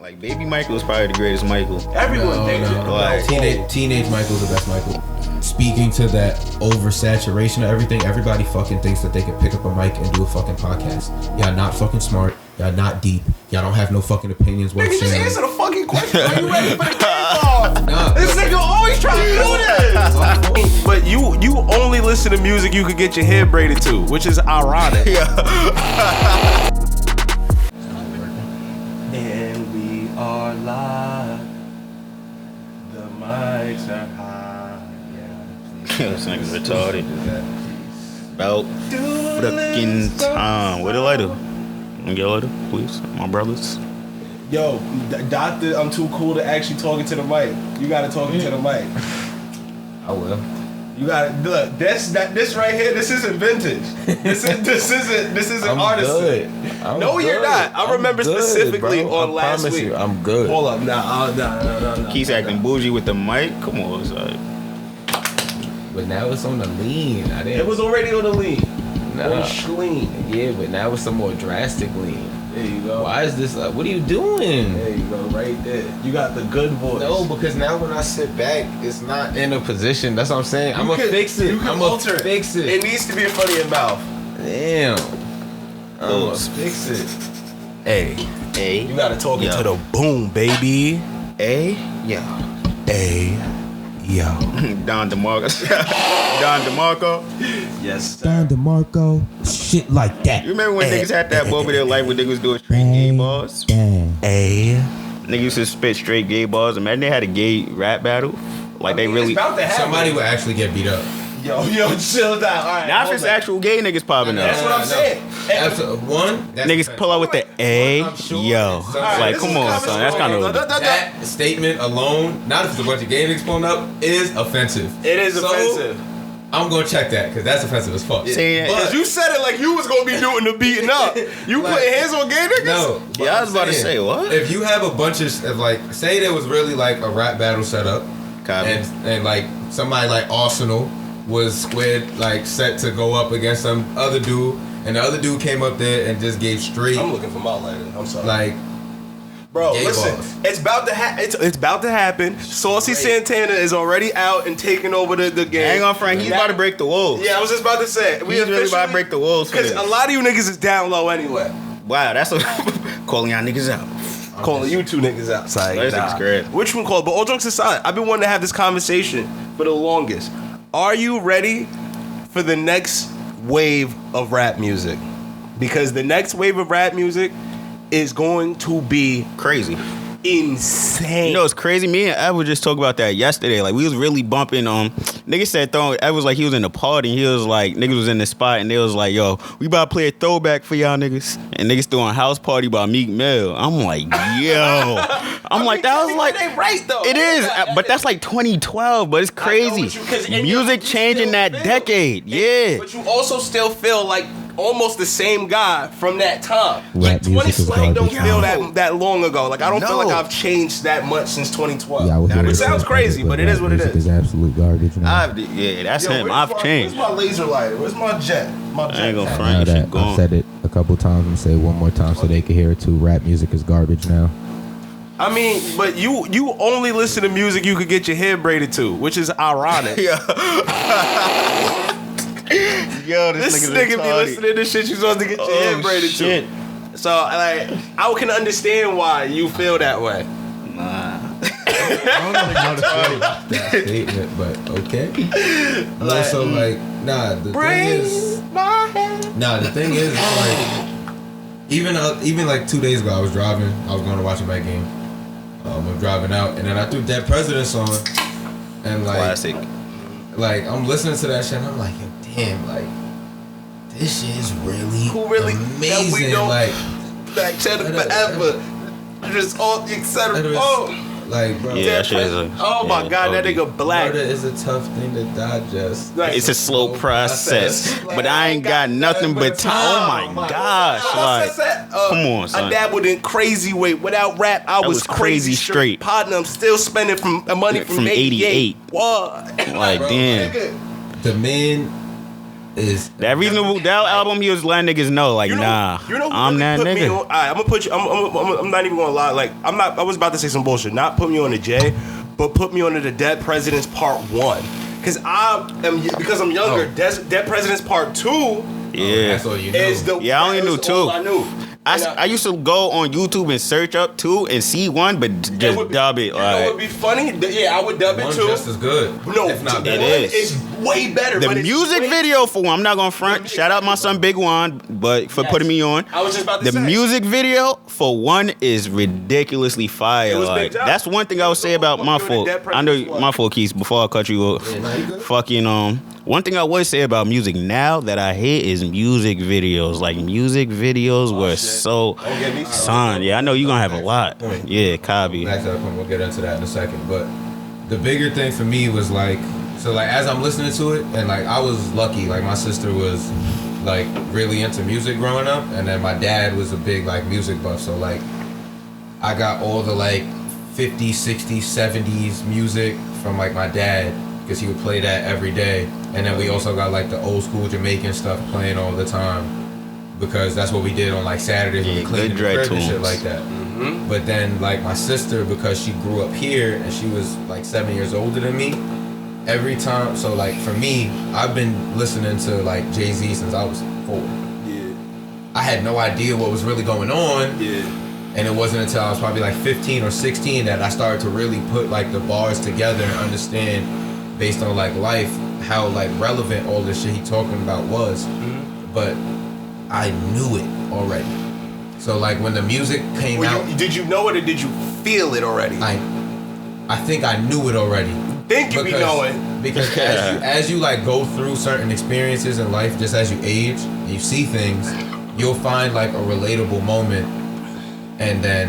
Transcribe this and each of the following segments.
Like Baby Michael is probably the greatest Michael. Everyone thinks it. Like, Teenage Michael's the best Michael. Speaking to that oversaturation of everything, everybody fucking thinks that they can pick up a mic and do a fucking podcast. Y'all not fucking smart. Y'all not deep. Y'all don't have no fucking opinions worth Nigga, just sharing. answer the fucking question. Are you ready for the game ball? Nah. This nigga always trying to do this. But you only listen to music you could get your hair braided to, which is ironic. And we are live. The mics are high. this nigga's retarded. About fucking time. Where the lighter? Get a lighter, please, my brothers. Yo, doctor, I'm too cool to actually talking to the mic. You gotta talk to the mic. I will. You gotta look. This right here. This isn't vintage. This isn't artistry. No, you're not. I remember specifically on last week. You, I'm good. Hold up, no. Keith's acting bougie with the mic. Come on, son. But now it's on the lean. It was already on the lean. Nah. On lean. Yeah, but now it's some more drastic lean. There you go. Why is this? What are you doing? There you go, right there. You got the good voice. No, because now when I sit back, it's not in a position. That's what I'm saying. I'm gonna fix it. I'm gonna fix it. It needs to be in front of your mouth. Damn. I'm gonna fix it. Hey, You gotta talk into the boom, baby. Yo. Don DeMarco. Don DeMarco. Yes, sir. Don DeMarco, shit like that. You remember when niggas had that moment in their life when niggas was doing straight gay bars? Niggas used to spit straight gay bars. Imagine they had a gay rap battle. Like they really. It's about to happen. Somebody would actually get beat up. Yo, chill down. All right. Now if it's actual gay niggas popping up. That's what I'm saying. Niggas pull out with the yo. Like, come on, son. That's kind of. That statement alone, not if it's a bunch of gay niggas pulling up, is offensive. It is offensive. I'm gonna check that because that's offensive as fuck. But you said it like you was gonna be doing the beating up. You putting hands on gay niggas? No. Yeah, I was about to say, what? If you have a bunch of like, say there was really like a rap battle set up, and like somebody like Arsenal was squared like set to go up against some other dude, and the other dude came up there and just gave straight. I'm looking for my lighter. I'm sorry. Like, bro, gay listen, bars. it's about to it's about to happen. Saucy Santana is already out and taking over the game. Hang on, Frank. He's about to break the walls. Yeah, I was just about to say. He's really about to break the walls for because this. a lot of you niggas is down low anyway. Wow, that's calling y'all niggas out. Calling you two niggas out. Like, That's great. Which one called? But all jokes aside, I've been wanting to have this conversation for the longest. Are you ready for the next wave of rap music? Because the next wave of rap music is going to be Crazy. insane. You know, it's crazy. Me and Ev were just talking about that yesterday. Like, we was really bumping. Niggas said Ev was like, he was in the party. And he was like, niggas was in the spot. And they was like, yo, we about to play a throwback for y'all niggas. And niggas doing House Party by Meek Mill. I'm like, yo. I'm like, that was like. They right though. It is. But that's like 2012. But it's crazy. Music changing that decade. Yeah. But you also still feel like almost the same guy from that time. Rap Like music is 2012 don't garbage. feel that long ago. Like I don't feel No. like I've changed that much since 2012. Yeah, I would hear Which it sounds say crazy, that, but it is what it music is. is absolute garbage now. Yeah, that's him. where's I've changed. Where's my laser lighter? Where's my jet? My jet. I ain't gonna pack? front. Now Shit that gone. I've said it a couple times and say it one more time so they can hear it too. Rap music is garbage now. I mean, but you only listen to music you could get your hair braided to, which is ironic. Yo, This nigga be listening to shit you supposed to get your hair braided shit. to. So like, I can understand why you feel that way. Nah. I don't know how to feel about that statement, but okay. Also, like, nah. The thing is, it's like, even like 2 days ago, I was driving. I was going to watch a Met game. I'm driving out, and then I threw Dead Presidents on, and like, Classic. like I'm listening to that shit, and I'm like, yo, damn, like, this shit is really, Who really that we amazing. don't Like, cheddar forever. Just all etc. That is- Oh, like, bro, Yeah, that shit is oh my god, that nigga black. murder is a tough thing to digest. Like, It's a slow process, but I ain't got nothing but time. Oh my gosh, like, come on, son. I dabbled in crazy weight. Without rap, I was crazy straight. Partner, I'm still spending money from 88. What? like, Bro, damn. nigga. The man is That Reasonable Doubt album, he was letting niggas know, like, nah, who I'm really that put me nigga. on, all right, I'm gonna put you. I'm not even gonna lie. Like, I was about to say some bullshit. Not put me on the J, but put me on to the Dead Presidents Part 1. Because I'm younger. Dead Presidents Part 2. Yeah. That's all you knew. Is the Yeah, I only that knew was 2. all I knew. I used to go on YouTube and search up 2 and see 1, but just dub it. You know what would be funny? Yeah, I would dub it One too. just as good. No, if not it better. is. It's way better. The but it's music way- video for 1, I'm not gonna front. Shout out my son Big One, but for Yes. putting me on. I was just about to The say. music video for 1 is ridiculously fire. It was Like, Big Job. that's one thing I would say about my fault. I know my fault, Quis. Before I cut you off, fucking one thing I would say about music now that I hate is music videos. Like music videos were so Don't get me son. Yeah, I know you gonna have a lot. Yeah, Kabi. Back to that point, we'll get into that in a second. But the bigger thing for me was like, so like as I'm listening to it, and like I was lucky, like my sister was like really into music growing up, and then my dad was a big like music buff. So like I got all the like 50s, 60s, 70s music from like my dad because he would play that every day. And then we also got like the old school Jamaican stuff playing all the time because that's what we did on like Saturdays when we cleaned the good dread crib and shit tunes. like that. But then like my sister, because she grew up here and she was like 7 years older than me, every time, so like for me, I've been listening to like Jay-Z since I was 4. Yeah. I had no idea what was really going on. Yeah. And it wasn't until I was probably like 15 or 16 that I started to really put like the bars together and understand based on like life how like relevant all this shit he talking about was. But I knew it already. So like when the music came out, Did you know it or did you feel it already? I think I knew it already. Think you be knowing. Because as you like go through certain experiences in life, just as you age, and you see things, you'll find like a relatable moment, and then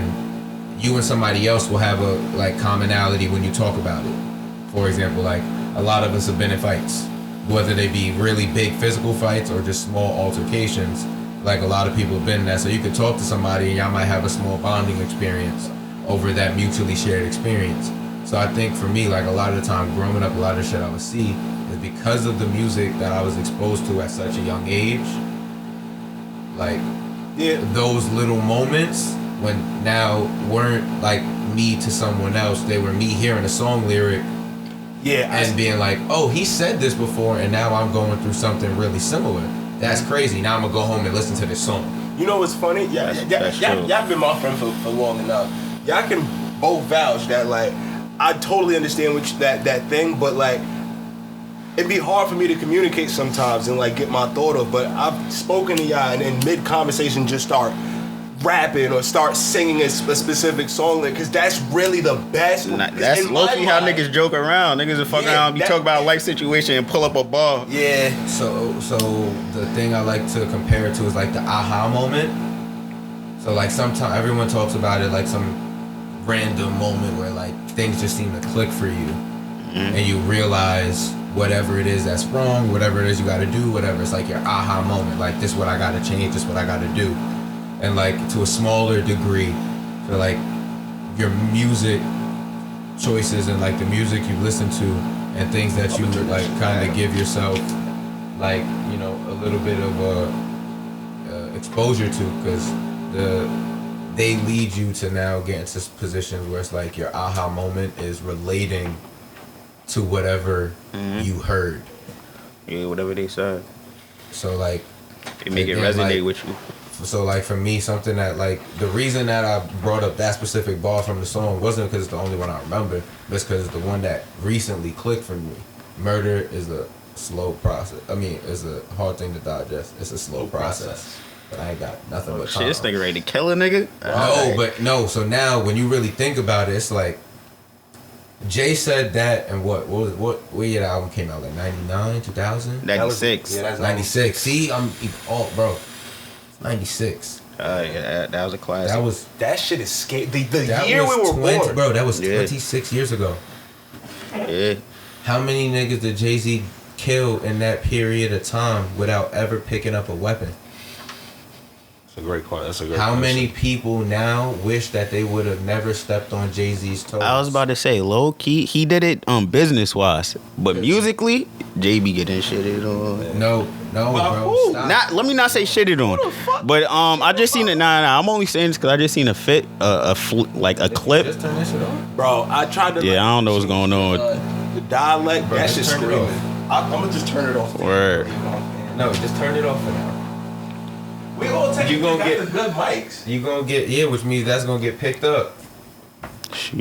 you and somebody else will have a like commonality when you talk about it. For example, like a lot of us have been in fights, whether they be really big physical fights or just small altercations. Like a lot of people have been in that, so you could talk to somebody and y'all might have a small bonding experience over that mutually shared experience. So I think for me, like a lot of the time growing up, a lot of the shit I would see is because of the music that I was exposed to at such a young age. Like those little moments when now weren't like me to someone else, they were me hearing a song lyric and being like, oh, he said this before and now I'm going through something really similar. That's crazy. Now I'm gonna go home and listen to this song. You know what's funny? Y'all been my friend for long enough. Y'all can both vouch that like I totally understand that thing, but like it'd be hard for me to communicate sometimes and like get my thought off. But I've spoken to y'all and in mid conversation just start rapping or start singing a specific song because that's really the best. That's low-key how niggas joke around. Niggas will fuck around, you talk about a life situation and pull up a bar. Yeah. So the thing I like to compare it to is like the aha moment. So like sometimes everyone talks about it like some random moment where like things just seem to click for you and you realize whatever it is that's wrong, whatever it is you gotta do, whatever, it's like your aha moment. Like this is what I gotta change, this is what I gotta do. And like to a smaller degree, for like your music choices and like the music you listen to and things that you like kind of give yourself like, you know, a little bit of exposure to, because they lead you to now get into positions where it's like your aha moment is relating to whatever you heard. Yeah, whatever they said. So like It make it then, resonate like, with you. So like for me, something that like the reason that I brought up that specific bar from the song wasn't because it's the only one I remember, but it's because it's the one that recently clicked for me. Murder is a slow process. I mean, it's a hard thing to digest. It's a slow process. But I ain't got nothing but Shit, time. this nigga ready to kill a nigga? No. So now when you really think about it, it's like Jay said that, and what year the album came out? Like 99, 2000? 96. Yeah, that's 96. See, I'm bro. 96. Yeah, that was a classic. That shit is scary. The That year was we were 20, born. bro. That was Yeah. 26 years ago. Yeah. How many niggas did Jay-Z kill in that period of time without ever picking up a weapon? That's a great question. That's a great How question. many people now wish that they would have never stepped on Jay-Z's toes? I was about to say, low key, he did it business wise, but musically, JB getting shitted on. No, No, bro. Who? Stop. Let me not say shitted on. But I just seen it. Nah. I'm only saying this because I just seen a clip. Just turn this shit off. Bro, I tried to. Yeah, I don't know what's going on. The dialect, Bro, that just shit's turn it screaming. off. I'm gonna just turn it off. Word. No, just turn it off for now. We all take You gonna got get- the good mics. You gonna get which means that's gonna get picked up.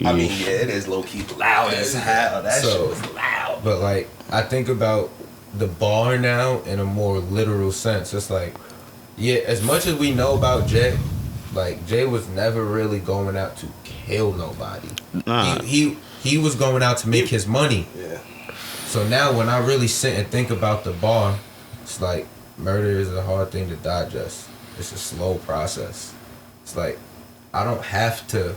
I mean, yeah, it is low key loud as hell. That shit was loud. But like, I think about the bar now in a more literal sense. It's like, yeah, as much as we know about Jay, like Jay was never really going out to kill nobody. Nah. He was going out to make his money. Yeah. So now when I really sit and think about the bar, it's like murder is a hard thing to digest. It's a slow process. It's like I don't have to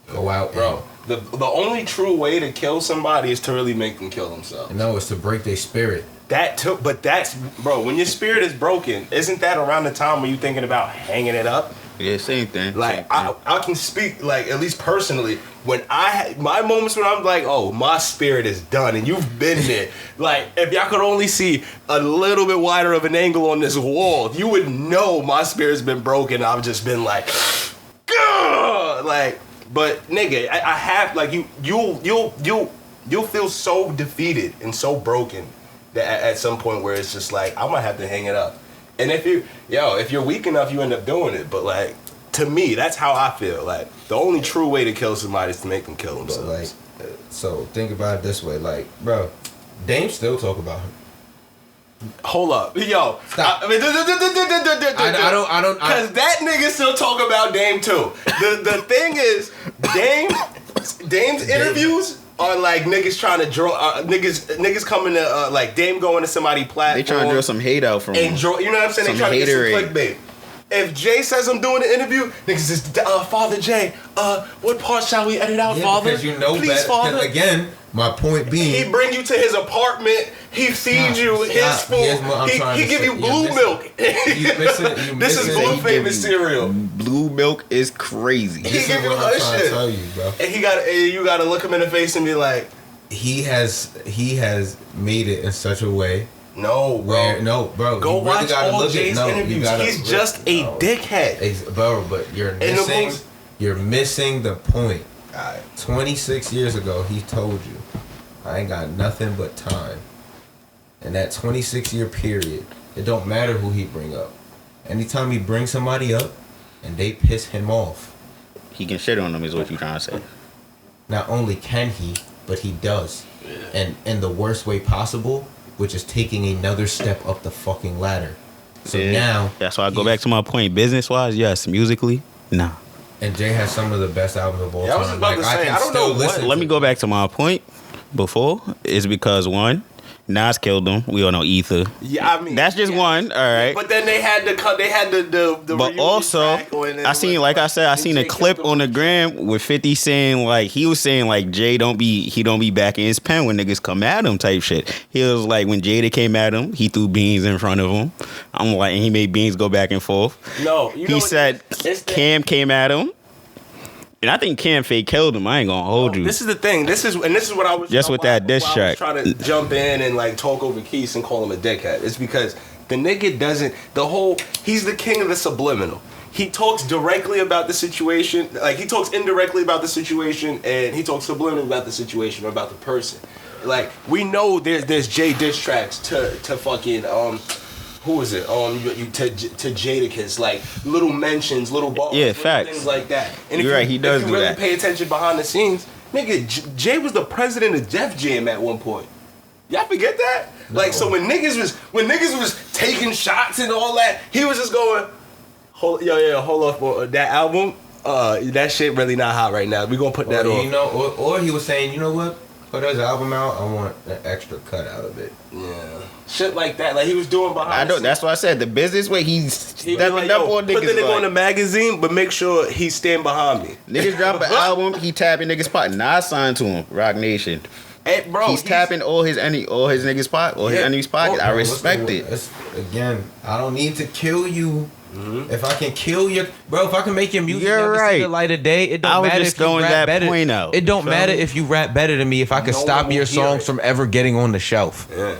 go out, Bro, the only true way to kill somebody is to really make them kill themselves. No, it's to break their spirit. But that's, bro, when your spirit is broken, isn't that around the time when you're thinking about hanging it up? Yeah, same thing. Like, I can speak, like, at least personally, when I had my moments when I'm like, oh, my spirit is done, and you've been there. Like, if y'all could only see a little bit wider of an angle on this wall, you would know my spirit's been broken. I've just been like, gah! Like, but nigga, I have, like, you'll feel so defeated and so broken that at some point where it's just like, I might have to hang it up. And if you're weak enough, you end up doing it. But like, to me, that's how I feel. Like, the only true way to kill somebody is to make them kill But themselves. like, so think about it this way, like, bro, Dame still talk about him. Hold up, yo. Stop. I mean, I don't. because that nigga still talk about Dame too. The thing is, Dame's interviews are like niggas trying to draw niggas coming to like Dame going to somebody platform. They trying to draw some hate out from and him. draw, you know what I'm saying? Some They trying to get some haterade. clickbait. If Jay says I'm doing the interview, niggas says, Father Jay, what part shall we edit out, Yeah, Father? because you know please, better. 'Cause Father. again, my point being, He bring you to his apartment. He feeds you his Stop. Here's what I'm food. trying He to give say. you You're blue missing- milk. you This is missing- Blue he famous cereal. Blue milk is crazy. He This give is you what I'm other trying to shit. tell you, bro. And you gotta look him in the face and be like, He has made it in such a way no, bro. where bro. Go you really watch gotta all look Jay's at, you interviews. gotta, He's just a dickhead. Bro, but you're And the missing. most- You're missing the point. Alright. 26 years ago, he told you, I ain't got nothing but time. And that 26-year period, it don't matter who he bring up. Anytime he brings somebody up and they piss him off, He can shit on them is what you trying to say. not only can he, but he does. And in the worst way possible, which is taking another step up the fucking ladder. So Yeah. now... That's why I go back to my point. Business wise, yes. Musically, nah. And Jay has some of the best albums of all Yeah, I was time. about to say, I don't know what- Let me go back to my point before. Is because one, Nas killed him. We all know Ether. Yeah, I mean That's just one. All right. But then they had the But reunion also, track on it. I seen, like I said, I seen a clip on the gram with 50 saying, like, he was saying, like, Jay don't be backing his pen when niggas come at him type shit. He was like, when Jada came at him, he threw beans in front of him. I'm like, and he made beans go back and forth. No, you know He what said it's the- Cam came at him. And I think Cam fake killed him. I ain't gonna hold you. This is the thing. This is what I was Just with that diss why I track. was trying to jump in and like talk over Quis and call him a dickhead. It's because the nigga doesn't he's the king of the subliminal. He talks directly about the situation, like he talks indirectly about the situation, and he talks subliminally about the situation or about the person. Like we know there's Jay diss tracks to fucking who is it? To Jadakiss, like little mentions, little bars, Yeah, little facts. things like that. And You're right, he does if do you really that. pay attention behind the scenes, nigga, Jay was the president of Def Jam at one point. Y'all forget that? No. Like, so when niggas was taking shots and all that, he was just going, hold up, that album, that shit really not hot right now. We gonna put that on. You know, or he was saying, you know what? Put his album out. I want an extra cut out of it. Yeah, shit like that. Like he was doing behind. I the know. scenes. That's why I said the business way he's He be stepping like, up yo, on put niggas. the nigga like, on the magazine, but make sure he stand behind me. niggas drop an album, he tapping niggas spot. Nas signed to him, Rock Nation. Hey, bro, he's tapping all his niggas spot, his Yeah. enemies pocket. I Bro, respect it. Again, I don't need to kill you. If I can kill you, bro. If I can make your music You're never see right. the light of day, it I don't was matter just if you throwing rap that better. point out. It don't Feel matter me? if you rap better than me. If I can No stop one your will hear songs it. from ever getting on the shelf. Yeah.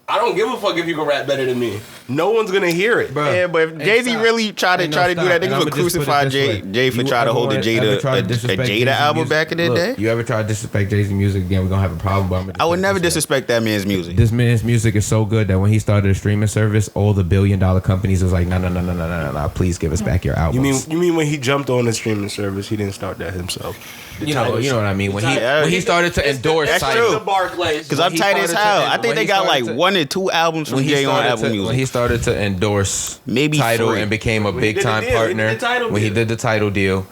I don't give a fuck if you can rap better than me. No one's gonna hear it. Bro. Yeah, but if Jay-Z really try to do that, niggas would crucify Jay for trying to hold the Jada album back in the day. You ever try to disrespect Jay-Z music again? We're gonna have a problem. But I would never disrespect that man's music. This man's music is so good that when he started a streaming service, all the billion-dollar companies was like, no, please give us back your albums. You mean when he jumped on the streaming service, he didn't start that himself? You know what I mean. When he started to endorse Tidal. Because I'm tight as hell. I think they got like 1 or 2 albums from Jay on Apple Music. When he started to endorse maybe Tidal 3. and became a big time partner, when he did the Tidal deal,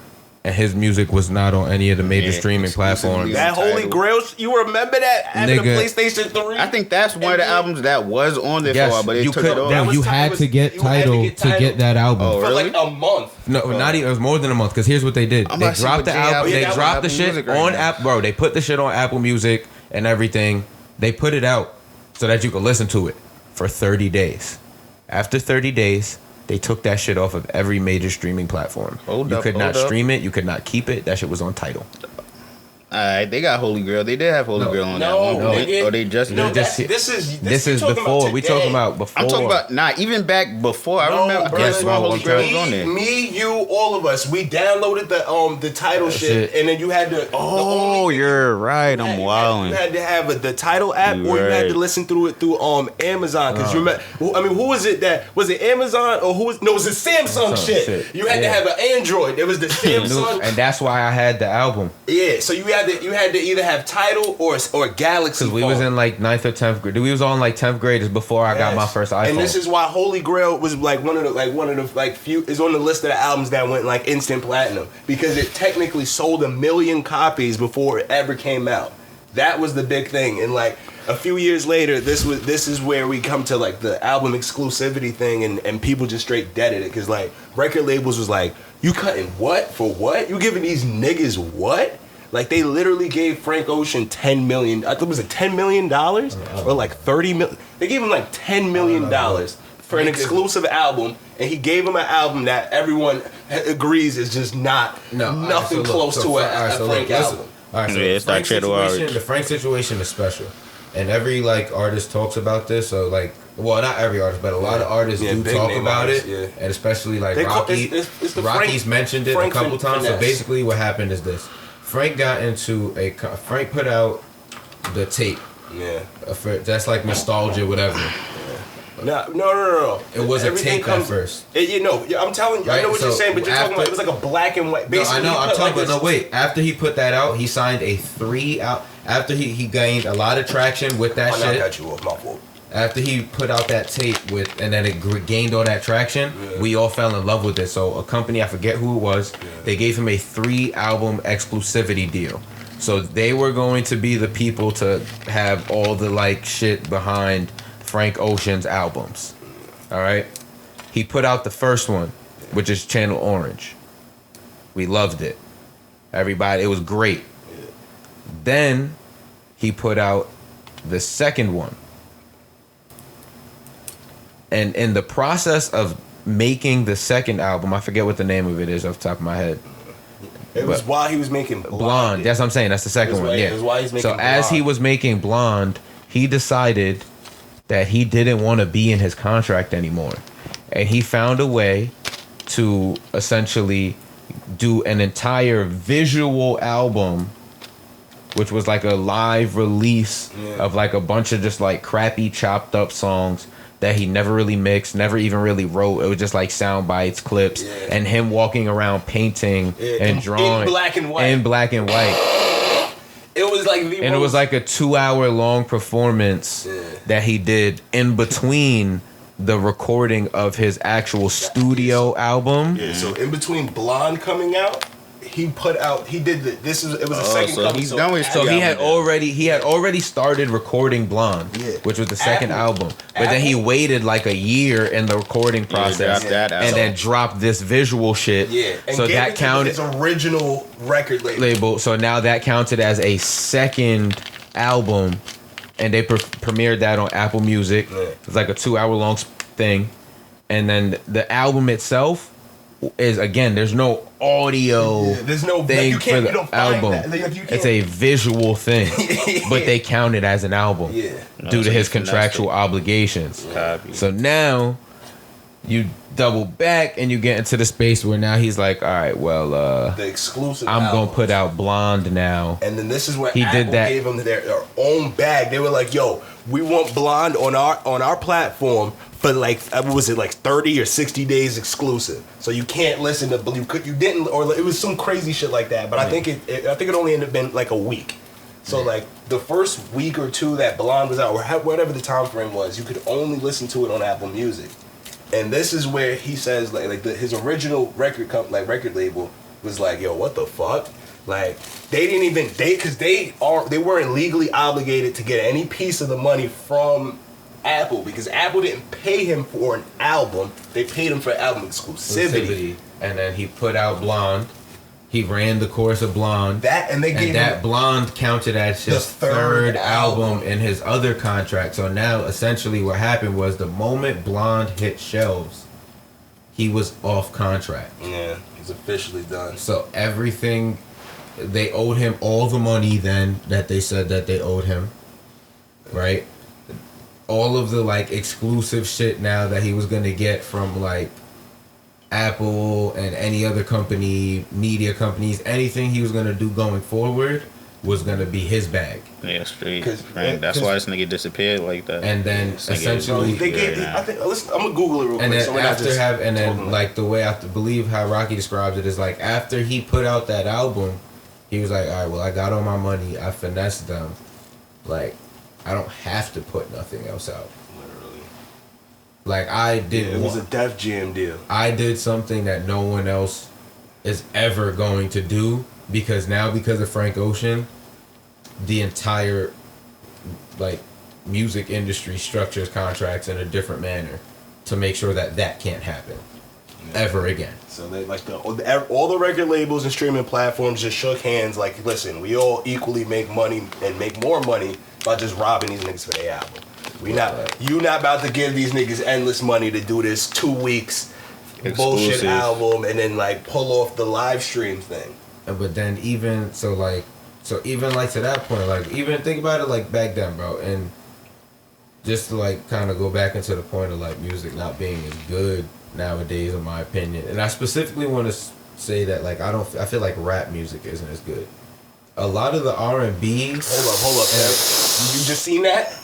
and his music was not on any of the major streaming platforms. That Holy Grail, you remember that after the PlayStation 3? I think that's one of the albums that was on there for, but they took it off. No, you had to get Tidal to get that album. Oh, for really? like a month. No, not even. It was more than a month. Because here's what they did: they dropped the album. They dropped the shit on Apple. Bro, they put the shit on Apple Music and everything. They put it out so that you could listen to it for 30 days. After 30 days, they took that shit off of every major streaming platform. You could not stream it. You could not keep it. That shit was on Tidal. Alright, they got Holy Grail. They did have Holy Grail on that one. This is before. We talking about before. I'm talking about even back before. I remember. Guess what? Holy Grail was on there. Me, you, all of us. We downloaded the Tidal shit, and then you had to. You're right. I'm wilding. You had to have the Tidal app, or you had to listen through it through Amazon. Because you remember, who was it that was it Amazon or who was? No, it was the Samsung shit. You had to have an Android. It was the Samsung, and that's why I had the album. Yeah, so you had to either have Tidal or Galaxy. Because we was in like 9th or 10th grade. We was on like 10th grade before I got my first iPhone. And this is why Holy Grail was like one of the few is on the list of the albums that went like instant platinum, because it technically sold 1 million copies before it ever came out. That was the big thing. And like a few years later, this is where we come to like the album exclusivity thing, and people just straight deaded it, because like record labels was like, you cutting what for what? You giving these niggas what? Like, they literally gave Frank Ocean $10 million. I thought it was $10 million or like $30 million. They gave him like $10 million for an exclusive album, and he gave him an album that everyone agrees is just nothing close to a Frank album. All right, so the Frank situation is special, and every like artist talks about this. So like, well, not every artist, but a lot of artists do talk about it, and especially like Rocky's mentioned it a couple times. So basically, what happened is this. Frank put out the tape. Yeah. That's like nostalgia, whatever. Yeah. No. It was a tape at first. I'm telling you, right? I know what you're saying, but you're talking about it was like a black and white. Basically, no, I know. I'm talking about, wait. After he put that out, he signed a 3 out. After he gained a lot of traction with that shit. I cut you off, my fault. After he put out that tape and then it gained all that traction, we all fell in love with it. So a company, I forget who it was, they gave him a 3-album exclusivity deal. So they were going to be the people to have all the like shit behind Frank Ocean's albums. All right, he put out the first one, which is Channel Orange. We loved it. Everybody, it was great. Then he put out the second one. And in the process of making the second album, I forget what the name of it is off the top of my head. It was while he was making Blonde. That's what I'm saying. That's the second one. Yeah. Why he's making so as he was making Blonde, he decided that he didn't want to be in his contract anymore. And he found a way to essentially do an entire visual album, which was like a live release of like a bunch of just like crappy chopped up songs that he never really mixed, never even really wrote. It was just like sound bites, clips, and him walking around painting and drawing in black and white. It was like it was like a 2-hour long performance that he did in between the recording of his actual studio album. Yeah, so in between Blonde coming out, it was a second so cover. He's done with so he had already started recording Blonde, which was the second album. But then he waited like a year in the recording process and then dropped this visual shit. Yeah, and so that counted his original record label. So now that counted as a second album, and they premiered that on Apple Music. It was like a 2-hour long thing, and then the album itself is, again, there's no audio there's no thing you for can't, the you don't find album. that. Like, you It's can't- a visual thing, but they count it as an album Yeah. due so to his you finessed contractual it. obligations. Copy. So now you double back and you get into the space where now he's like, all right, well, the exclusive. I'm gonna albums. put out Blonde now. And then this is where He Apple did that. gave them their own bag. They were like, "Yo, we want Blonde on our platform for like what was it, like 30 or 60 days exclusive. So you can't listen to you didn't, or it was some crazy shit like that. But I think it only ended up being like a week. So like the first week or two that Blonde was out, or whatever the time frame was, you could only listen to it on Apple Music. And this is where he says his original record label was like, "Yo, what the fuck?" Like they didn't even because they weren't legally obligated to get any piece of the money from Apple, because Apple didn't pay him for an album. They paid him for album exclusivity. And then he put out Blonde. He ran the course of Blonde. And they gave him Blonde counted as his third album in his other contract. So now essentially what happened was the moment Blonde hit shelves, he was off contract. Yeah, he's officially done. So everything, they owed him all the money then that they said that they owed him, right? All of the like exclusive shit now that he was gonna get from like Apple and any other company, media companies, anything he was gonna do going forward was gonna be his bag. Yeah, straight. 'Cause- That's why this nigga disappeared like that. And then This nigga is essentially, They gave. Yeah, I think. Listen, I'm gonna Google it real quick. and then so we're not after just talking like the way I believe how Rocky describes it is like after he put out that album, he was like, all right, well, I got all my money, I finessed them, like I don't have to put nothing else out. Literally. Like I did. It was a Def Jam deal. I did something that no one else is ever going to do because of Frank Ocean, the entire like music industry structures contracts in a different manner to make sure that can't happen ever again. So they all the record labels and streaming platforms just shook hands. Like, listen, we all equally make money and make more money by just robbing these niggas for their album. You not about to give these niggas endless money to do this 2 weeks bullshit Exclusive. album and then like pull off the live stream thing. But then even to that point, like even think about it like back then, bro, and just to like kind of go back into the point of like music not being as good nowadays, in my opinion. And I specifically want to say that like I feel like rap music isn't as good. A lot of the R&B. Hold up. You just seen that?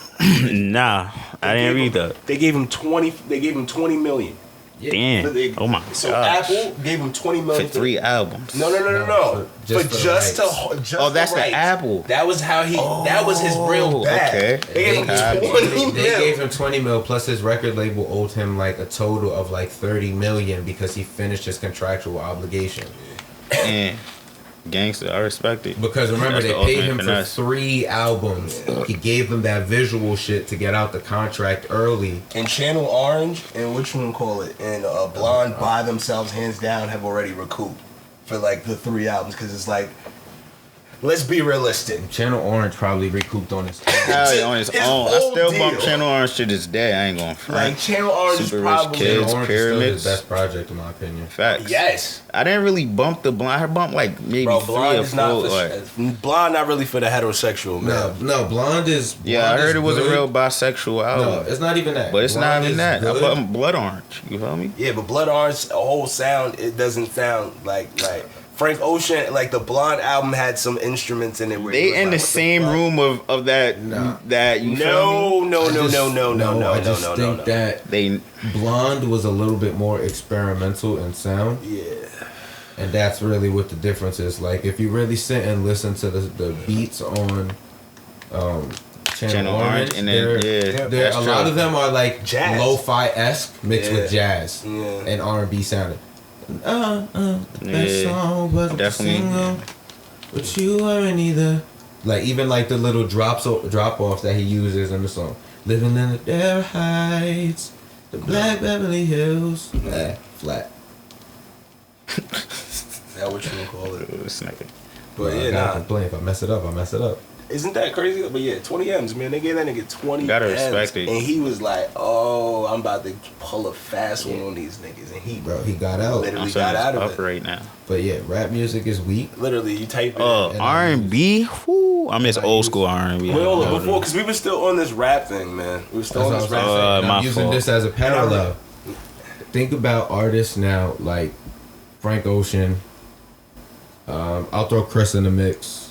Nah, I didn't read that. They gave him 20 million. Damn. Oh my god. So Apple gave him 20 For million 3 albums. No. For Just Oh, that's the the rights. Apple. That was how he. that was his real bag. Okay. They gave him Copy. 20 They mil. gave him 20 mil plus his record label owed him like a total of like 30 million because he finished his contractual obligation. And gangster, I respect it. Because remember, That's they the paid ultimate him finesse. for 3 albums. He gave them that visual shit to get out the contract early. And Channel Orange and which one call it and Blonde by themselves, hands down, have already recouped for like the 3 albums because it's like, let's be realistic. Channel Orange probably recouped on his time. Hell yeah, on his His own. I whole still deal. bump Channel Orange to this day. I ain't gonna front. Like Channel Orange is Super Rich probably Kids. Channel Orange is still Pyramids. his best project in my opinion. Facts. yes. I didn't really bump the Blonde. I bumped like maybe Bro, 3 Blonde or is 4. not Like, Blonde not really for the heterosexual man. No, Blonde is. yeah, I Blonde heard is it was a good. real bisexual album. No, it's not even that. But it's Blonde not even is that. I good. bumped Blood Orange. You feel me? Yeah, but Blood Orange, a whole sound, it doesn't sound like Frank Ocean. Like the Blonde album had some instruments in it. Where They it was in like, the what same fuck? room of that Nah. that you feel me? No. I just think that They Blonde was a little bit more experimental in sound. Yeah. And that's really what the difference is. Like, if you really sit and listen to the beats on Channel Orange, and then there that's a lot true. of them are like Jazz. lo-fi-esque mixed with jazz Yeah. and R&B sounding. The best Yeah, song was definitely. a single, but you weren't either. Like, even like the little drop-offs that he uses in the song. Living in the Dare Heights, the Black Beverly Hills. Flat. Is that what you would call it? This nigga. But I yeah, gotta nah. complain. If I mess it up, I mess it up. Isn't that crazy? But yeah, 20 M's, man. They gave that nigga 20 Gotta M's. respect it. And he was like, oh, I'm about to pull a fast one on these niggas. And he got out. Literally got out of it. Right now. But yeah, rap music is weak. Literally, you type it. R&B? Whoo, I miss old school R&B. Wait, hold on, before, because we were still on this rap thing, man. We were still on this rap thing. I'm using fault. this as a parallel. Think about artists now, like Frank Ocean. I'll throw Chris in the mix.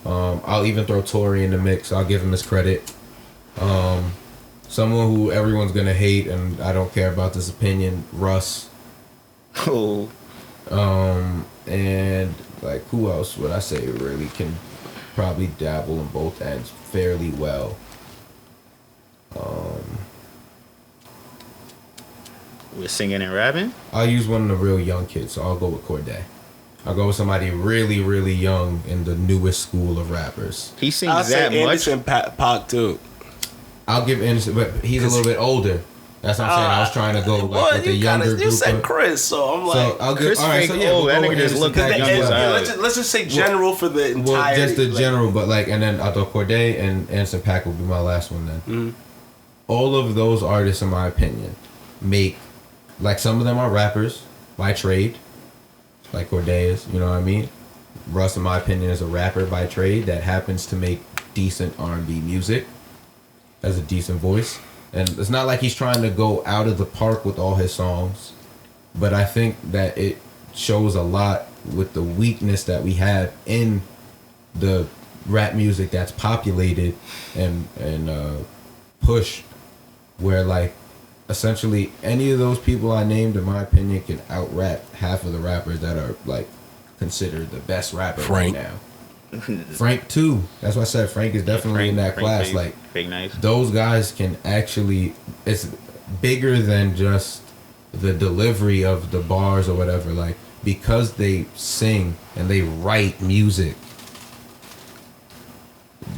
I'll even throw Tory in the mix. I'll give him his credit. Someone who everyone's gonna hate, and I don't care about this opinion, Russ. Oh. And like, who else would I say really can probably dabble in both ends fairly well? We're singing and rapping? I'll use one of the real young kids, so I'll go with Cordae. I'll go with somebody really, really young in the newest school of rappers. He sings I'll that say much? Anderson Pac too. I'll give Anderson, but he's a little bit older. That's what I'm saying. I was trying to go with the younger group. You said Chris, so I'm like. So I'll give. Chris All right, so yeah, Frank, we'll that go nigga with just Anderson look Paak young as as well. hell. Let's just say general for the entire. Well, just the general, but like, and then I'll throw Cordae and Anderson Paak will be my last one then. Mm-hmm. All of those artists, in my opinion, make, like, some of them are rappers by trade, like Cordae is, you know what I mean? Russ, in my opinion, is a rapper by trade that happens to make decent R&B music, has a decent voice. And it's not like he's trying to go out of the park with all his songs, but I think that it shows a lot with the weakness that we have in the rap music that's populated and pushed, where like essentially any of those people I named, in my opinion, can out rap half of the rappers that are like considered the best rapper Frank. right now. Frank too. That's why I said Frank is definitely in that class. Frank, like Big Nice. those guys can actually, it's bigger than just the delivery of the bars or whatever. Like, because they sing and they write music,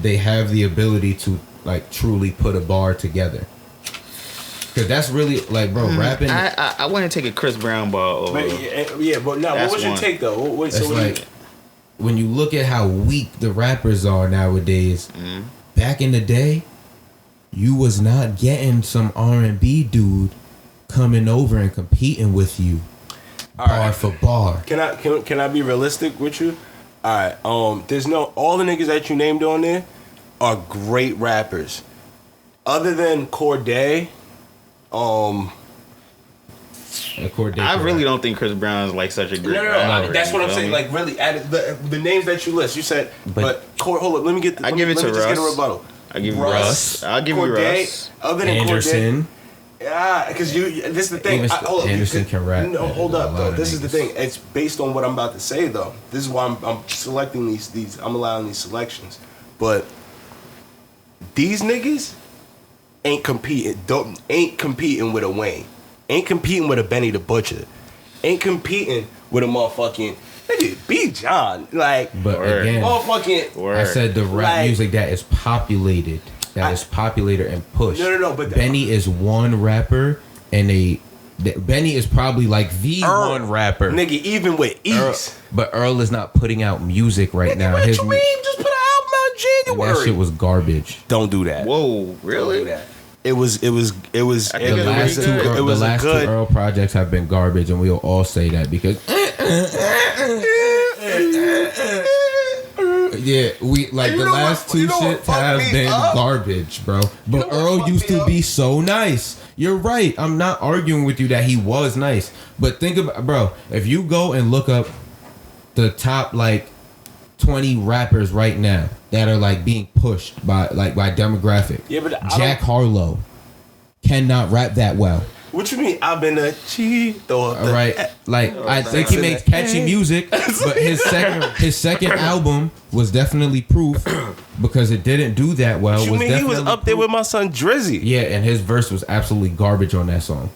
they have the ability to like truly put a bar together. Cause that's really like, bro, rapping. I want to take a Chris Brown bar over. But yeah, but now, what was your take though? Wait, It's like, when you look at how weak the rappers are nowadays, back in the day, you was not getting some R&B dude coming over and competing with you bar for bar. Can I be realistic with you? All right. There's no, all the niggas that you named on there are great rappers. Other than Cordae, I really don't think Chris Brown is like such a great No. rapper. That's what I'm You saying. feel Like, really, the names that you list, you said, but hold up, let me get. I give it to let me just get a Russ. rebuttal. I give you Russ. I'll give you Cordae, Russ. Other than Anderson. Cordae, because this is the thing. Even Hold up, Anderson can rap. No, hold A up lot though. of This is the niggas. thing. It's based on what I'm about to say though. This is why I'm selecting these. I'm allowing these selections, but these niggas ain't competing with a Wayne. Ain't competing with a Benny the Butcher. Ain't competing with a motherfucking nigga B. John. Like, But again, motherfucking. I said the rap like- music that is populated, and pushed. No, but Benny is one rapper, and Benny is probably like the one rapper. Nigga, even with East. But Earl is not putting out music right now. What you mean? Just put an album out in and that January. shit was garbage. Don't do that. Whoa, really? Don't do that. It was. I think The last it was two Earl projects have been garbage, and we'll all say that because yeah, we like You the know last what- two you know what shits fucked have me been up? garbage, bro. But know what Earl fucked used me to up? be so nice. You're right. I'm not arguing with you that he was nice, but think about, bro. If you go and look up the top like 20 rappers right now that are like being pushed by demographic. Yeah, but I Jack Harlow cannot rap that well. What you mean? I've been a cheat. All right, like I think he makes catchy music, but his second album was definitely proof because it didn't do that well. You mean he was definitely up there with my son Drizzy? Yeah, and his verse was absolutely garbage on that song,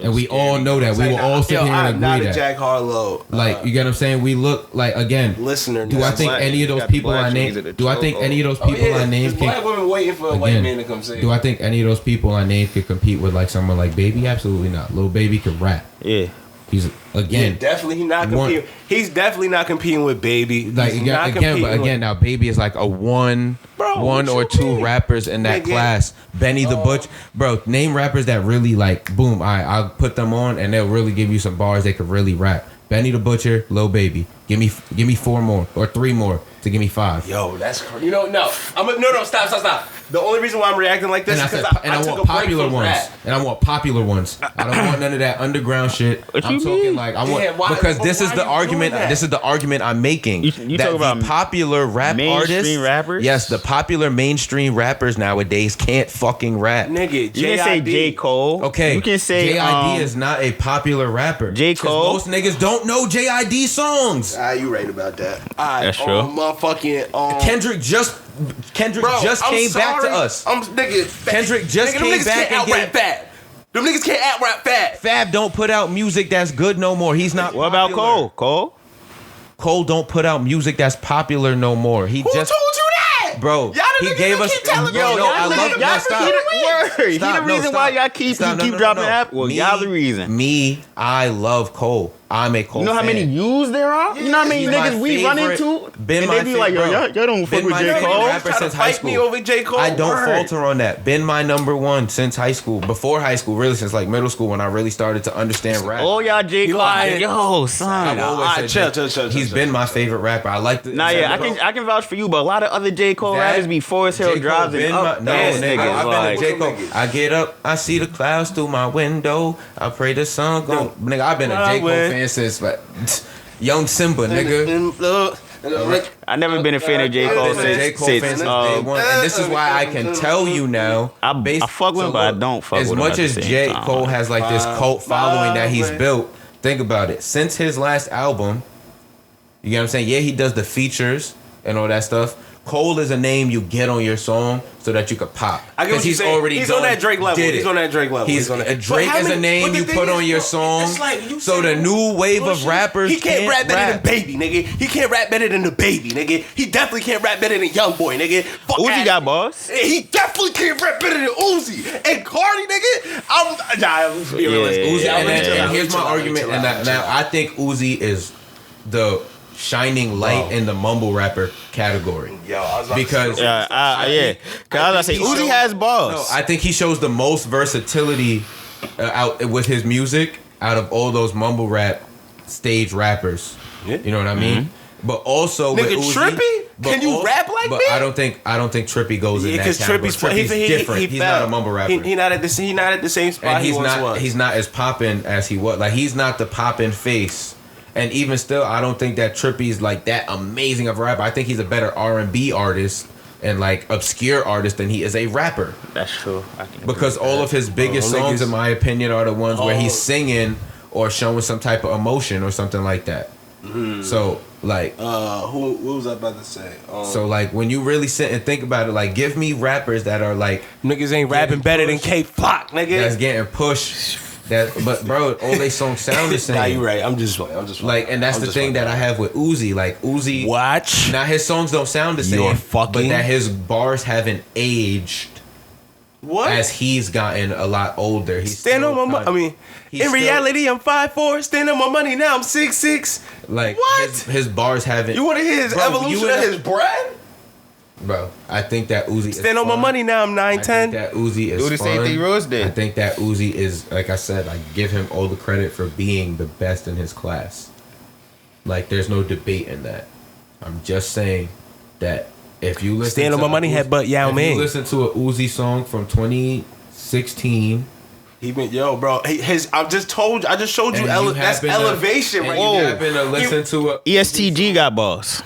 and we all know that. We will all sit here and not agree a that. Jack Harlow. Like, you get what I'm saying? We look like, again. Listener. Do I think Black- any of those got the people I black named? music to Do I think any of those people I named Black can? women waiting for a white Again, man to come say. Do I think any of those people I named could compete with like someone like Baby? Absolutely not. Lil Baby could rap. Yeah. He's again definitely he's definitely not competing with Baby. Like He's again, not again, but competing again, now Baby is like a one what or you two mean? rappers in that Nigga. class. Benny the Butch, bro. Name rappers that really like boom. I'll put them on and they'll really give you some bars. They could really rap. Benny the Butcher, Lil Baby. Give me 4 more or 3 more to give me 5. Yo, that's crazy. You know, no, stop. The only reason why I'm reacting like this And is because I I took want a break popular from ones. rap. And I want popular ones. I don't want none of that underground shit. What I'm you talking mean? like I want Damn, why- because but this why is are the you doing argument. that? This is the argument I'm making. You that talk about the popular rap mainstream artists, rappers? yes, the popular mainstream rappers nowadays can't fucking rap. Nigga, You can say J. Cole. Okay, You can say JID is not a popular rapper. J. 'Cause Cole? Most niggas don't know JID songs. You right about that. That's true. Motherfucking Kendrick just came back to us. Kendrick just them came niggas back can't and out-rap Fab. Them niggas can't out-rap Fab. Fab don't put out music that's good no more. He's not. What about popular. Cole? Cole don't put out music that's popular no more. He Who just told you that? bro. Y'all the He niggas gave that us. keep telling me, Yo, no, I y'all love. niggas- No, y'all stop. Word. He Stop, the no, reason why stop. y'all keep Stop, no, no, dropping no. that. Well, y'all the reason. Me, I love Cole. I'm a Cole. You know how many fan. views there are? You know how many He's my niggas we run favorite- into? been And my they be like, yo, favorite, y'all don't fuck been with my J. favorite Cole? rapper Try to since high fight me school. over J. Cole? I don't Word. falter on that. Been my number one since high school. Before high school, really since like middle school when I really started to understand rap. Oh, y'all J. Cole. lying. Yo, son. I've always said chill. He's been my favorite rapper. I like the. Nah, yeah, I can vouch for you, but a lot of other J. Cole rappers be Forest Hill drives and up. No, ass nigga, niggas. I've Like, been a J. Cole. I get up, I see the clouds through my window. I pray the sun go. Nigga, I've been a J. Cole fan since like, young Simba, nigga. I never been a fan of J. I've Cole been a J. Cole fan since day one, and this is why I can tell you now. I fuck with him, but I don't fuck as with him much at the as same J. time. Cole has like this cult following that he's built. Think about it. Since his last album, you get what I'm saying? Yeah, he does the features and all that stuff. Cole is a name you get on your song so that you could pop. I get what you're saying. He's on that Drake level. He's on that Drake level. He's on that. Drake is a name you put on your song. So the new wave of rappers he can't rap better than Baby, nigga. He can't rap better than the Baby, nigga. He definitely can't rap better than Young Boy, nigga. Fuck Uzi got bars. He definitely can't rap better than Uzi. And Cardi, nigga, let's be realistic. Uzi, Yeah, and here's my argument. And now I think Uzi is the shining light in the mumble rapper category. Yo, I was about because to Yeah, Cause I was gonna say Uzi has bars. No, I think he shows the most versatility out with his music out of all those mumble rap stage rappers. Yeah. You know what I mean? But also Nigga, with Uzi, Trippy? Can you rap like but me? I don't think Trippy goes in that because category. Trippy's different. He's not a mumble rapper. He's not at the same spot And he once was. he's not as poppin' as he was. Like he's not the poppin' face. And even still, I don't think that Trippy's like that amazing of a rapper. I think he's a better R&B artist and like obscure artist than he is a rapper. That's true. Because all of his biggest songs, in my opinion, are the ones where he's singing or showing some type of emotion or something like that. So like, what was I about to say? so like when you really sit and think about it, like give me rappers that are like Niggas ain't rapping better than K Flock, nigga. that's getting pushed. But bro, all they songs sound the same. Nah, you right. I'm just Like, and that's the thing that I have with Uzi. Like Uzi, watch. now his songs don't sound the same, You're fucking- but that his bars haven't aged What? as he's gotten a lot older. He's Stand still on my money. I mean, he's in still- reality, I'm 5'4". Stand on my money now. I'm 6'6". like What? his bars haven't. You want to hear his Bro, evolution you of and I- his bread? Bro, I think that Uzi. Stand is on my fun. money now. I'm I 9'10". think that Uzi is Do the same fun. thing Rose did. I think that Uzi is, like I said, I give him all the credit for being the best in his class. Like, there's no debate in that. I'm just saying that if you listen Stand on to my money, Uzi- headbutt Yao if Ming. you listen to a Uzi song from 2016, He been bro. I just showed you. and you That's happen to- elevation, and right? you Whoa. happen to listen to a ESTG got bars.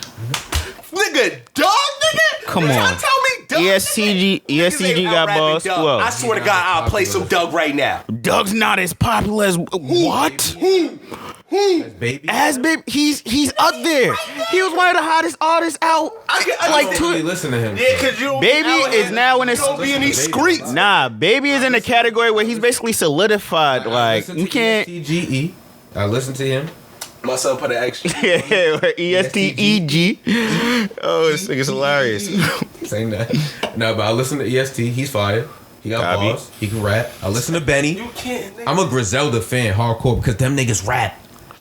Nigga, Doug, nigga. Come You on. trying to tell me Doug? ESTG Niggas ain't got out-rapping bars. Doug. Who I else? swear to God, I'll play some Doug right now. Doug's not as popular as what? Baby. As Baby, he's up there. He was one of the hottest artists out. I Like don't really two. listen to him. Yeah, cause you don't Baby be out is here- now in a- you don't be in these Baby. streets. Nah, Baby is in the category where he's basically solidified. Like you can't. ESTGE. I listen to him. My son put an extra. ESTEG. Oh, this thing is hilarious. Saying that. No, but I listen to EST. He's fire. He got Copy. bars. He can rap. I listen to Benny. You can't. Nigga. I'm a Griselda fan, hardcore, because them niggas rap.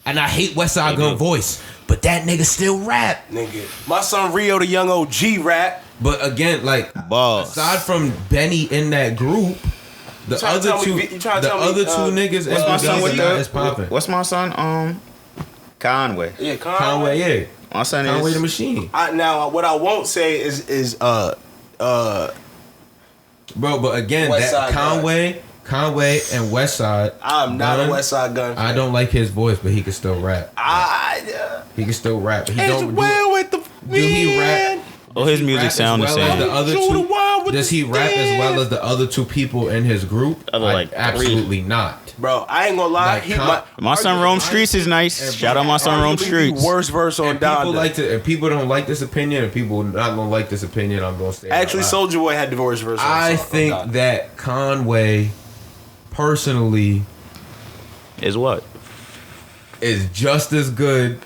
And I hate Westside Gun voice, but that nigga still rap. Nigga, my son Rio, the young OG, rap. But again, like, Boss. aside from Benny in that group, the trying to other tell two, me- you trying to the tell me, other two niggas What's my son with is the? popping. What's my son? Conway. Yeah, Conway, yeah. My son Conway is the Machine. Now, what I won't say is Bro, but again, West that Side Conway and Westside. I'm not a West Side Gun fan. I don't like his voice, but he can still rap. He can still rap. He It's don't well with the do he rap? Oh, his music sound the as well as same. the other Shoot the two? wine with Does the he rap as stand. well as the other two people in his group? Other, like, three. Absolutely not. Bro, I ain't gonna lie. Like, My son Rome Streets is nice. Shout out my son Rome Streets. Worst verse on And people Donda. like to, and people don't like this opinion, and people not gonna like this opinion. I'm gonna say it Actually, out loud. Soulja Boy had the worst verse. On I song, think on Donda. that Conway, personally, Is what? is just as good,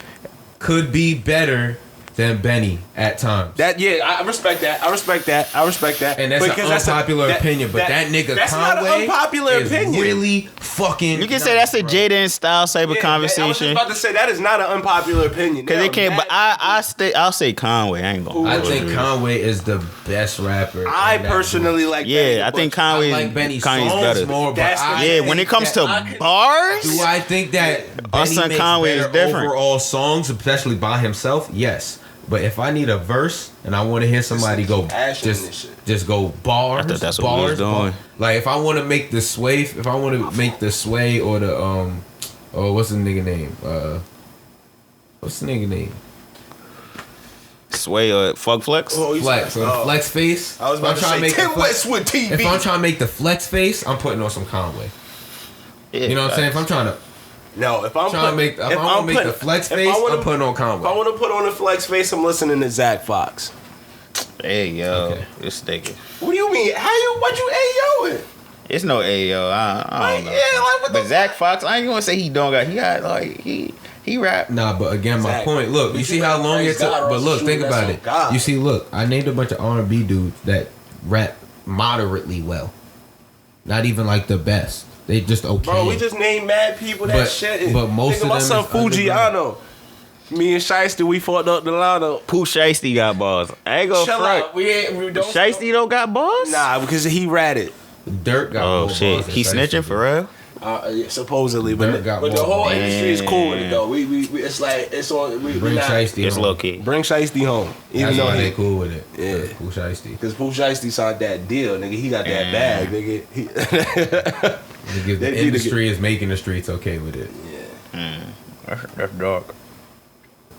could be better than Benny at times. That I respect that. I respect that. And that's Because an unpopular opinion, but that nigga that's Conway not an unpopular is opinion. really fucking. You can say that's a bro. Jada and Style type of Yeah, I was just conversation. about to say that is not an unpopular opinion. Cause they can't. But I'll say Conway. I ain't gonna. I think Conway is the best rapper. I in that personally group. like. Yeah, Benny, I but think I Conway. like Benny's Kanye's songs better. more, but That's the- I Yeah, think when it comes to that- bars, do I think that Benny son makes Conway is better different. overall songs, especially by himself? Yes. But if I need a verse and I want to hear somebody go passion in this shit. just go bars, I thought that's what we was bars, doing. like if I want to make the sway, or the what's the nigga name? What's the nigga name? Sway or Fug Flex. Oh, you Flex. said- So the oh. flex face. I was If I'm about to trying say make the Tim flex- Westwood TV. If I'm trying to make the flex face, I'm putting on some Conway. You know what I'm saying? If I'm trying to No, if I'm trying to make, if I want to make the flex face, I'm putting on If I Conway. want to put on a flex face, I'm listening to Zach Fox. Hey yo, Okay. this nigga. What do you mean? What you ayoing? It's no Ayo. I don't know. Yeah, like what But the Zach Fox, I ain't gonna say he don't got. He got like he rap. Nah, but again, my Exactly. point. Look, But you you see how long praise it took. God or But else look, shoot think that about song. it. God. You see, look, I named a bunch of R&B dudes that rap moderately well. Not even like the best. They just okay. Bro, we just named mad people that But- shit. but most Nigga, of my them son is underground. Fujiano. Me and Shiesty, we fought up the line. Pooh Shiesty got bars. I ain't gonna Chill front. out. We don't. Shiesty don't got bars. Nah, because he ratted. Dirt got Oh more shit, bars than he Shiesty snitching did. for real. Yeah, supposedly, Dirt but got the more whole bars. industry is cool with it Damn. though. We it's like it's on. We Bring not, Shiesty It's home. low key. Bring Shiesty home, even That's though why he. they cool with it. Yeah. Cool Shiesty. Because Pooh Shiesty signed that deal, nigga. He got that bag, nigga. Nigga, They the need to industry is making the streets okay with it. That's dark.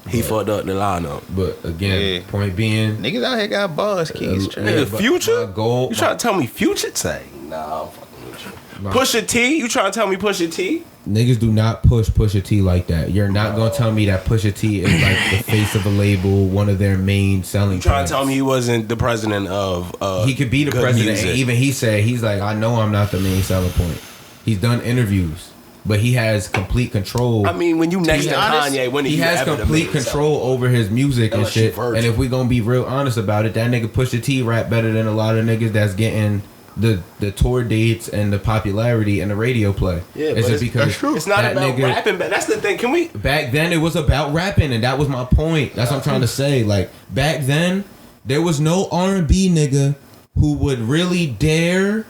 He fucked up the lineup. But again, Yeah. point being, Niggas out here got bars. Keys. Nigga, but Future? my goal- You trying to tell me Future? Say, nah, I'm fucking with you. My- Pusha T? You trying to tell me Pusha T? niggas do not push Pusha T like that. You're not gonna tell me that Pusha T is like the face of a label, one of their main selling. You trying points. to tell me he wasn't the president of He could be the good president. music? And even he said he's like, I know I'm not the main selling point. He's done interviews, but he has complete control. I mean, when you next to honest, Kanye, when he you has ever the complete main control over his music and Unless you shit. virgin. And if we gonna be real honest about it, that nigga Pusha T rap better than a lot of niggas that's getting the tour dates and the popularity and the radio play. Yeah, it's but just because It's not that about nigga, rapping, but that's the thing. Can we? back then it was about rapping, and that was my point. That's what I'm trying to say. Like back then, there was no R&B nigga who would really dare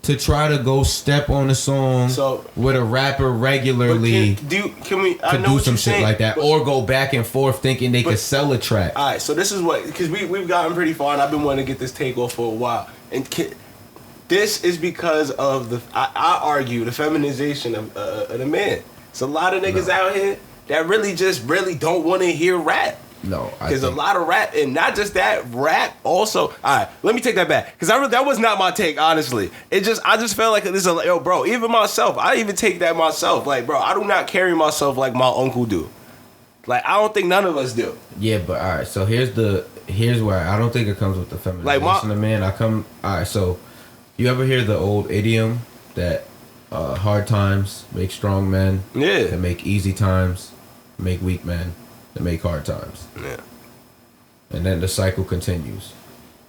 to try to go step on a song So- with a rapper regularly Can we? I to know do what some you're shit saying, like that, but- or go back and forth thinking they but- could sell a track. All right, so this is what, because we've gotten pretty far, and I've been wanting to get this take off for a while, and this is because of I argue the feminization of the man. It's a lot of niggas out here that really don't want to hear rap. No, I Because a think- lot of rap, and not just that, rap also. All right, let me take that back, because that was not my take, honestly. I just felt like this is yo, bro. Even myself, I even take that myself. Like, bro, I do not carry myself like my uncle do. Like, I don't think none of us do. Yeah, but all right. So here's where I don't think it comes with the feminization Like my- of man. All right. So you ever hear the old idiom that hard times make strong men? Yeah. That make easy times make weak men. That make hard times. Yeah. And then the cycle continues.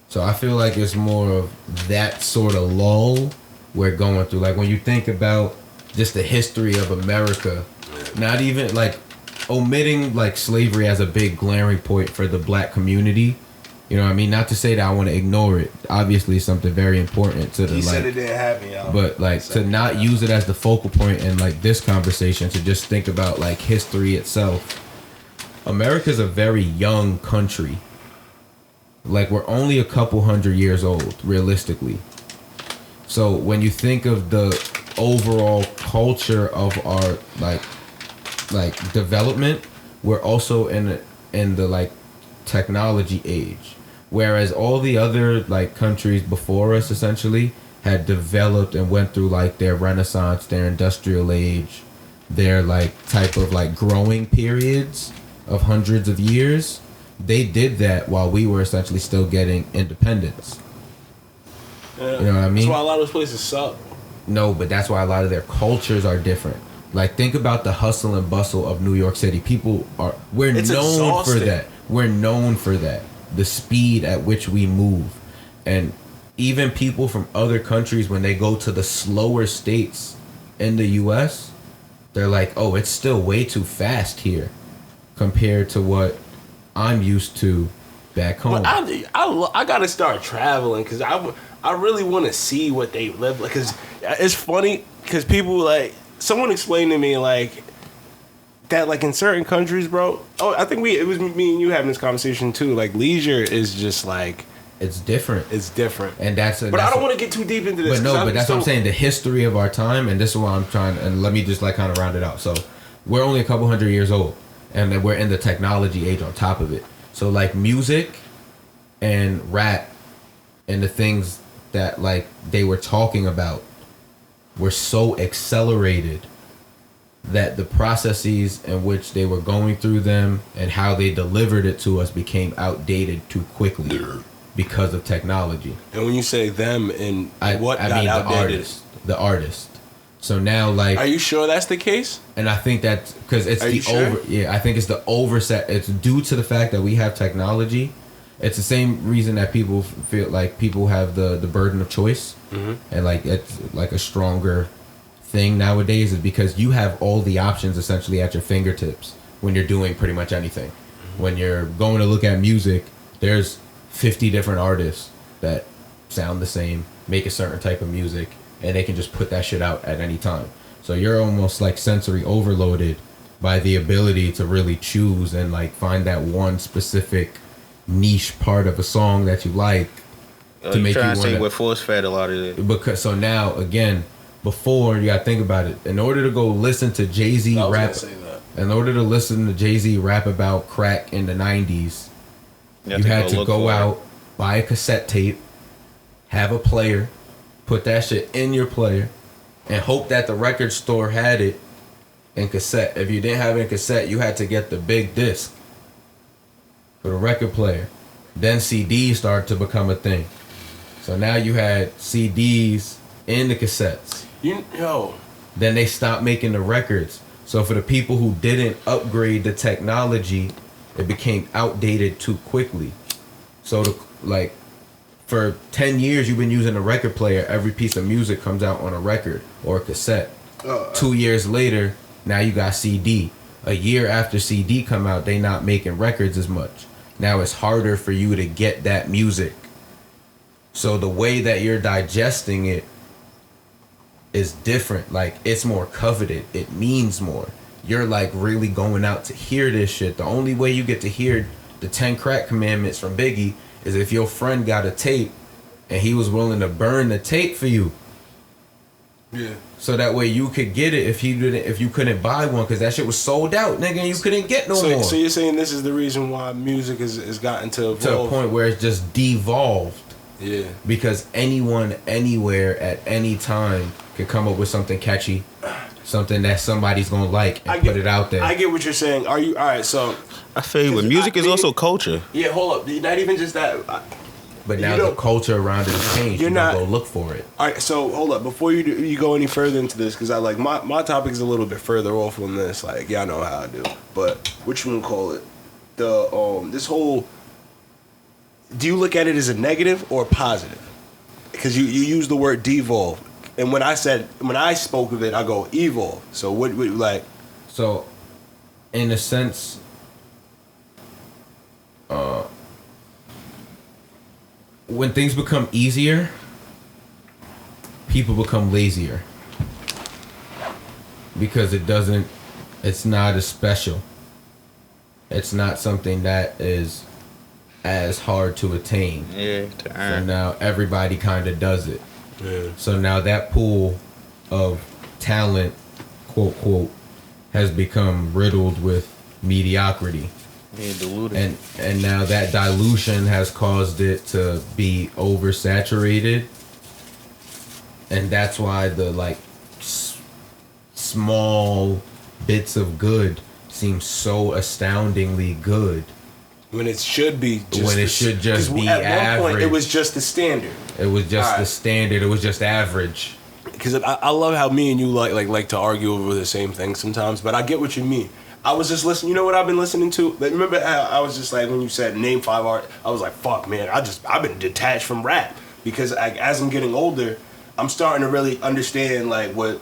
So I feel like it's more of that sort of lull we're going through. Like when you think about just the history of America, not even like omitting like slavery as a big glaring point for the black community. You know what I mean? Not to say that I want to ignore it. Obviously, it's something very important to the He like. said it didn't happen, y'all. But like to not use it as the focal point in like this conversation, to just think about like history itself. America's a very young country. Like we're only a couple hundred years old, realistically. So when you think of the overall culture of our like development, we're also in the like technology age. Whereas all the other like countries before us essentially had developed and went through like their renaissance, their industrial age, their like type of like growing periods of hundreds of years. They did that while we were essentially still getting independence. Yeah. You know what I mean? That's why a lot of those places suck. No, but that's why a lot of their cultures are different. Like think about the hustle and bustle of New York City. We're It's known exhausting. for that. We're known for that. The speed at which we move. And even people from other countries, when they go to the slower states in the US, they're like, oh, it's still way too fast here compared to what I'm used to back home. But I gotta start traveling because I really want to see what they live like. Because it's funny because people like someone explained to me like that like in certain countries, bro. Oh, I think it was me and you having this conversation too. Like leisure is just like it's different. it's different. And But I don't want to get too deep into this. But no, but that's what I'm saying. The history of our time, and this is what I'm trying. And let me just like kind of round it out. So we're only a couple hundred years old, and then we're in the technology age on top of it. So like music and rap and the things that like they were talking about were so accelerated that the processes in which they were going through them and how they delivered it to us became outdated too quickly because of technology. And when you say them and I mean the artist. So now like, are you sure that's the case? and I think that's because it's Are you sure? I think it's the overset. It's due to the fact that we have technology. It's the same reason that people feel like people have the burden of choice, and like it's like a stronger thing nowadays is because you have all the options essentially at your fingertips when you're doing pretty much anything. When you're going to look at music, there's 50 different artists that sound the same, make a certain type of music, and they can just put that shit out at any time. So you're almost like sensory overloaded by the ability to really choose and like find that one specific niche part of a song that you like to make you trying to say wanna, we're force fed a lot of it. because so now again, before you gotta think about it. In order to go listen to Jay-Z rap, in order to listen to Jay-Z rap about crack in the 90s, you had to go out, buy a cassette tape, have a player, put that shit in your player, and hope that the record store had it in cassette. If you didn't have it in cassette, you had to get the big disc for the record player. Then CDs started to become a thing. So now you had CDs in the cassettes. Then they stopped making the records. So for the people who didn't upgrade the technology, it became outdated too quickly. So like for 10 years you've been using a record player, every piece of music comes out on a record or a cassette. 2 years later, now you got CD. A year after CD come out, they not making records as much. Now it's harder for you to get that music. So the way that you're digesting it is different. Like it's more coveted. It means more. You're like really going out to hear this shit. The only way you get to hear the 10 crack commandments from Biggie is if your friend got a tape and he was willing to burn the tape for you. Yeah. So that way you could get it if you couldn't buy one, because that shit was sold out, nigga, and you couldn't get no more. So you're saying this is the reason why music has gotten to evolve? To a point where it's just devolved. Yeah. Because anyone, anywhere, at any time can come up with something catchy, something that somebody's gonna like, and put it out there. I get what you're saying. Are you all right? So I feel you, but music is also culture. Yeah, hold up. Not even just that. But now the culture around it has changed. You're not go look for it. All right, so hold up before you go any further into this, because I like my topic is a little bit further off on this. Like y'all know how I do, but what you gonna call it? The this whole do you look at it as a negative or a positive? Because you use the word devolve, and when I spoke of it, I go evolve. So what like? So, in a sense, when things become easier, people become lazier because it's not as special. It's not something that is as hard to attain. Yeah, to earn. So now everybody kind of does it. Yeah. So now that pool of talent, quote, quote, has become riddled with mediocrity. Yeah, diluted. And now that dilution has caused it to be oversaturated. And that's why the like small bits of good seem so astoundingly good. When it should be just when it should just be at average. one point it was just the standard. It was just All the right. standard. It was just average. Because I love how me and you like to argue over the same thing sometimes, but I get what you mean. I was just listening. You know what I've been listening to? Like, remember how I was just like, when you said name 5 art, I was like, fuck, man. I've been detached from rap because as I'm getting older, I'm starting to really understand like what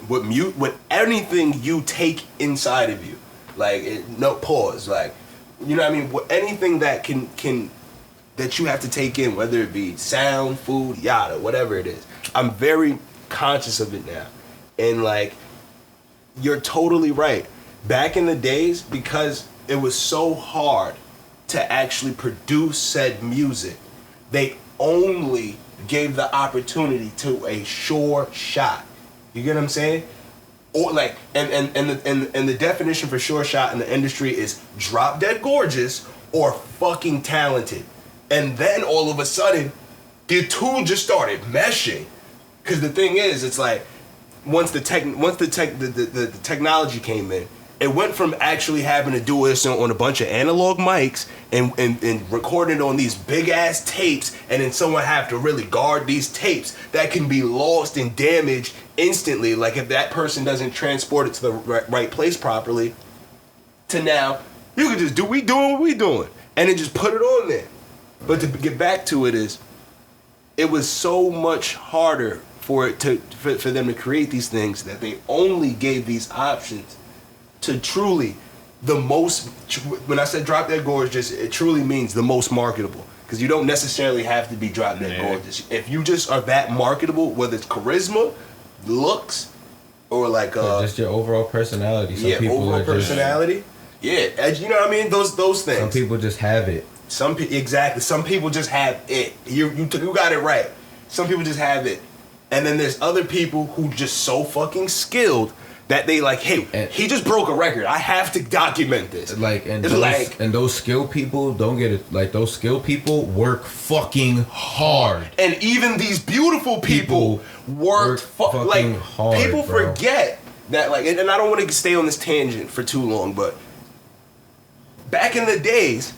anything you take inside of you, like no pause, like you know what I mean. Anything that can that you have to take in, whether it be sound, food, yada, whatever it is. I'm very conscious of it now, and like you're totally right. Back in the days, because it was so hard to actually produce said music, they only gave the opportunity to a sure shot. You get what I'm saying? Or like, and the definition for sure shot in the industry is drop dead gorgeous or fucking talented. And then all of a sudden, the two just started meshing. Because the thing is, it's like once the technology came in, it went from actually having to do this on a bunch of analog mics and recording on these big ass tapes, and then someone have to really guard these tapes that can be lost and damaged instantly. Like if that person doesn't transport it to the right place properly, to now you can just do what we doing, and then just put it on there. But to get back to it was so much harder for them to create these things that they only gave these options to truly the most. When I said drop dead gorgeous, it truly means the most marketable, because you don't necessarily have to be drop dead gorgeous. If you just are that marketable, whether it's charisma, looks, or like just your overall personality. Some people overall personality. You know what I mean? Those things. Some people just have it. Exactly. Some people just have it. You got it right. Some people just have it, and then there's other people who just so fucking skilled that they like, hey, he just broke a record. I have to document this. Like, and those skilled people don't get it. Like, those skilled people work fucking hard. And even these beautiful people work fucking like hard. People forget that, like, and I don't want to stay on this tangent for too long, but back in the days,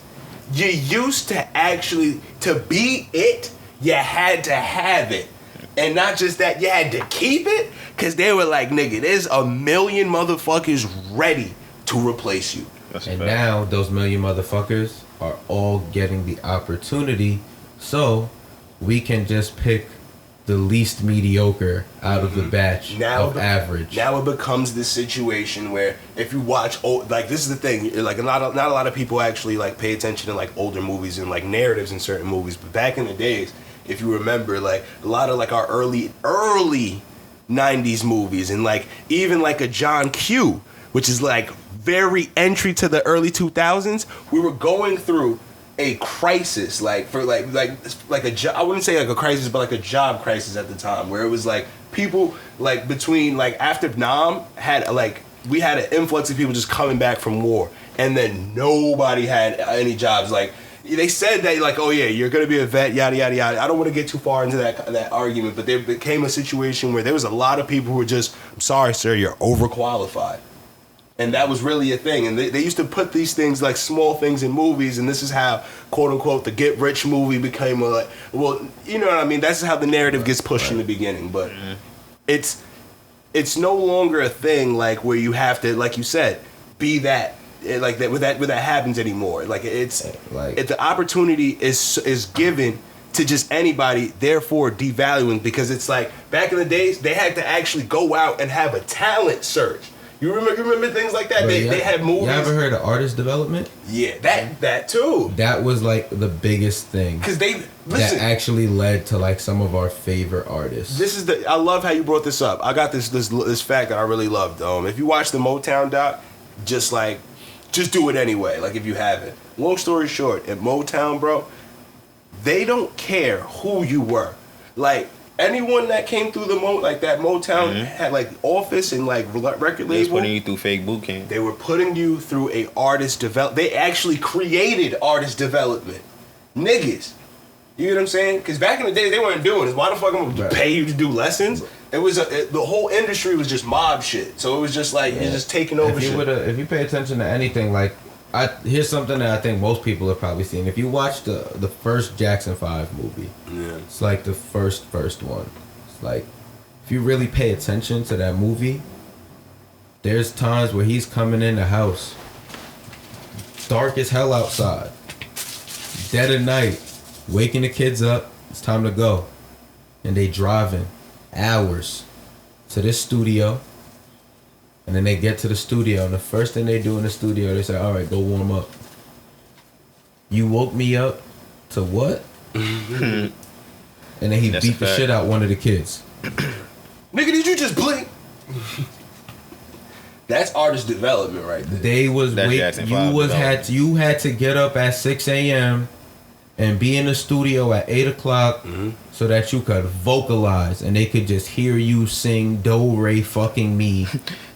you used to actually, to be it, you had to have it. And not just that, you had to keep it, because they were like, nigga, there's a million motherfuckers ready to replace you. And now those million motherfuckers are all getting the opportunity, so we can just pick the least mediocre out of the batch of average. Now it becomes this situation where if you watch like, this is the thing, like not a lot of people actually like pay attention to like older movies and like narratives in certain movies, but back in the days, if you remember, like a lot of like our early 90s movies, and like even like a John Q, which is like very entry to the early 2000s, we were going through a crisis, like for like a job. I wouldn't say like a crisis, but like a job crisis at the time, where it was like people like between like after Nam had like we had an influx of people just coming back from war, and then nobody had any jobs. Like they said that like, oh yeah, you're gonna be a vet, yada yada yada. I don't want to get too far into that argument, but there became a situation where there was a lot of people who were just, I'm sorry, sir, you're overqualified. And that was really a thing. And they used to put these things, like small things in movies, and this is how, quote unquote, the Get Rich movie became a, like, well, you know what I mean? That's how the narrative gets pushed in the beginning. But it's no longer a thing like where you have to, like you said, be that. like that where that happens anymore. Like it's Like- if the opportunity is given to just anybody, therefore devaluing, because it's like back in the days they had to actually go out and have a talent search. You remember things like that? Bro, They had movies. You ever heard of artist development? Yeah, that too. That was like the biggest thing. Because they That listen. actually led to like some of our favorite artists. This is I love how you brought this up. I got this fact that I really loved. If you watch the Motown doc, just do it anyway. Like if you haven't. Long story short, at Motown, bro, they don't care who you were. Like anyone that came through that Motown had like office and like record They was label. putting you through fake boot camp. They were putting you through a artist develop. They actually created artist development, niggas. You know what I'm saying? Because back in the day, they weren't doing this. Why the fuck am I gonna pay you to do lessons? It was the whole industry was just mob shit. So it was just like you're just taking over shit. If you pay attention to anything, like here's something that I think most people have probably seen. If you watch the first Jackson 5 movie, it's like the first one. It's like if you really pay attention to that movie, there's times where he's coming in the house, dark as hell outside, dead of night, waking the kids up. It's time to go, and they driving hours to this studio. And then they get to the studio, and the first thing they do in the studio, they say, all right, go warm up. You woke me up to what? And then he That's a beat the fact. shit out one of the kids. Nigga, did you just blink? That's artist development right there. They was That's wait, Jackson 5 you had to get up at 6 a.m. and be in the studio at 8 o'clock so that you could vocalize and they could just hear you sing Do Re fucking Me.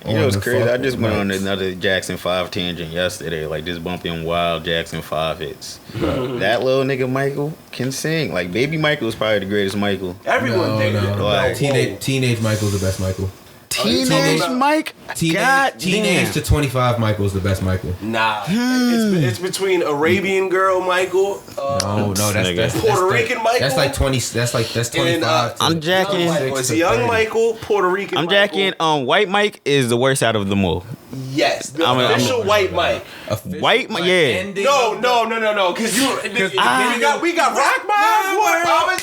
You know what's the crazy? I fucking just went on mics. another Jackson 5 tangent yesterday, like just bumping wild Jackson 5 hits. That little nigga Michael can sing. Like Baby Michael is probably the greatest Michael. Everyone did it. Like, Teenage Michael's the best Michael. Teenage Mike? God Teenage damn. to 25 Michael's the best Michael. Nah, it's between Arabian Girl Michael, No, that's Puerto Rican Michael. That's like 20. That's 25. And, I'm jacking. Young Michael. It's young Michael, Puerto Rican. I'm Michael. jacking. White Mike is the worst out of them all. Yes, the I'm official white Mike. White Mike, yeah. No. Because we got Rock Mike.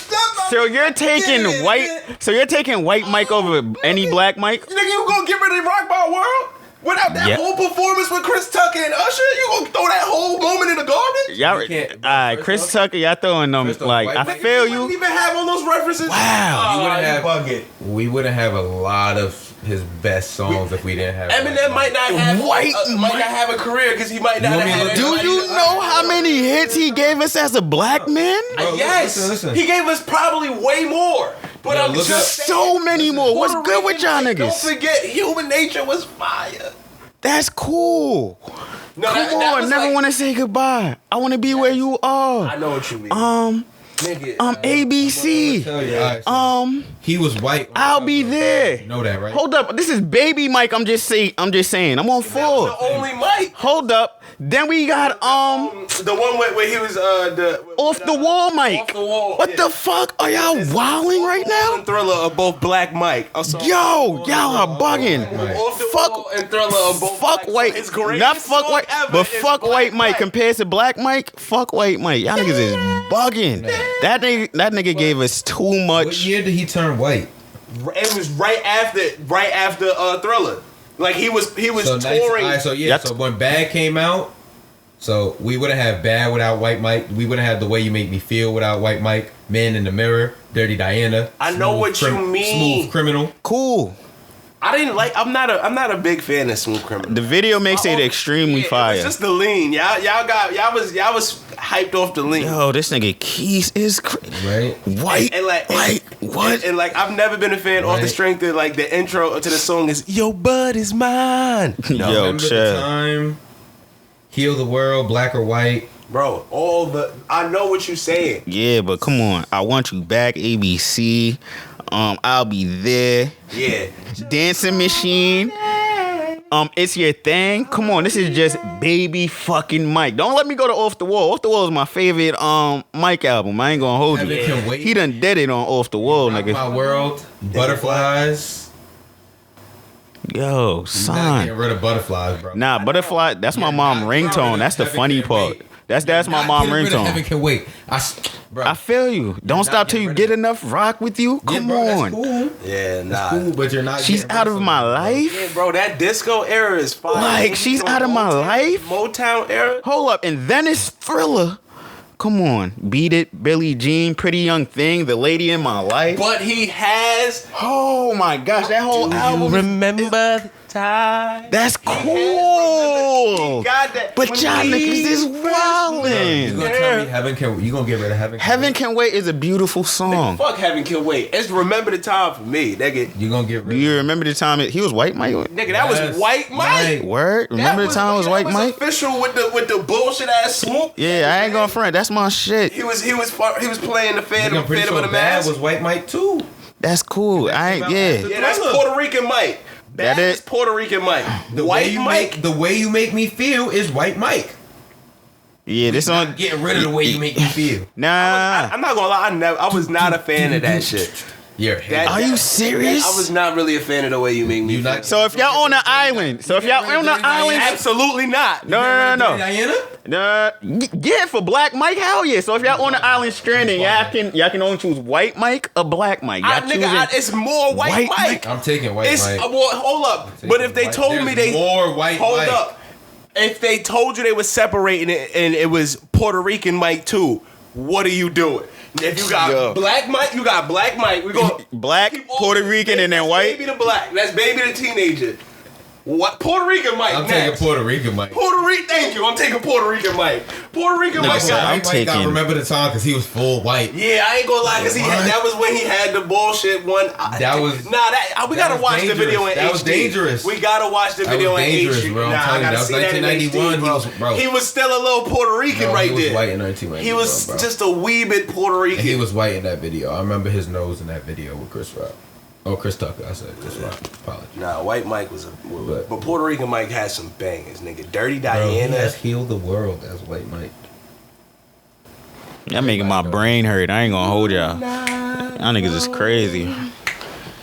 So you're taking white Mike over any black Mike? Nigga, you gonna get rid of Rock My World without that Yeah. whole performance with Chris Tucker and Usher? You gonna throw that whole moment in the garbage? Y'all, You can't- alright, Chris Tucker, y'all throwing them First off, like white I Mike- feel You you. wouldn't even have all those references. Wow. You wouldn't have- bugging. We wouldn't have a lot of his best songs if we didn't have. Eminem might not have White might not have a career because he might not You have want me had to look- Do you know how many hits he gave us as a black man? Bro, Yes, listen. he gave us probably way more. But Yo, I'm look just up- So many more. What's Puerto good with Rican, y'all like, Don't niggas? forget, Human Nature was fire. That's cool. No, Come on, never want to say goodbye. I want to be where you I are. know what you mean. Nigga, ABC. Tell you, all right, so he was white. I'll be there. You know that, right? Hold up, this is Baby Mike. I'm just saying. I'm on that was four. the only Mike. Hold up. Then we got The one where he was off the wall Mike. Off the wall. What the fuck? Are y'all wilding right now? And Thriller are both Black Mike. I'm sorry. Yo, y'all are bugging. Off the Fuck- Wall and Thriller are both Fuck Black. white, It's great. not fuck white, but fuck white Mike compared to black Mike. Fuck white Mike. Y'all niggas is bugging. That nigga gave us too What much. year did he turn white? It was right after Thriller. Like he was touring. Yep. So when Bad came out, so we wouldn't have Bad without White Mike. We wouldn't have The Way You Make Me Feel without White Mike. Man in the Mirror, Dirty Diana. I know what you mean. Smooth Criminal. Cool. I didn't like. I'm not a big fan of Smooth Criminal. The video makes it extremely Yeah, fire. It was just the lean. Y'all was hyped off the lean. Yo, this nigga Quis is Right? white. And like what? And like I've never been a fan off the Right. strength of like the intro to the song is Yo Bud is mine. Yo, Remember the chill. time? Heal the World, Black or White. Bro, I know what you're saying. Yeah, but come on. I want you back, ABC. I'll be there. Yeah. Dancing Machine. It's your thing. Come on, this is just Baby fucking Mike. Don't let me go to Off the Wall. Off the Wall is my favorite Mike album. I ain't gonna hold Heaven you. Can Wait. He done did it on Off the Wall, Rock nigga. My World, Butterflies. Yo, Not son. getting rid of butterflies, bro. Nah, butterfly. That's my mom ringtone. That's the funny part. That's my mom Heaven ringtone. can wait. Bro. I feel you. Don't stop till you get enough rock with you. Yeah, Come bro, that's on. cool. Yeah, nah. That's cool, but you're not. She's getting rid out of my something, bro. life. Yeah, bro, that disco era is fine. Like, she's out of my life? Motown era. Hold up, and then it's Thriller. Come on, Beat It, Billie Jean, Pretty Young Thing, The Lady in My Life. But he has. Oh my gosh, that whole album. Remember the time? That's He cool. got that. But When y'all we niggas is You wildin'. gonna tell me heaven can? You gonna get rid of heaven? Heaven Can Wait is a beautiful song. Fuck Heaven Can Wait. It's Remember the Time for me, nigga. You gonna get Do rid? you remember the time he was White Mike? Nigga, that was Yes. White Mike. Word? Remember the time it was that White Mike? Official with the bullshit ass swoop. Yeah, I ain't gonna front. That's my shit. He was playing the Nigga, I'm pretty Phantom sure of the Bad Mask. was White Mike too. That's cool. I ain't, yeah. Yeah, that's Puerto Rican Mike. That That is it? Puerto Rican Mike. The way White you Mike. the way you make me feel is White Mike. Yeah, this Not song. getting rid of the way you make me feel. Nah. I'm not gonna lie. I was not a fan of that shit. Yeah. That- Are you serious? I was not really a fan of the way you make me You feel. not- So if y'all on the island, Absolutely not. no. Diana? Yeah, for Black Mike, hell yeah. So if y'all on the island stranding, y'all can only choose White Mike or Black Mike. Y'all It's more White White Mike. I'm taking White It's Mike. well, hold up. But if they White- told me there's they more White hold Mike. up, if they told you they were separating it and it was Puerto Rican Mike too, what are you doing? If you got Yo. Black Mike, you got Black Mike. We go Black, Puerto Rican, and then that's white. Baby the black. That's Baby the teenager. What Puerto Rican Mike? I'm next. taking Puerto Rican Mike. Puerto Rican. Thank you. I'm taking Puerto Rican Mike. Puerto Rican Mike. so got- I'm White Mike got taking- remember the time because he was full white. Yeah, I ain't gonna lie, cause What? that was when he had the bullshit one. That was- we that gotta was watch the video in dangerous. That was HD. dangerous. We gotta watch the That video was in dangerous, HD. bro. I'm Nah, I telling you, gotta that was see that in 1991. HD, Bro. He was still a little Puerto Rican No, right he was there. white in 1991. He was bro. just a wee bit Puerto Rican. And he was white in that video. I remember his nose in that video with Chris Rock. Oh, Chris Tucker. I said Chris Rock. Apologies. Nah, White Mike was But- but Puerto Rican Mike had some bangers, nigga. Dirty Bro, he Diana. has healed the world as White Mike. Y'all making my brain hurt. I ain't gonna hold y'all. Y'all niggas is crazy.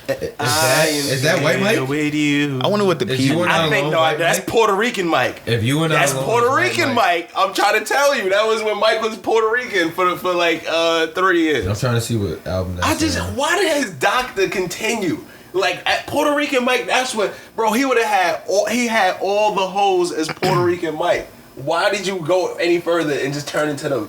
Is that White Mike? With you. I wonder what the Is you people. and I think alone, no, White that's Mike? Puerto Rican Mike. If you and That's alone Puerto was White Rican Mike. I'm trying to tell you, that was when Mike was Puerto Rican for like 3 years. I'm trying to see what album that's on. Why did his doctor continue? Like at Puerto Rican Mike, that's what, bro. He would have had all the hoes as Puerto Rican Mike. Why did you go any further and just turn into the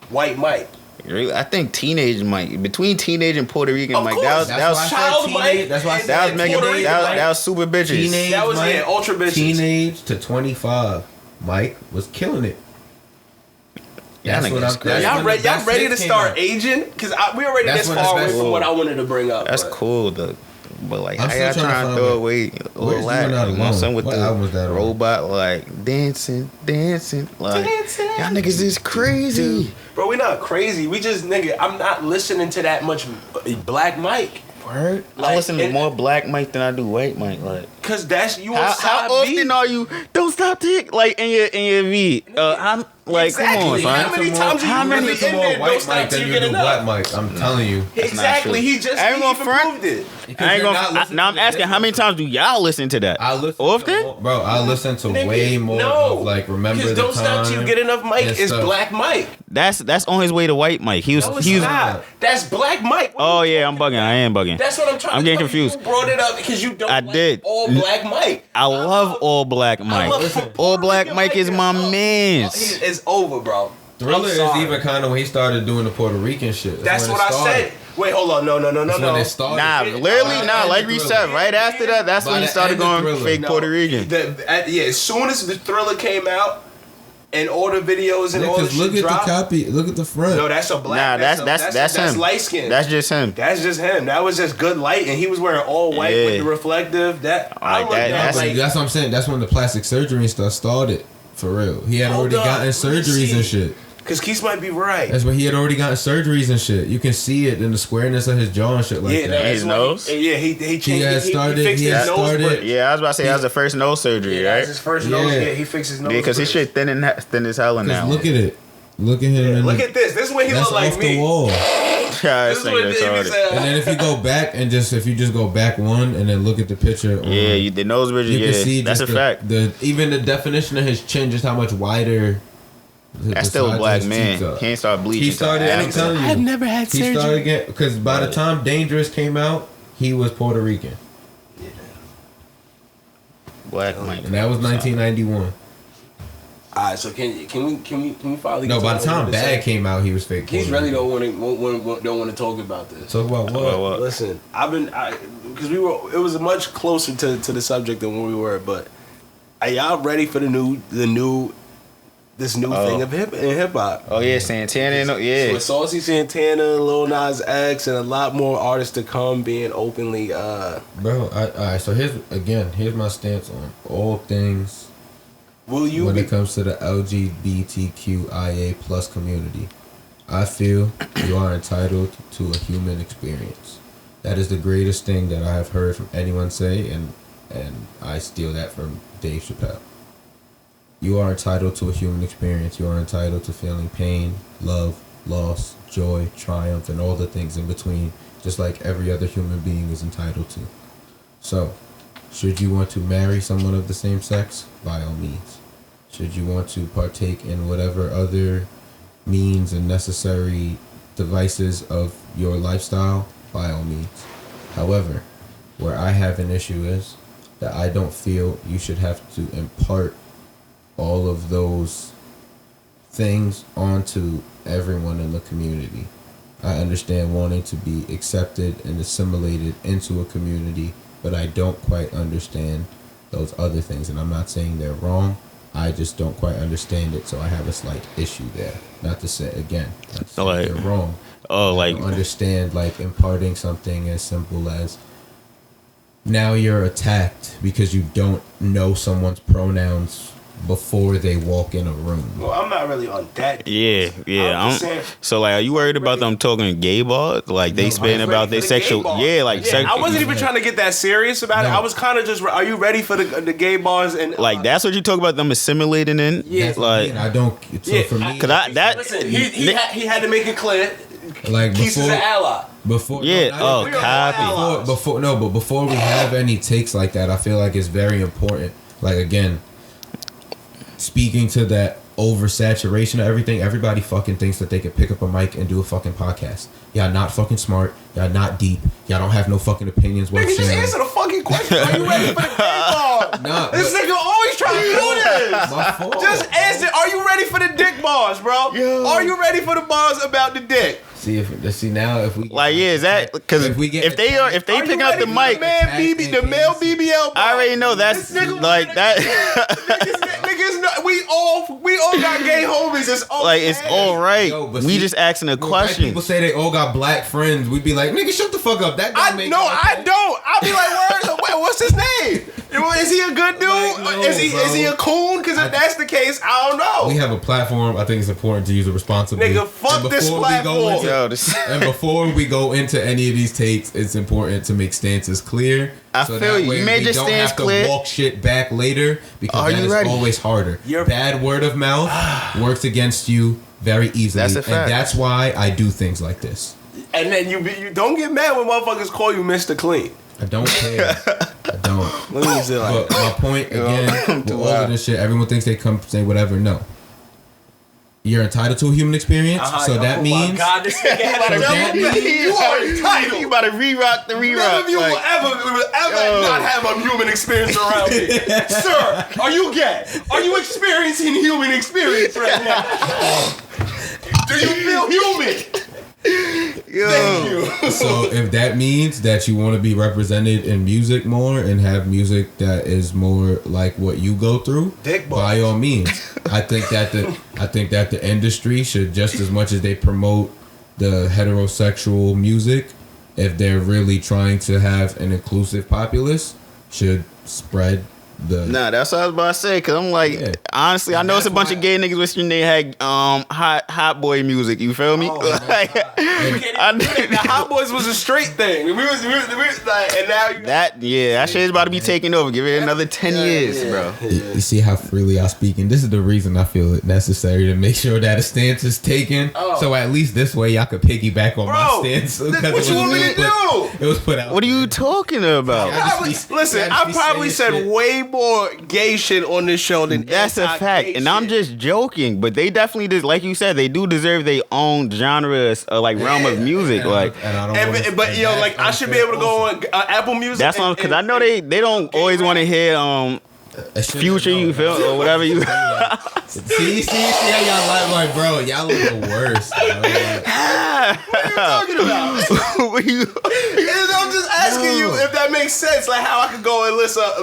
White Mike? Really, I think Teenage Mike, between Teenage and Puerto Rican Of Mike, course. that was Child Mike. That's why I and said that was then making Puerto Rican Mike. that was super bitches. Teenage That was Mike, ultra bitches. Teenage to 25. Mike was killing it. Y'all niggas that's crazy. Y'all, when the best ready to hits came start out. aging? Because we already That's this when far it's away best. from what I wanted to bring up. That's but- cool though. But like, I'm I still gotta trying to try and find throw out. away Where's all You that. Not My Alone? son with What the album was that on? robot like dancing. Like y'all niggas is crazy. Bro, we not crazy. We just, nigga, I'm not listening to that much Black Mike. Word? I Like, listen to and- more Black Mike than I do White Mike. Like, Cause that's you. how often are you? Don't stop tick like in your V. I'm like, come on, Exactly. son. How many times How you many really Listen in to more there? Don't White stop Mike till than you you get do enough. Black Mike. I'm telling you. Exactly. true. He just I ain't he gonna even front. proved it. I ain't you're gonna. not listening Now I'm to asking, how many times do y'all listen to that? I listen Often? to more, bro. I listen to Nigga, way more no. of like Remember Because the don't stop till you get enough. Mike and is stuff. Black Mike. That's on his way to White Mike. He was. No, it's he was. not. That's Black Mike. What Oh are you yeah, I'm talking bugging. I am bugging. That's what I'm trying. I'm to getting tell you. confused. You brought it up because you don't. I like did. All Black Mike. I love All Black Mike. love All Black Puerto Mike Rican is my Mike. man's. It's over, bro. Thriller I'm is sorry. even kind of when he started doing the Puerto Rican shit. That's when what it I started. said. Wait, hold on. No. That's when it started. Nah, literally, nah. Like we said, right after that, that's By when he the started end of going Thriller. fake No, Puerto Rican. Yeah, as soon as the Thriller came out and all the videos and all the Because look shit at dropped. the copy. Look at the front. No, that's a black. Nah, that's him. light skin. That's just him. That's just him. That was just good light, and he was wearing all white with Yeah. the reflective. That I Like looked that- at But like, that's what I'm saying. That's when the plastic surgery and stuff started. For real. He had Hold already up, gotten let me surgeries and see. shit. because Quis might be right. That's when he had already gotten surgeries and shit. You can see it in the squareness of his jaw and shit like Yeah, that. that's His when nose? He changed. had started- He fixed he his had nose started- bridge. Yeah, I was about to say that was the first nose surgery, Yeah, right? that's his first nose. Yeah. Yeah, he fixed his nose. Yeah, because his bridge. shit thin as hell now. Because look at it. Look at him. in Look the- at this. This is when he That's looked like off me. the wall. This is what David said. And then if you just go back one and then look at the picture. The nose bridge. You can see that's a fact. Even the definition of his chin, just how much wider. That's still a black man. He ain't start bleaching. He started. I'm telling you, I've never had surgery. He started again because by the time Dangerous came out, he was Puerto Rican. Yeah. Black Mike. And that was 1991. All right, so can we finally? No, by the time Bad came out, he was fake. He's really don't want to talk about this. Talk about what? Listen, because it was much closer to the subject than when we were. But are y'all ready for this new thing of hip hop? Oh yeah, Santana. Yeah, with Saucy Santana, Lil Nas X, and a lot more artists to come being openly. Bro, alright. So here's my stance on all things. When it comes to the LGBTQIA plus community, I feel you are entitled to a human experience. That is the greatest thing that I have heard from anyone say, and I steal that from Dave Chappelle. You are entitled to a human experience. You are entitled to feeling pain, love, loss, joy, triumph, and all the things in between, just like every other human being is entitled to. So, should you want to marry someone of the same sex? By all means. Should you want to partake in whatever other means and necessary devices of your lifestyle? By all means. However, where I have an issue is that I don't feel you should have to impart all of those things onto everyone in the community. I understand wanting to be accepted and assimilated into a community, but I don't quite understand those other things. And I'm not saying they're wrong. I just don't quite understand it, so I have a slight issue there. Not to say again, not to say they're wrong. I don't understand imparting something as simple as now you're attacked because you don't know someone's pronouns before they walk in a room. Well, I'm not really on that. Yeah. So are you worried about them talking gay bars? Like they spitting about their sexual? Yeah, I wasn't even trying to get that serious about it. I was kind of just. Are you ready for the gay bars and that's what you talk about them assimilating in? Yeah, I don't. So for me, listen, he had to make it clear. Like Quis is an ally. Before, copy. Before we have any takes like that, I feel like it's very important. Like again, speaking to that oversaturation of everything, everybody fucking thinks that they could pick up a mic and do a fucking podcast. Y'all not fucking smart. Y'all not deep. Y'all don't have no fucking opinions worth sharing. Just answer the fucking question. Are you ready for the dick bars? Nah, this nigga always trying to do this. My fault. Just answer. Are you ready for the dick bars, bro? Yo. Are you ready for the bars about the dick? Now if we is that because if they pick up the mic, the male BBL. I already know that's like that. Niggas, we all got gay homies. It's all it's all right. We just asking a question. People say they all got black friends. We'd be like, nigga, shut the fuck up. That I don't. I'll be like, what's his name? Is he a good dude? Is he a coon? Because if that's the case, I don't know. We have a platform. I think it's important to use it responsibly. Nigga, fuck this platform. And before we go into any of these takes, it's important to make stances clear. I feel you made your stance clear. We don't have to walk shit back later because that is always harder. Bad word of mouth works against you very easily. That's a fact. And that's why I do things like this. And then you don't get mad when motherfuckers call you Mr. Clean. I don't care. I don't. Let me say but my point again, with all of this shit, everyone thinks they come say whatever. No. You're entitled to a human experience, so that means. God, this nigga you are entitled. You about to re-rock the re-rock. None of you will ever not have a human experience around me. Sir, are you gay? Are you experiencing human experience right now? Do you feel human? Thank you. So if that means that you want to be represented in music more and have music that is more like what you go through, by all means. I think that the industry should, just as much as they promote the heterosexual music, if they're really trying to have an inclusive populace, should spread Nah, that's what I was about to say. Cause I'm like, honestly, I know it's a bunch of gay niggas wishing they had hot boy music. You feel me? Like, the Hot Boys was a straight thing. We was like, and now that shit is about to be taken over. Give it another 10 years, bro. You see how freely I speak, and this is the reason I feel it necessary to make sure that a stance is taken. So at least this way y'all could piggyback on my stance. What you want me to do? It was put out. What are you talking about? I probably said way more gay shit on this show than that's a fact, and I'm just joking. But they definitely did, like you said, they do deserve their own genres, like realm of music. Like, I should be able to go on Apple Music. That's on because I know they don't always want to hear Future, you feel, or whatever you. see how y'all like, bro, y'all look the worst. Bro. What are you talking about? I'm just asking you if that makes sense, like how I could go and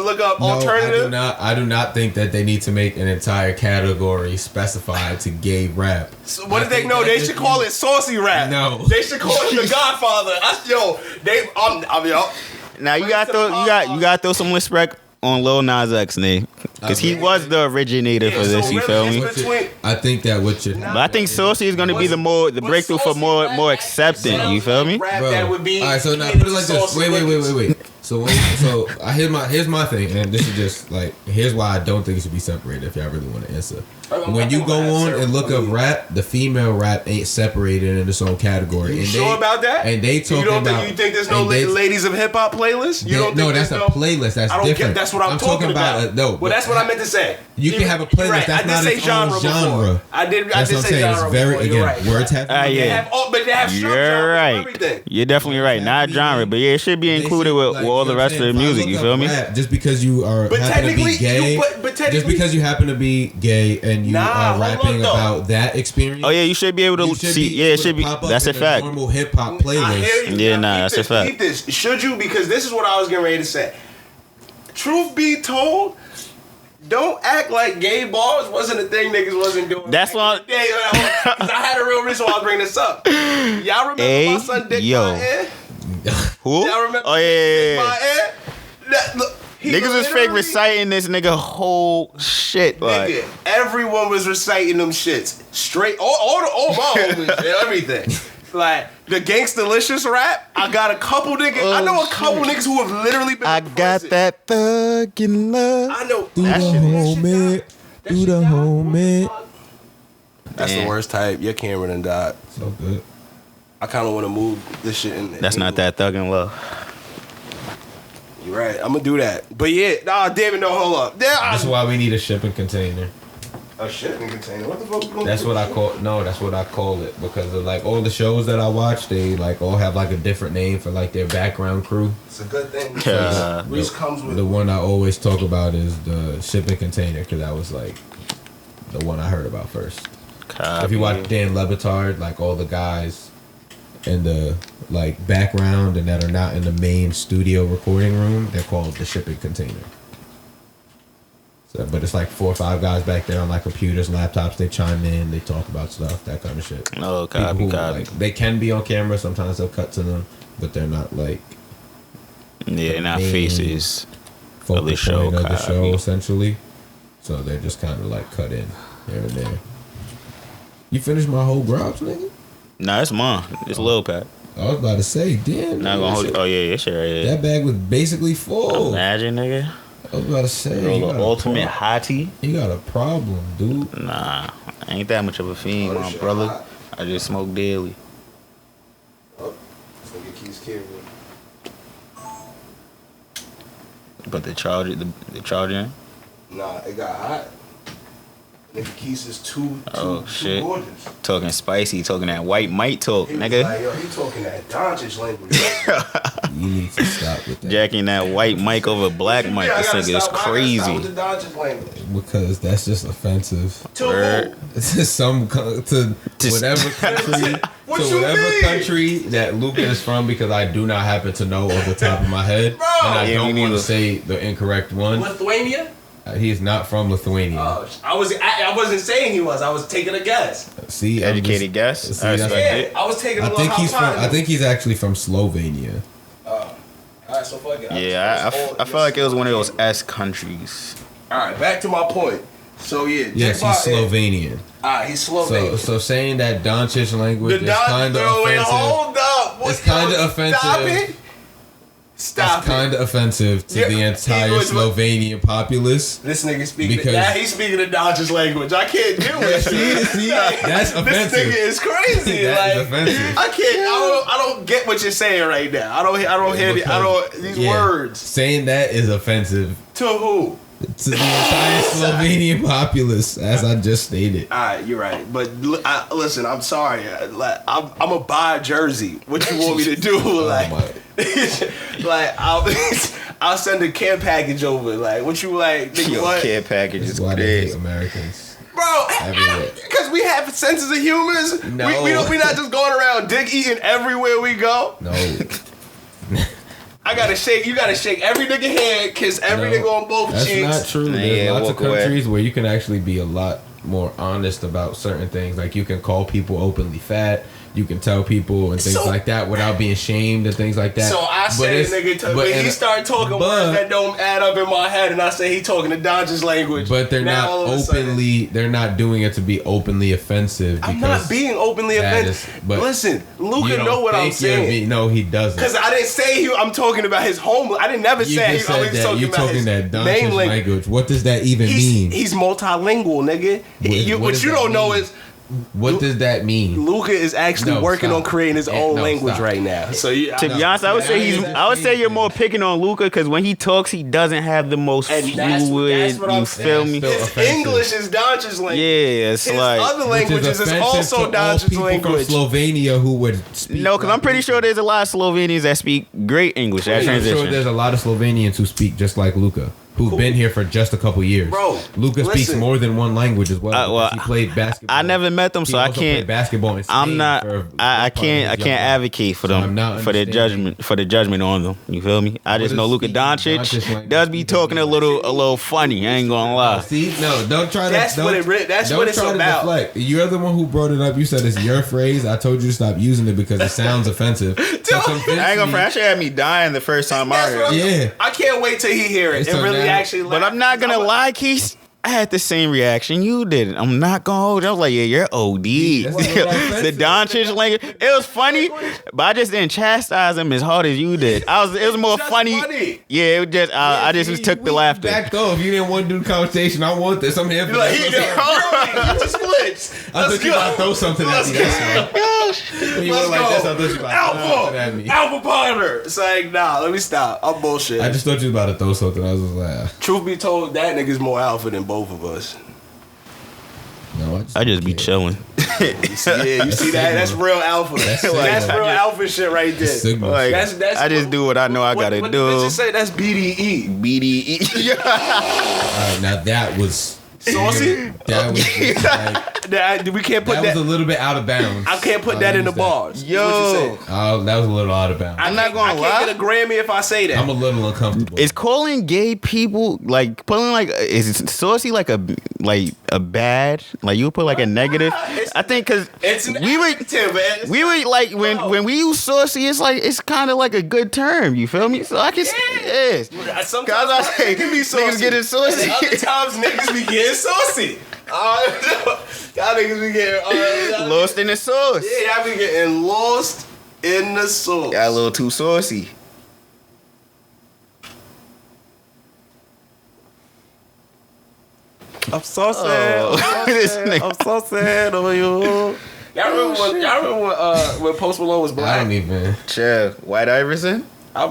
look up alternative. I do not think that they need to make an entire category specified to gay rap. So what did they know? They should call it saucy rap. No, they should call it The Godfather. Now you got throw some respect on Lil Nas X name, because he was the originator for this. You feel me? I think that what you. But I think Saucy is going to be the breakthrough for more accepting. You feel me? Bro. All right, so now put it like this. Wait. So here's my thing, and this is just like, here's why I don't think it should be separated. If y'all really want to answer, when you go on and look up rap, the female rap ain't separated in its own category. You sure about that? And they talking about. You think there's no ladies of hip hop playlist? You don't think no, that's a playlist. That's different. That's what I'm talking about. Well, that's what I meant to say. You can have a playlist. That's not its own genre. I did say genre. It's very words have. But they have You're right. You're definitely right. Not genre, but yeah, it should be included with all the rest of the music. You feel me? Just because you are happen to be gay, just because you happen to be gay and you are rapping about that experience. Oh yeah, you should be able to see. Yeah, it should be. That's a fact. Normal hip hop playlist. Yeah, that's a fact. Keep this. Should you? Because this is what I was getting ready to say. Truth be told, don't act like gay bars wasn't a thing niggas wasn't doing. That's why. I had a real reason why I was bringing this up. Y'all remember my son Dick My Air? Who? Y'all remember? Oh yeah. My Air? Look, niggas was fake reciting this nigga whole shit. Like, nigga, everyone was reciting them shits straight. All my homies and everything. Like the Gangstalicious rap. I got a couple niggas. I know a couple niggas who have literally been. I got that thuggin' love. I know. Do the homie. That's the worst type. Your camera done died. So good. I kind of want to move this shit in there. That's not that thuggin' love. You're right. I'm gonna do that. But yeah, David, no, hold up. That's why we need a shipping container. A shipping container? What the fuck we gonna That's do? That's what I call it, because of like all the shows that I watch, they like all have like a different name for like their background crew. It's a good thing. Reese comes with the one I always talk about is the shipping container, because that was like the one I heard about first. If you watch Dan Le Batard, like all the guys in the like background and that are not in the main studio recording room, they're called the shipping container. So, but it's like 4 or 5 guys back there on like computers, laptops. They chime in, they talk about stuff, that kind of shit. Oh, copy. Like, they can be on camera. Sometimes they'll cut to them, but they're not like they're not faces focal of the show. Point of the show essentially. So they're just kind of like cut in here and there. You finished my whole grabs, nigga? Nah, it's mine. It's Lil Pat. I was about to say, damn. Not gonna hold it. Oh yeah, shit right here. That bag was basically full. Imagine, nigga. I was about to say, the ultimate hottie. You got a problem, dude. Nah, I ain't that much of a fiend, my brother. Hot. I just smoke daily. Oh, let's go get Quis camera. But the charger. Nah, it got hot. Nigga, Quis is too shit. gorgeous. Talking spicy, talking that white might talk, He was nigga. like, yo, he talking that Doncic language. You need to stop with that. Jacking that white mic over black mic. This nigga is crazy. Stop with the Doncic language. Because that's just offensive. To To whatever country. What to you whatever mean? country that Luca is from, because I do not happen to know off the top of my head. Bro. And I Yeah, don't me want to neither. say the incorrect one. Lithuania? He's not from Lithuania. I wasn't saying he was. I was taking a guess. See, I'm Educated guess. See, I that's- respect Yeah, it. I was taking a I little think he's from. hot I think he's actually from Slovenia. Alright, so fuck it. Yeah, I felt like it was one of those S countries. All right, back to my point. So yeah, Yes, he's Slovenian. He's Slovenian. So saying that Doncic language is kind of offensive. Wait, hold up. It's kind of offensive. Stop it. Stop it's kind of offensive to the entire Slovenian populace. This nigga speaking. Now he's speaking the Doncic language. I can't do it. See, that's offensive. This nigga is crazy. That is offensive. I can't. I don't get what you're saying right now. I don't hear. These words. Saying that is offensive To who? to the entire Slovenian populace, as I just stated. All right, you're right. But listen, I'm sorry. I'm gonna buy a jersey. What you want me to do? Like, I'll send a care package over. Like, what you like? Nigga, what? Care package is Why they hate crazy. Americans. Bro, because we have senses of humors. No. We not just going around dick eating everywhere we go. No. I gotta shake. You gotta shake every nigga hand, kiss every nigga on both That's cheeks. not true. There's lots of countries where you can actually be a lot more honest about certain things. Like you can call people openly fat. You can tell people and things like that without being shamed and things like that. So I say nigga, but he started talking words that don't add up in my head, and I say he talking the Dodgers language. But they're not openly. They're not doing it to be openly offensive. I'm not being openly offensive. But listen, Luka know what I'm saying. No, he doesn't. Because I didn't say I'm talking about his home. I didn't never say he always talking about his main language. What does that even mean? He's multilingual, nigga. What you don't know is. What does that mean? Luka is actually working on creating his own language right now. So to be honest, I would say you're more picking on Luka because when he talks, he doesn't have the most fluid. That's what you feel me? His English is Doncic's language. Yeah, it's his like other languages is also Doncic's language. From Slovenia who would speak. No, because I'm pretty sure there's a lot of Slovenians that speak great English. That transition. I'm sure there's a lot of Slovenians who speak just like Luka. Who've been here for just a couple years. Bro, Luka speaks more than one language as well. He played basketball. I never met them, so I can't. Basketball in Spain. I'm not. I can't advocate for them for their judgment on them. You feel me? I just know Luka Doncic does be talking a little funny. I ain't gonna lie. See, no, don't try to. That's what it's about. Deflect. You're the one who brought it up. You said it's your phrase. I told you to stop using it because it sounds offensive. I ain't gonna. That shit had me dying the first time I heard it. Yeah, I can't wait till he hear it and really. But I'm not gonna lie, Quis. I had the same reaction you did. I'm not gonna hold you. I was like, yeah, you're OD. The Doncic language. It was funny, but I just didn't chastise him as hard as you did. It was more funny. Yeah, it was just I just took the laughter. Back though, if you didn't want to do the conversation, I want this. I'm here for this. You just glitched. I thought you about to throw something at me. When you went like this, I thought you about to throw something at me. Alpha Potter. It's like, nah, let me stop. I'm bullshit. I just thought you was about to throw something. I was just like, truth be told, that nigga's more alpha than both of us. No, I just be chilling. You see that? That's real alpha. That's real alpha shit right there. Like, that's I just do what I know I gotta do. What you say? That's BDE. BDE. Now that was saucy. That was just like, we can't put that. That was a little bit out of bounds. I can't put that in the bars. Yo, that was a little out of bounds. I'm not gonna lie. I can't get a Grammy if I say that. I'm a little uncomfortable. Is calling gay people is saucy like a bad, like you would put like a negative? I think because we would like when we use saucy, it's kind of like a good term. You feel me? So I can sometimes I say niggas getting saucy. Other times niggas be getting saucy. Y'all niggas be getting lost in the sauce. Yeah, y'all be getting lost in the sauce. Got a little too saucy. I'm so sad. I'm so sad over you. Y'all remember when Post Malone was black? I don't even. Chill. White Iverson? I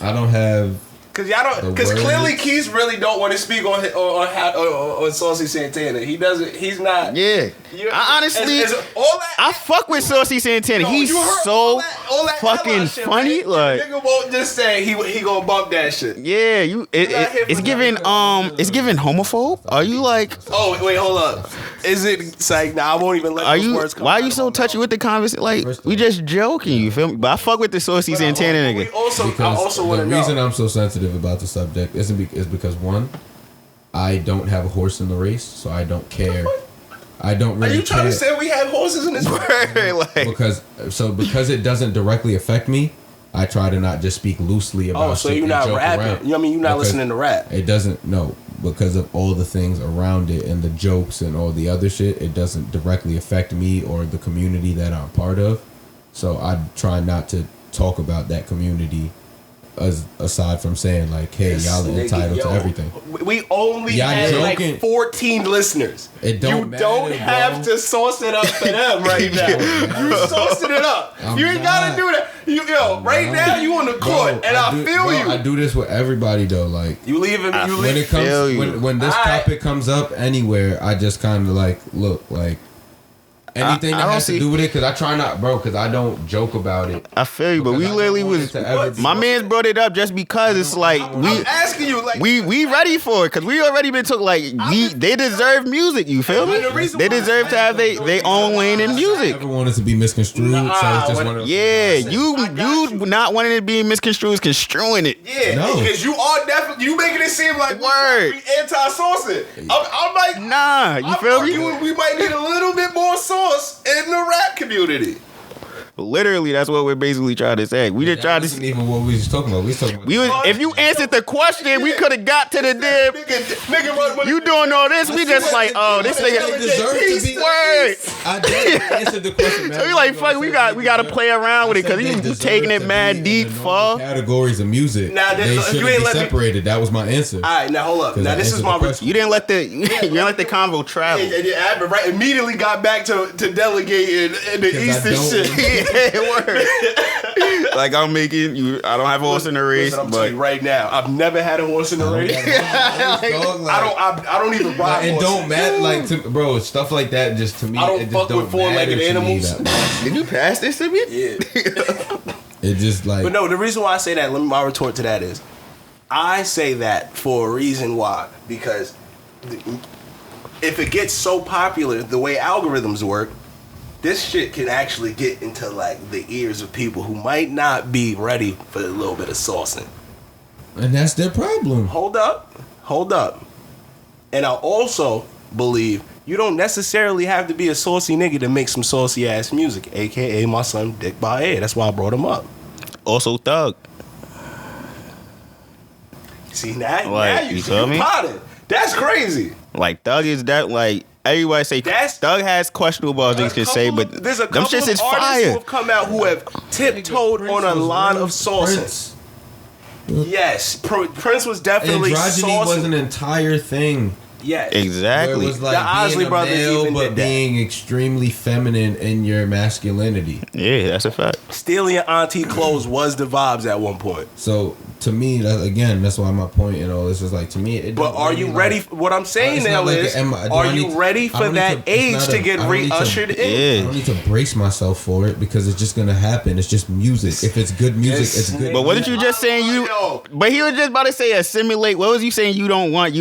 don't have. Because clearly Quis really don't want to speak on Saucy Santana. He doesn't. He's not. Yeah. I honestly, I fuck with Saucy Santana. He's so fucking funny. Right? Like nigga won't just say he gonna bump that shit. Yeah, it's giving homophobe. Are you like? Oh wait, hold up. Is it like? Nah, I won't even let those words come. Why are you so touchy with the conversation? Like we just joking. You feel me? But I fuck with the Saucy Santana nigga. The reason I'm so sensitive about the subject is because one, I don't have a horse in the race, so I don't care. I don't really. Are you trying to say we have horses in this world? Like, because it doesn't directly affect me, I try to not just speak loosely about. Oh, so shit you're and not joke rapping? around. You know what I mean? You're not Because listening to rap. It doesn't because of all the things around it and the jokes and all the other shit. It doesn't directly affect me or the community that I'm part of. So I try not to talk about that community. Aside from saying like, hey, y'all are entitled to everything. We only had like 14 listeners. It don't you don't matter, have bro. to sauce it up for them right now. You saucing it up. You ain't gotta do that. Right now you on the court, and I feel you. I do this with everybody though. Like you leaving. When it comes, when this topic comes up anywhere, I just kind of like look like. Anything that has to do with it, because I try not, bro, because I don't joke about it. I feel you, but we literally was. My man's brought it up just because it's like I'm asking you, like we ready for it because we already been took like they deserve music. You feel me? They deserve to have they own lane in music. I never wanted to be misconstrued, so it's just one of those. Yeah, you not wanting it to be misconstrued is construing it. Yeah, because you are definitely you making it seem like word we anti-saucing. I'm like, nah, you feel me? We might need a little bit more sauce in the rap community. Literally, that's what we're basically trying to say. We just tried to. Even what we was talking about. If you answered the question, we could have got to the damn. Nigga, you doing all this? We just like, oh, this nigga deserve to be. Word. I did answer the question, man. So we like, fuck, we got to play around with it because you taking it mad deep, fuck. Categories of music. Now, they should be separated. That was my answer. All right, now hold up. Now this is my. You didn't let the convo travel. Yeah, right. Immediately got back to delegating in the Eastern shit. Like I'm making you. I don't have a horse in the race, I'm but telling you right now, I've never had a horse in the race. I don't even ride. It don't matter, like bro, stuff like that. Just to me, I don't fuck with four-legged animals. Did you pass this to me? Yeah. It just like. But no, the reason why I say that, my retort to that is, I say that for a reason why. Because if it gets so popular, the way algorithms work, this shit can actually get into like the ears of people who might not be ready for a little bit of saucing. And that's their problem. Hold up. And I also believe you don't necessarily have to be a saucy nigga to make some saucy ass music, aka my son Dick Bae. That's why I brought him up. Also Thug. See now you feel me? Potting. That's crazy. Like Thug is that like. Everybody say Thug has questionable things to say, but there's a them couple shits of is artists fire. who have come out who have tiptoed on a line of sauces. Yes, Prince was definitely androgyny was an entire thing. Yes, exactly. Where it was like the Osley being a brothers male, even but did that. being extremely feminine in your masculinity. Yeah, that's a fact. Stealing your auntie clothes was the vibes at one point. So to me, that's why my point and all this is like to me. It but are you ready? What I'm saying now is, are you ready for that age to get re-ushered in? I don't need to brace myself for it because it's just gonna happen. It's just music. If it's good music, it's good. But what did you just saying? But he was just about to say assimilate. What was you saying? You don't like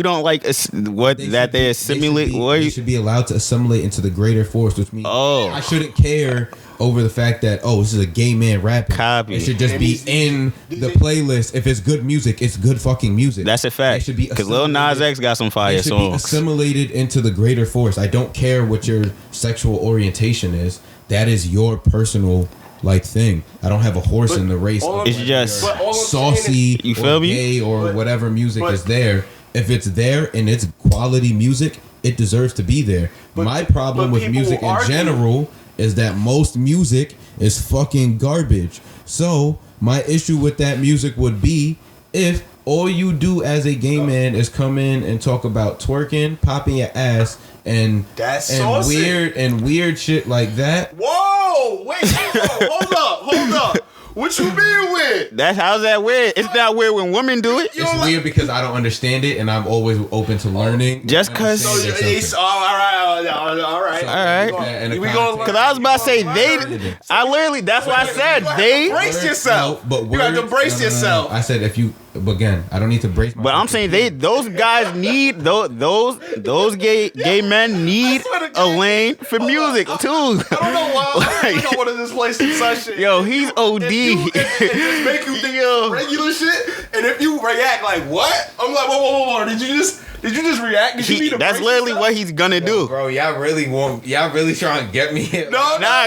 what they assimilate? They should be allowed to assimilate into the greater force, which means I shouldn't care over the fact that this is a gay man rapping. Copy. It should just be in the playlist. If it's good music, it's good fucking music. That's a fact. It should be because Lil Nas X got some fire songs. It should be assimilated into the greater force. I don't care what your sexual orientation is. That is your personal thing. I don't have a horse in the race. It's just saucy, you feel me? Gay or whatever music is there. If it's there and it's quality music, it deserves to be there. My problem with music in general is that most music is fucking garbage. So my issue with that music would be if all you do as a gay man is come in and talk about twerking, popping your ass, and weird shit like that. Whoa! Wait, hold up. What you mean weird? How's that weird? It's not weird when women do it. It's weird because I don't understand it, and I'm always open to learning. Just cause. All right. Because I was about to say that's why I said they. Brace yourself. You have to brace yourself. I said but again, I don't need to brace myself. But I'm saying those guys need those gay men need a lane for music too. I don't know why. I don't want to displace some such shit. Yo, he's OD. It just make you think regular shit, and if you react like what? I'm like, whoa. Did you just react? That's literally what he's gonna do. Bro, y'all really trying to get me here? No,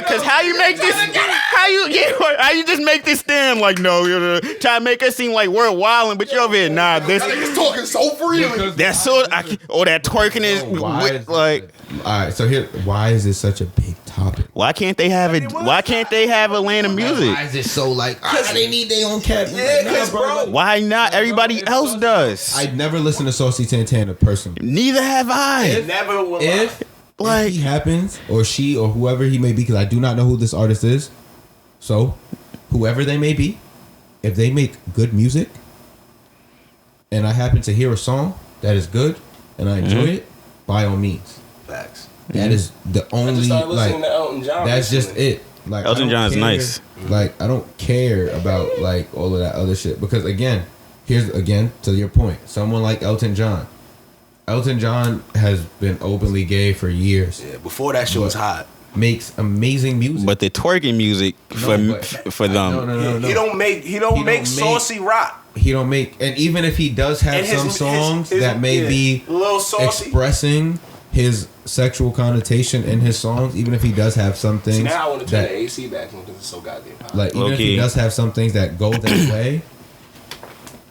cause how you make this? How How you just make this stand like no? You're trying to make us seem like we're wilding, but you're over here. Nah, this niggas talking so freely. That's so. That twerking is like. All right, so here, why is this such a big topic? Why can't they have it? Why can't they have Atlanta music? Why is it so like? They need their own cat. Yeah, bro. Why not? Everybody else does. I never listened to Saucy Santana personally. Neither have I. Never will. If he happens, or she, or whoever he may be, because I do not know who this artist is. So, whoever they may be, if they make good music, and I happen to hear a song that is good, and I enjoy it, by all means. Facts. That is the only, I just started listening like, to Elton John. that's recently. just it. Like, Elton John's nice. Like, I don't care about, like, all of that other shit. Because, again, to your point, someone like Elton John. Elton John has been openly gay for years. Yeah, before that shit was hot. Makes amazing music. But the twerking music for them. No. He don't make saucy rock. He don't make, and even if he does have some songs that may be a little saucy, expressing his sexual connotation in his songs, even if he does have some things. Now I want to turn the AC back on because it's so goddamn hot. Like, even if he does have some things that go that way,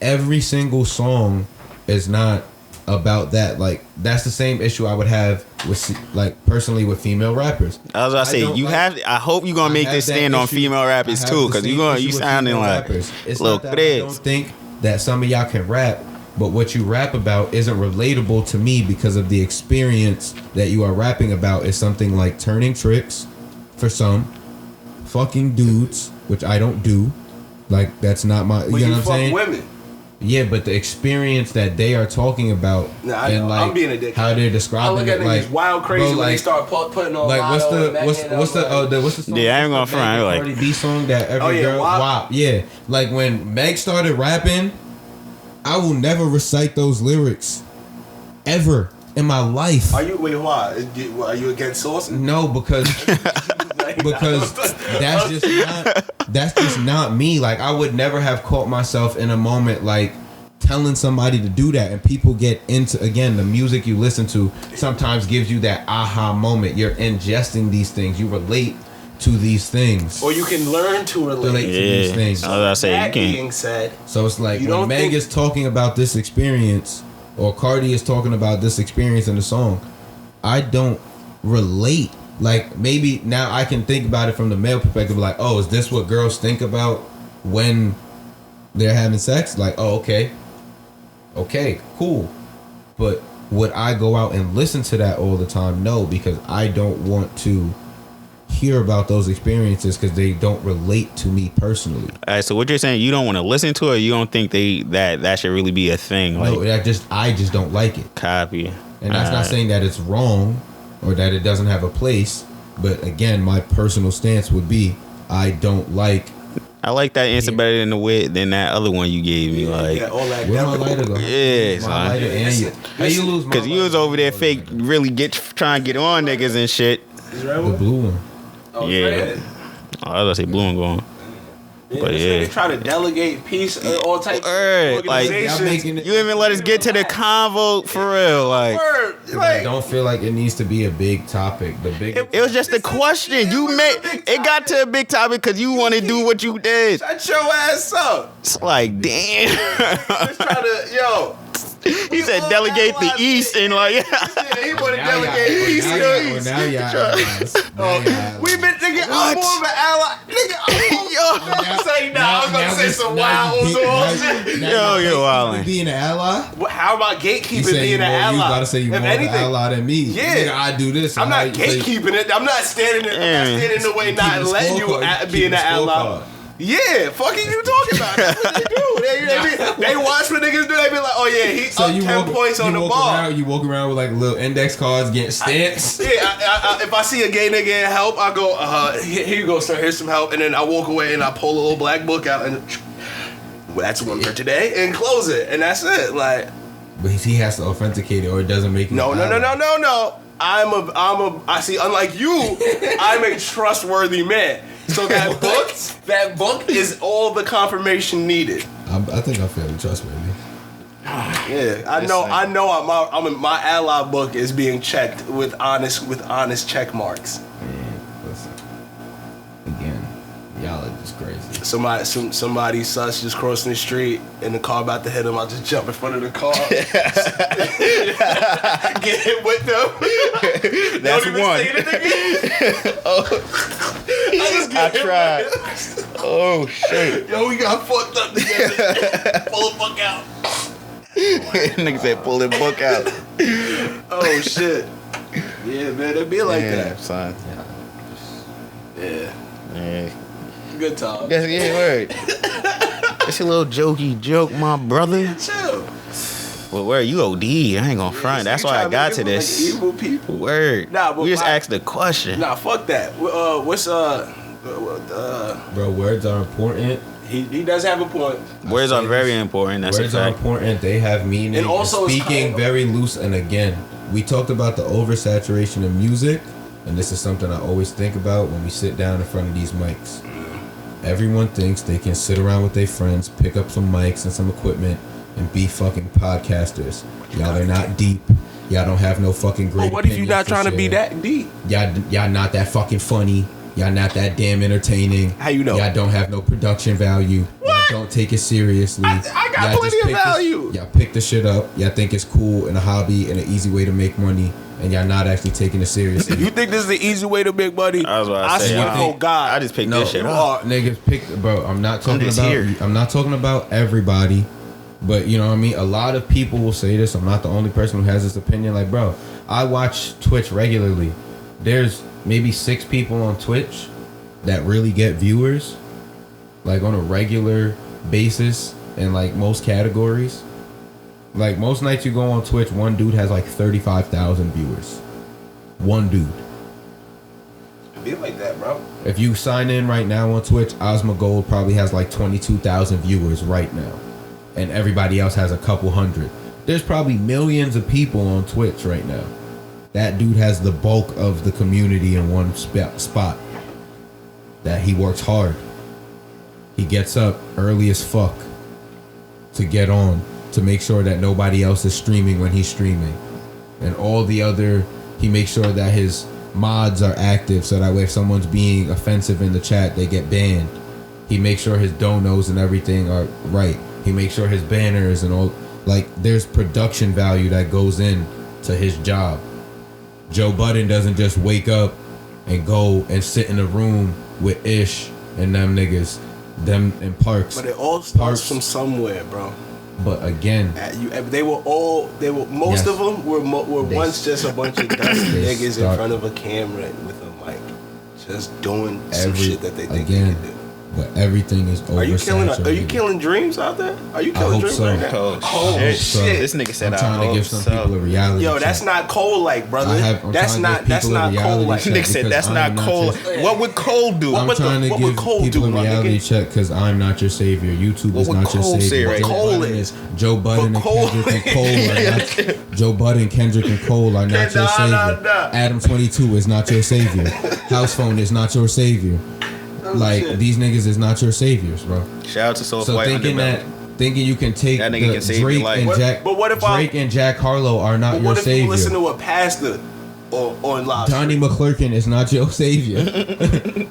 every single song is not about that. Like, that's the same issue I would have with, like, personally with female rappers. I was gonna say I hope you're gonna make this stand on female rappers too, because you sounding like it's little not that I don't think that some of y'all can rap, but what you rap about isn't relatable to me because of the experience that you are rapping about is something like turning tricks for some, fucking dudes, which I don't do. Like, that's not my. You know what I'm saying? Women. Yeah, but the experience that they are talking about, and like I'm being a dickhead. how they're describing I look at it, like wild crazy bro, when they start putting on. Like what's the song? Yeah, I ain't gonna front. Like Cardi B song that every girl WAP. Yeah, like when Meg started rapping, I will never recite those lyrics ever in my life. Are you why? Are you against sauce? No, because that's just not me. Like, I would never have caught myself in a moment like telling somebody to do that, and people get into, again, the music you listen to sometimes gives you that aha moment. You're ingesting these things, you relate to these things, or you can learn to relate to these things. I was gonna say, that you can't. being said, so it's like when Meg is talking about this experience, or Cardi is talking about this experience in the song, I don't relate. Like, maybe now I can think about it from the male perspective, like, oh, is this what girls think about when they're having sex? Like, oh, okay, cool. But would I go out and listen to that all the time? No, because I don't want to hear about those experiences because they don't relate to me personally. All right, so what you're saying, you don't want to listen to it, or you don't think that should really be a thing? Like, no, I just don't like it. Copy. And that's not saying that it's wrong or that it doesn't have a place, but again, my personal stance would be I don't like. I like that answer better than that other one you gave me. Like, all that. Where my lighter go? Yeah, my lighter and you. How you lose my? Because you was over there fake, really trying to get on niggas and shit. The blue one. Oh, yeah. Oh, I was gonna say blue one going. But yeah, they try to delegate peace all types of like, organizations. you even let us get to the convo for real. Like, I don't feel like it needs to be a big topic. It was just a question. It got to a big topic because you want to do what you did. Shut your ass up. It's like, damn. Just try to, He said delegate the East and like, he want to delegate East. Now y'all. We've been thinking I'm more of an ally. Nigga, say nah. I'm gonna say some wild shit. You're wildin'. Being an ally. How about gatekeeping being an ally? You gotta say you more of an ally than me. Yeah, nigga, I do this. I'm not gatekeeping it. I'm not standing in the way, not letting you be an ally. Yeah, fucking you talking about. That's what they do. They watch what niggas do. They be like, oh yeah, he up 10 points on the ball. You walk around with like little index cards, getting stamps. If I see a gay nigga in help, I go, here you go, sir. Here's some help, and then I walk away and I pull a little black book out and that's one for today and close it, and that's it. Like, but he has to authenticate it, or it doesn't make. No. I see. Unlike you, I'm a trustworthy man. So that book is all the confirmation needed. I think I'm fairly trustworthy. Yeah, I know. My ally book is being checked with honest check marks. Man, listen. Again, Y'all are just crazy. Somebody sus just crossing the street and the car about to hit him. I'll just jump in front of the car. Get hit with them. That's one. I tried. Oh shit. Yo, we got fucked up together. Pull the fuck out. Nigga said pull the book out. Oh shit. Yeah, man, it be like that. Son. Yeah. Yeah. Good time. Yeah, word. It's a little jokey joke, my brother. Chill. Well, where you OD? I ain't gonna front. That's why I got to this. Like evil people. Word. Nah, but we just asked the question. Nah, fuck that. What's Bro, words are important. He does have a point. Words are very important. That's words a are fact. important. They have meaning. And also it's speaking kind of- very loose. And again, we talked about the oversaturation of music, and this is something I always think about when we sit down in front of these mics. Everyone thinks they can sit around with their friends, pick up some mics and some equipment, and be fucking podcasters. Y'all are not deep. Y'all don't have no fucking great. But what if you're not trying to be share. that deep? Y'all not that fucking funny. Y'all not that damn entertaining. How you know? Y'all don't have no production value. What? Y'all don't take it seriously. I got Y'all plenty just of pick this- value. Y'all pick the shit up. Y'all think it's cool and a hobby and an easy way to make money, and y'all not actually taking it seriously. You think this is the easy way to make money? I was about to say, swear I to God. I just picked No, this shit you up. are- Niggas pick, bro. I'm not talking just about. here. I'm not talking about everybody, but you know what I mean. A lot of people will say this. I'm not the only person who has this opinion. Like, bro, I watch Twitch regularly. There's maybe 6 people on Twitch that really get viewers, like on a regular basis, in like most categories. Like most nights you go on Twitch, one dude has like 35,000 viewers. One dude. It be like that, bro. If you sign in right now on Twitch, Ozma Gold probably has like 22,000 viewers right now. And everybody else has a couple hundred. There's probably millions of people on Twitch right now. That dude has the bulk of the community in one spot. That he works hard. He gets up early as fuck to get on, to make sure that nobody else is streaming when he's streaming. And all the other, he makes sure that his mods are active so that way if someone's being offensive in the chat, they get banned. He makes sure his donos and everything are right. He makes sure his banners and all, like, there's production value that goes in to his job. Joe Budden doesn't just wake up and go and sit in a room with Ish and them niggas, them in Parks. But it all starts from somewhere, bro. But again, Most of them were once just a bunch of dusty they niggas in start- front of a camera with a mic, just doing some every shit that they think again, they can do. but everything is Are you oversaturated. killing dreams out there? Are you killing hope dreams so. right now? Oh, shit. So, This nigga said I'm trying to give some people a reality Yo, check. that's not cold like, brother. I'm That's trying to not give that's people a not cold reality like. check. Nigga said because that's I'm not not Cole. just- What would Cole do? I'm trying to what would give Cole people do, a my reality nigga? check because I'm not your savior. YouTube What is would not your Cole say savior. right Joe now? Cole Budden is. Joe Budden But and Cole- Kendrick and Cole are not. Joe Budden, Kendrick and Cole are not your Nah, savior. nah. Adam 22 is not your savior. House Phone is not your savior. Like shit. these niggas is not your saviors, bro. Shout out to Soul So White thinking you can take That nigga can save your Drake life. and What- Jack, but what if Drake and Jack Harlow are not But your what if you savior. listen to a pastor on live? Donnie McClurkin is not your savior.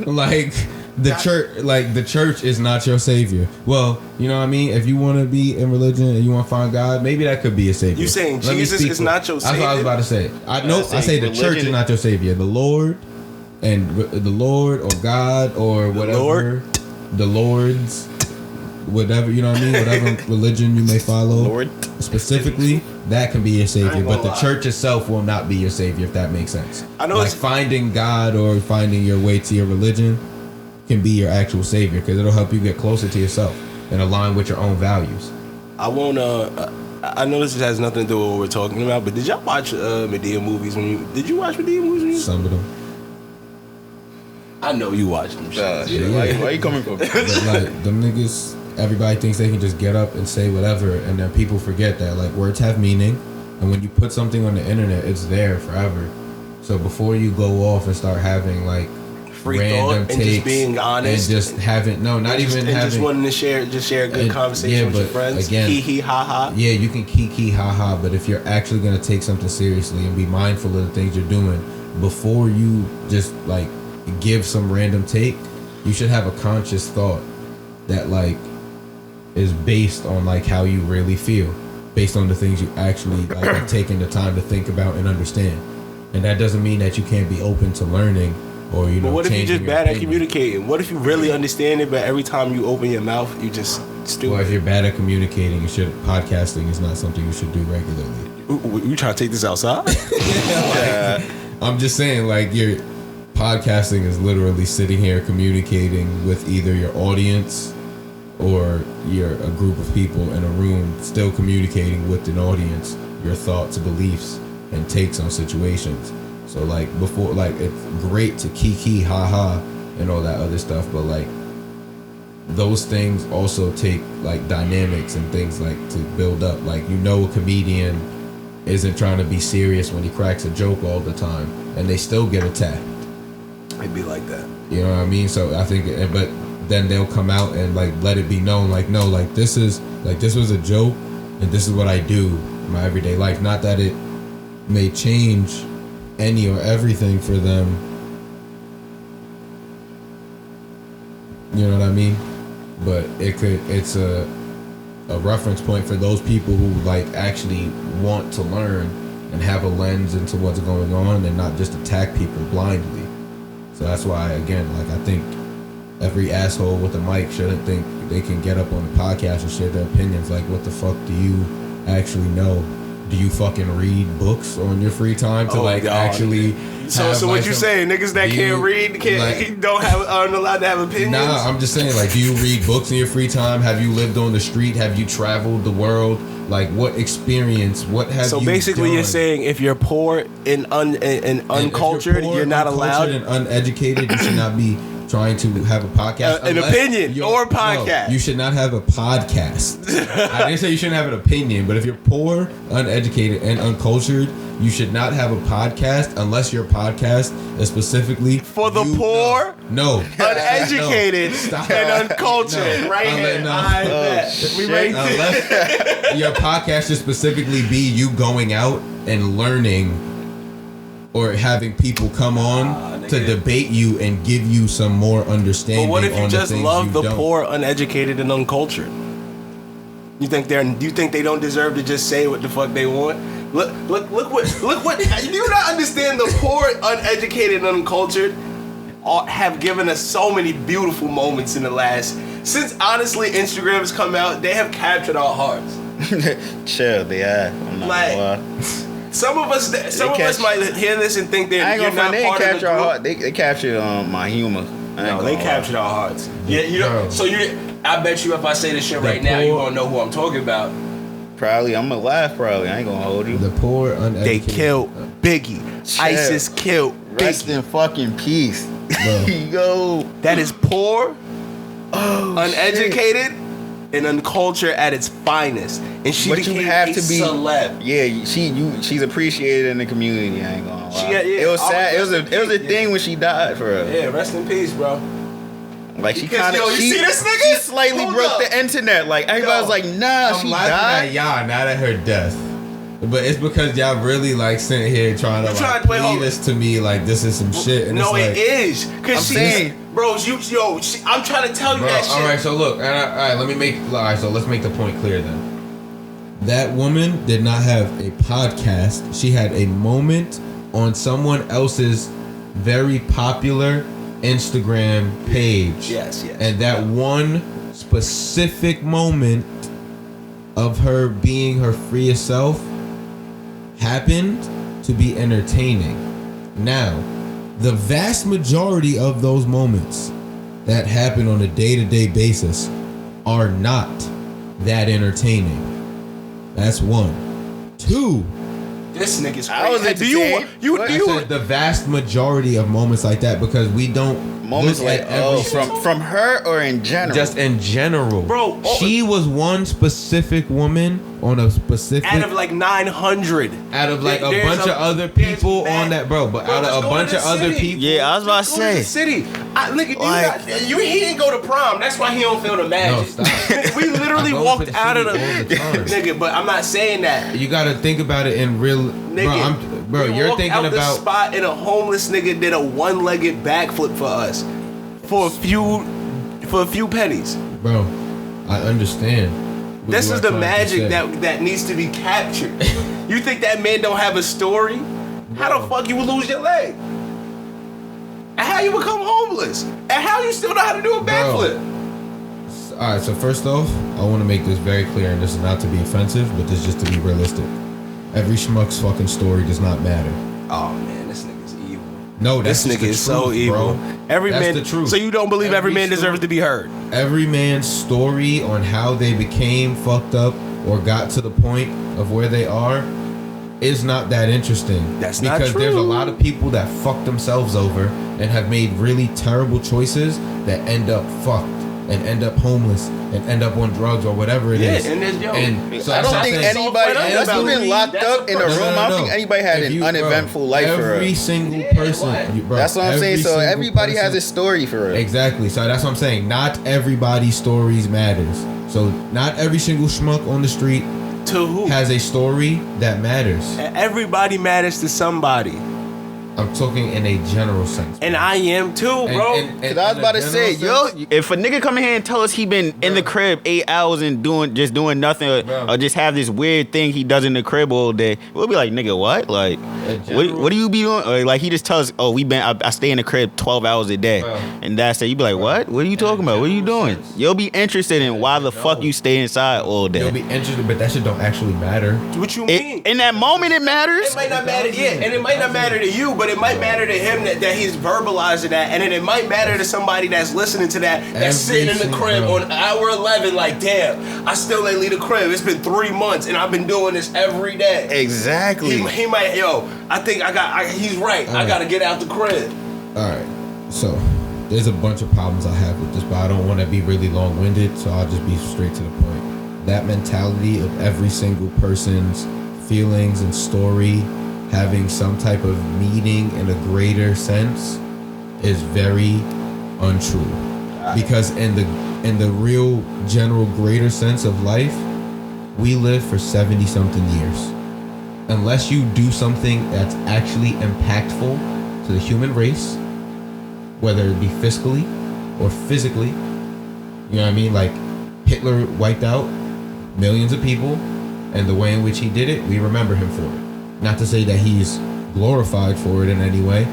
like the church is not your savior. Well, you know what I mean? If you want to be in religion and you want to find God, maybe that could be a savior. You saying Let me Jesus speak is for- not your That's what I was savior? about to say. I say the church is religion- not your savior. The Lord and the Lord or God or whatever. Lord? The Lord's whatever, you know what I mean? Whatever religion you may follow. Lord. Specifically, that can be your I savior, ain't but gonna the lie. church itself will not be your savior, if that makes sense. I know like it's- finding God or finding your way to your religion can be your actual savior because it'll help you get closer to yourself and align with your own values. I won't. I know this has nothing to do with what we're talking about, but did y'all watch Medea movies Did you watch Medea movies when you? Some of them, I know you watched them. Shit. Why you coming from? but like them niggas, everybody thinks they can just get up and say whatever, and then people forget that like words have meaning, and when you put something on the internet, it's there forever. So before you go off and start having like Free random thought and takes just being honest and just having just wanting to share a good And- conversation yeah, with your but friends. again- Hee hee ha ha. Yeah, you can kiki haha, but if you're actually gonna take something seriously and be mindful of the things you're doing before you just like give some random take, you should have a conscious thought that like is based on like how you really feel, based on the things you actually like have taken the time to think about and understand. And that doesn't mean that you can't be open to learning or But what if you're just bad opinion. at communicating? What if you really understand it, but every time you open your mouth, you just stupid? Well, if you're bad at communicating, podcasting is not something you should do regularly. You trying to take this outside? I'm just saying, like, your podcasting is literally sitting here communicating with either your audience or you're a group of people in a room still communicating with an audience your thoughts, beliefs, and takes on situations. So, like, before, like, it's great to kiki, ha-ha, and all that other stuff, but, like, those things also take, like, dynamics and things, like, to build up. Like, a comedian isn't trying to be serious when he cracks a joke all the time, and they still get attacked. It'd be like that. You know what I mean? So I think, but then they'll come out and like let it be known, like, no, like this was a joke, and this is what I do in my everyday life. Not that it may change any or everything for them. You know what I mean? But it's a reference point for those people who like actually want to learn and have a lens into what's going on and not just attack people blindly. So that's why, again, like, I think every asshole with a mic shouldn't think they can get up on the podcast and share their opinions. Like, what the fuck do you actually know? Do you fucking read books on your free time to actually? So what you saying? Niggas that can't read aren't allowed to have opinions? Nah, I'm just saying, like, do you read books in your free time? Have you lived on the street? Have you traveled the world? Like, what experience? What have you So basically, done? you're saying if you're poor and uncultured, you're not allowed. And uneducated, you should not be trying to have a podcast. An opinion or a podcast. No, you should not have a podcast. I didn't say you shouldn't have an opinion, but if you're poor, uneducated, and uncultured, you should not have a podcast unless your podcast is specifically for the poor, uneducated, and uncultured. No. Right here, I bet. We right Unless your podcast should specifically be you going out and learning, or having people come on to debate you and give you some more understanding. But what if you just love the don't. poor, uneducated, and uncultured? You think they don't deserve to just say what the fuck they want? Look what do you not understand? The poor, uneducated, and uncultured have given us so many beautiful moments in the last, since honestly Instagram has come out, they have captured our hearts. Chill, they are. I'm not gonna lie. Some of us might hear this and think that you're not part of the group. They captured my humor. No, they captured our hearts. Yeah, you know. So I bet you if I say this shit right now, you're gonna know who I'm talking about. Probably, I'm gonna laugh. Probably, I ain't gonna hold you. The poor, uneducated. They killed Biggie. Chill. ISIS killed Biggie. Rest in fucking peace. Yo, that is poor, uneducated, and uncultured at its finest, and she became a celeb. Yeah, she's appreciated in the community. I ain't gonna lie. It was sad. It was a thing when she died for her. Yeah, rest in peace, bro. Like she kind of, you see this nigga? She slightly broke the internet. Like everybody was like, nah, I'm she laughing died. at y'all, not at her death. But it's because y'all really like sitting here trying to like plead this to me like this is some shit. And no, it's it is. Cause I'm saying, bro, I'm trying to tell you that shit. All right, so look, so let's make the point clear then. That woman did not have a podcast. She had a moment on someone else's very popular Instagram page. Yes. And that one specific moment of her being her freest self happened to be entertaining. Now, the vast majority of those moments that happen on a day-to-day basis are not that entertaining. That's one. Two, this nigga's crazy. I was entertained. I said the vast majority of moments like that because we don't moments like from her or in general. Just in general, bro. She was one specific woman on a specific out of like 900. Out of like a bunch of other people on that, bro. But out of a bunch of other people. Yeah, I was about to say. City. He didn't go to prom. That's why he don't feel the magic. No, stop. We literally walked out of the nigga. But I'm not saying that. You gotta think about it in real. Nigga, you're thinking out about the spot and a homeless nigga did a one-legged backflip for us. for a few pennies. Bro, I understand. This is the magic that needs to be captured. You think that man don't have a story? How the fuck you would lose your leg? And how you become homeless? And how you still know how to do a backflip? Alright, so first off, I want to make this very clear, and this is not to be offensive, but this is just to be realistic. Every schmuck's fucking story does not matter. Oh man, this nigga's evil. No, that's this nigga is so evil. Bro. Every that's man, the truth. So you don't believe every man deserves to be heard? Every man's story on how they became fucked up or got to the point of where they are is not that interesting. That's not true. Because there's a lot of people that fuck themselves over and have made really terrible choices that end up fucked and end up homeless and end up on drugs or whatever it is. And so I don't think anybody, unless you've been locked up in a room, I don't think anybody had an uneventful life for real. Every single person. Bro, that's what I'm saying. So everybody has a story for real. Exactly. So that's what I'm saying. Not everybody's stories matters. So not every single schmuck on the street has a story that matters. Everybody matters to somebody. I'm talking in a general sense. And I am too, bro. Cause I was about to say, if a nigga come in here and tell us he been in the crib 8 hours and doing nothing or just have this weird thing he does in the crib all day, we'll be like, nigga, what? Like, what do you be doing? Or like he just tells us, oh, I stay in the crib 12 hours a day, and that's it. You be like, what? What are you talking about? What are you doing? You'll be interested in why the fuck you stay inside all day. You'll be interested, but that shit don't actually matter. What you mean? In that moment, it matters. It might not matter, and it might not matter to you, but it might matter to him that he's verbalizing that, and then it might matter to somebody that's listening to that's sitting in the crib on hour 11 like, damn, I still ain't leave the crib. It's been 3 months and I've been doing this every day. Exactly. He might, I think he's right. I gotta get out the crib. Alright, so there's a bunch of problems I have with this, but I don't want to be really long-winded, so I'll just be straight to the point. That mentality of every single person's feelings and story having some type of meaning in a greater sense is very untrue. Because in the real general greater sense of life, we live for 70 something years. Unless you do something that's actually impactful to the human race, whether it be fiscally or physically, you know what I mean? Like Hitler wiped out millions of people, and the way in which he did it, we remember him for it. Not to say that he's glorified for it in any way,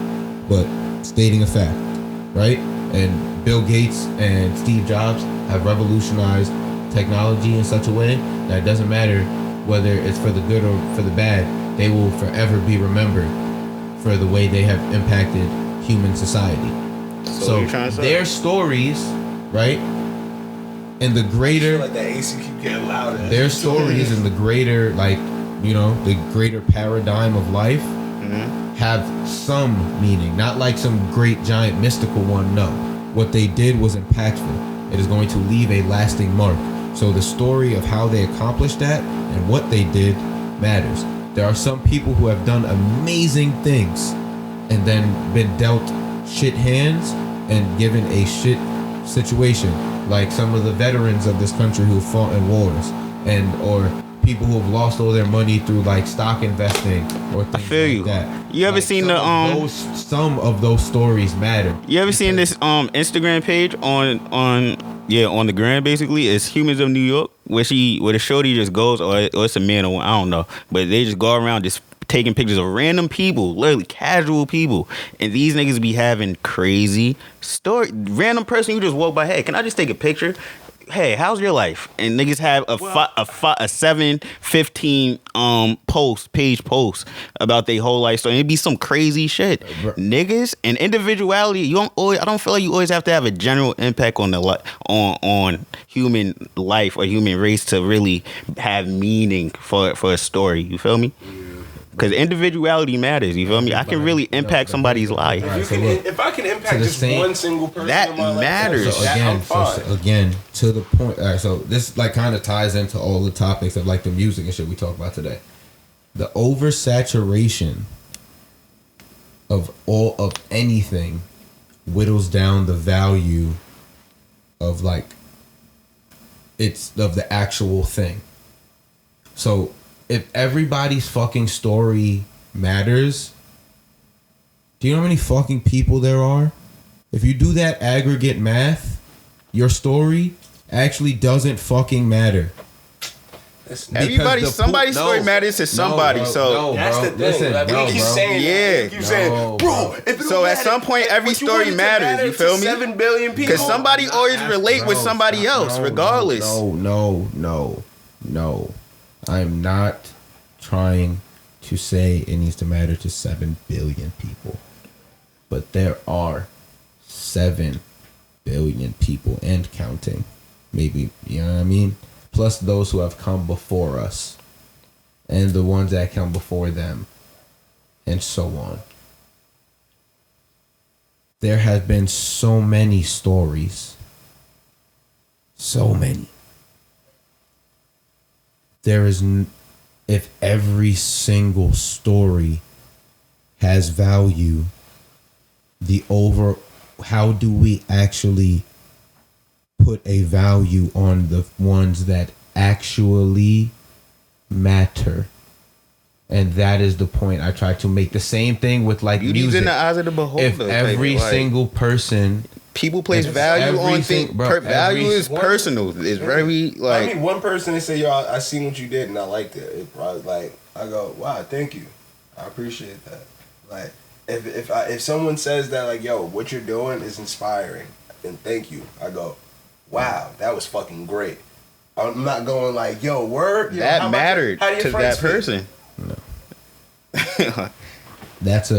but stating a fact, right? And Bill Gates and Steve Jobs have revolutionized technology in such a way that it doesn't matter whether it's for the good or for the bad, they will forever be remembered for the way they have impacted human society. So their stories, right? In the greater, like that AC keep getting louder. Their stories in the greater, like, the greater paradigm of life have some meaning. Not like some great giant mystical one, no. What they did was impactful. It is going to leave a lasting mark. So the story of how they accomplished that and what they did matters. There are some people who have done amazing things and then been dealt shit hands and given a shit situation. Like some of the veterans of this country who fought in wars or people who have lost all their money through like stock investing or things like that. You ever seen some of those stories matter. You ever seen this Instagram page on the gram basically? It's Humans of New York, where the shorty just goes, or it's a man or I don't know, but they just go around just taking pictures of random people, literally casual people, and these niggas be having crazy story. Random person you just walk by, hey, can I just take a picture? Hey, how's your life? And niggas have a 7-15 page post about their whole life story. It'd be some crazy shit. Niggas and individuality. I don't feel like you always have to have a general impact on on human life or human race to really have meaning for a story. You feel me? Because individuality matters, you feel me? I can really impact somebody's life. If I can impact just one single person that in my life, matters. So again, to the point. All right, so this like kind of ties into all the topics of like the music and shit we talk about today. The oversaturation of anything whittles down the value of like of the actual thing. So if everybody's fucking story matters, do you know how many fucking people there are If you do that aggregate math, your story actually doesn't fucking matter. Somebody's story matters to somebody. That's the thing. Listen, We keep saying, bro. So at some point, every story matters. You feel me? 7 billion people. Because somebody always relate with somebody else, regardless. No. I'm not trying to say it needs to matter to 7 billion people. But there are 7 billion people and counting. Maybe, you know what I mean? Plus those who have come before us. And the ones that come before them. And so on. There have been so many stories. So many. If every single story has value, how do we actually put a value on the ones that actually matter? And that is the point I try to make. The same thing with like Beauty's music. in the eyes of the beholder. If every single person, people place value on things. Value is personal. It's very like. I mean, one person they say, "Yo, I seen what you did and I liked it." It probably like I go, "Wow, thank you, I appreciate that." Like if someone says that, like, "Yo, what you're doing is inspiring," and thank you, I go, "Wow, that was fucking great." I'm not going like, "Yo, word." That mattered to that person. No. That's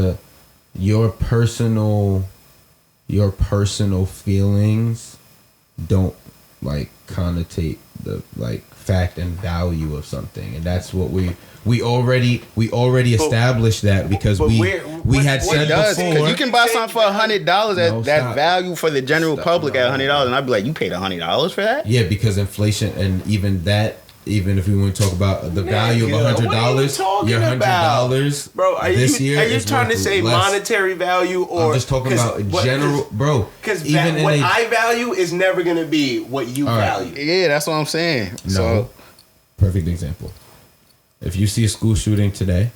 your personal feelings don't like connotate the like fact and value of something, and that's what we already established that because we had said before. You can buy something for $100 that value for the general public at $100, and I'd be like, you paid $100 for that? Yeah, because inflation and even if we want to talk about the value of $100, your $100, bro. This year, are you trying to say less. Monetary value, or I'm just talking about general, bro? Because what I value is never gonna be what you value. Yeah, that's what I'm saying. No, so, perfect example. If you see a school shooting today,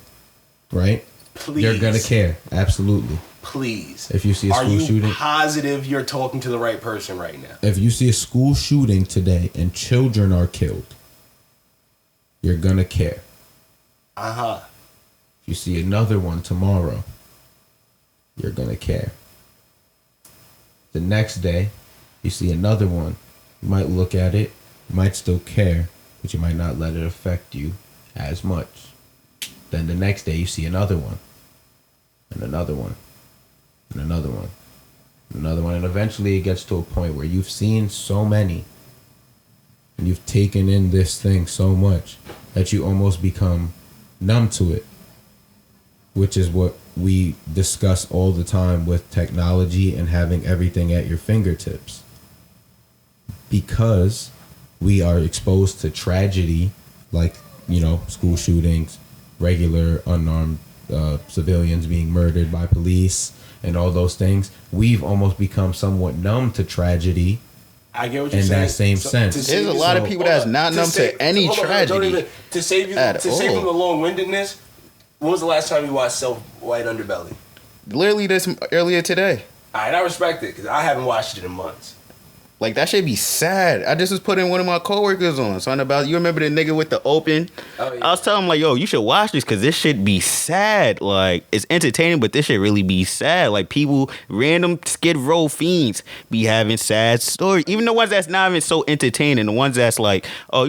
right? Please, you're gonna care. Absolutely. Please. If you see a school shooting, are you positive you're talking to the right person right now? If you see a school shooting today and children are killed, you're gonna care. If you see another one tomorrow, you're gonna care. The next day, you see another one, you might look at it, you might still care, but you might not let it affect you as much. Then the next day, you see another one, and another one, and another one, and another one, and eventually it gets to a point where you've seen so many, and you've taken in this thing so much that you almost become numb to it, which is what we discuss all the time with technology and having everything at your fingertips. Because we are exposed to tragedy, like, school shootings, regular unarmed civilians being murdered by police, and all those things, we've almost become somewhat numb to tragedy. I get what you're saying. In that same sense. There's a lot of people that's not numb to any tragedy. To save you from the long-windedness, when was the last time you watched White Underbelly? Literally earlier today. Alright, I respect it, because I haven't watched it in months. Like, that should be sad. I just was putting one of my coworkers on. Something about, you remember the nigga with the open? Oh, yeah. I was telling him, like, yo, you should watch this because this shit be sad. Like, it's entertaining, but this shit really be sad. Like, people, random Skid Row fiends be having sad stories. Even the ones that's not even so entertaining. The ones that's like, oh,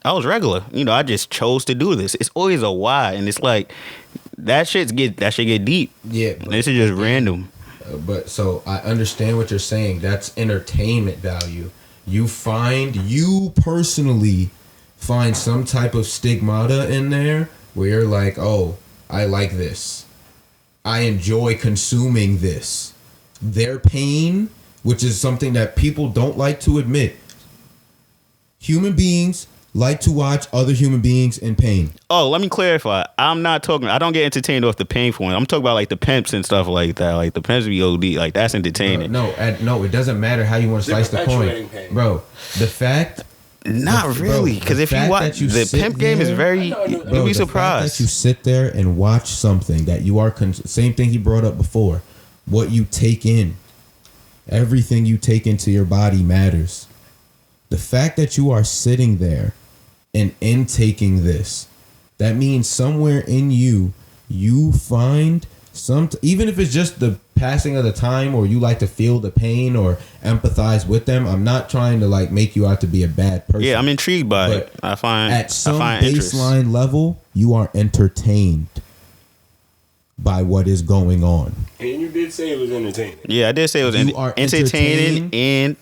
I was regular. I just chose to do this. It's always a why. And it's like, that shit get deep. Yeah. This is just random. But so I understand what you're saying. That's entertainment value. You personally find some type of stigmata in there where you're like, oh, I like this. I enjoy consuming this. Their pain, which is something that people don't like to admit. Human beings like to watch other human beings in pain. Oh, let me clarify. I don't get entertained off the painful one. I'm talking about like the pimps and stuff like that. Like the pimps be OD. Like that's entertaining. No, it doesn't matter how you want to slice the coin. Bro, the fact... Not really. Because if you watch... The pimp game is very... You'll be surprised. The fact that you sit there and watch something that you are... Same thing he brought up before. What you take in Everything you take into your body matters. The fact that you are sitting there and intaking this, that means somewhere in you, you find even if it's just the passing of the time, or you like to feel the pain or empathize with them. I'm not trying to like make you out to be a bad person. Yeah, I'm intrigued by it. I find at some baseline interest. level, you are entertained by what is going on. And you did say it was entertaining. Yeah, I did say it was entertaining and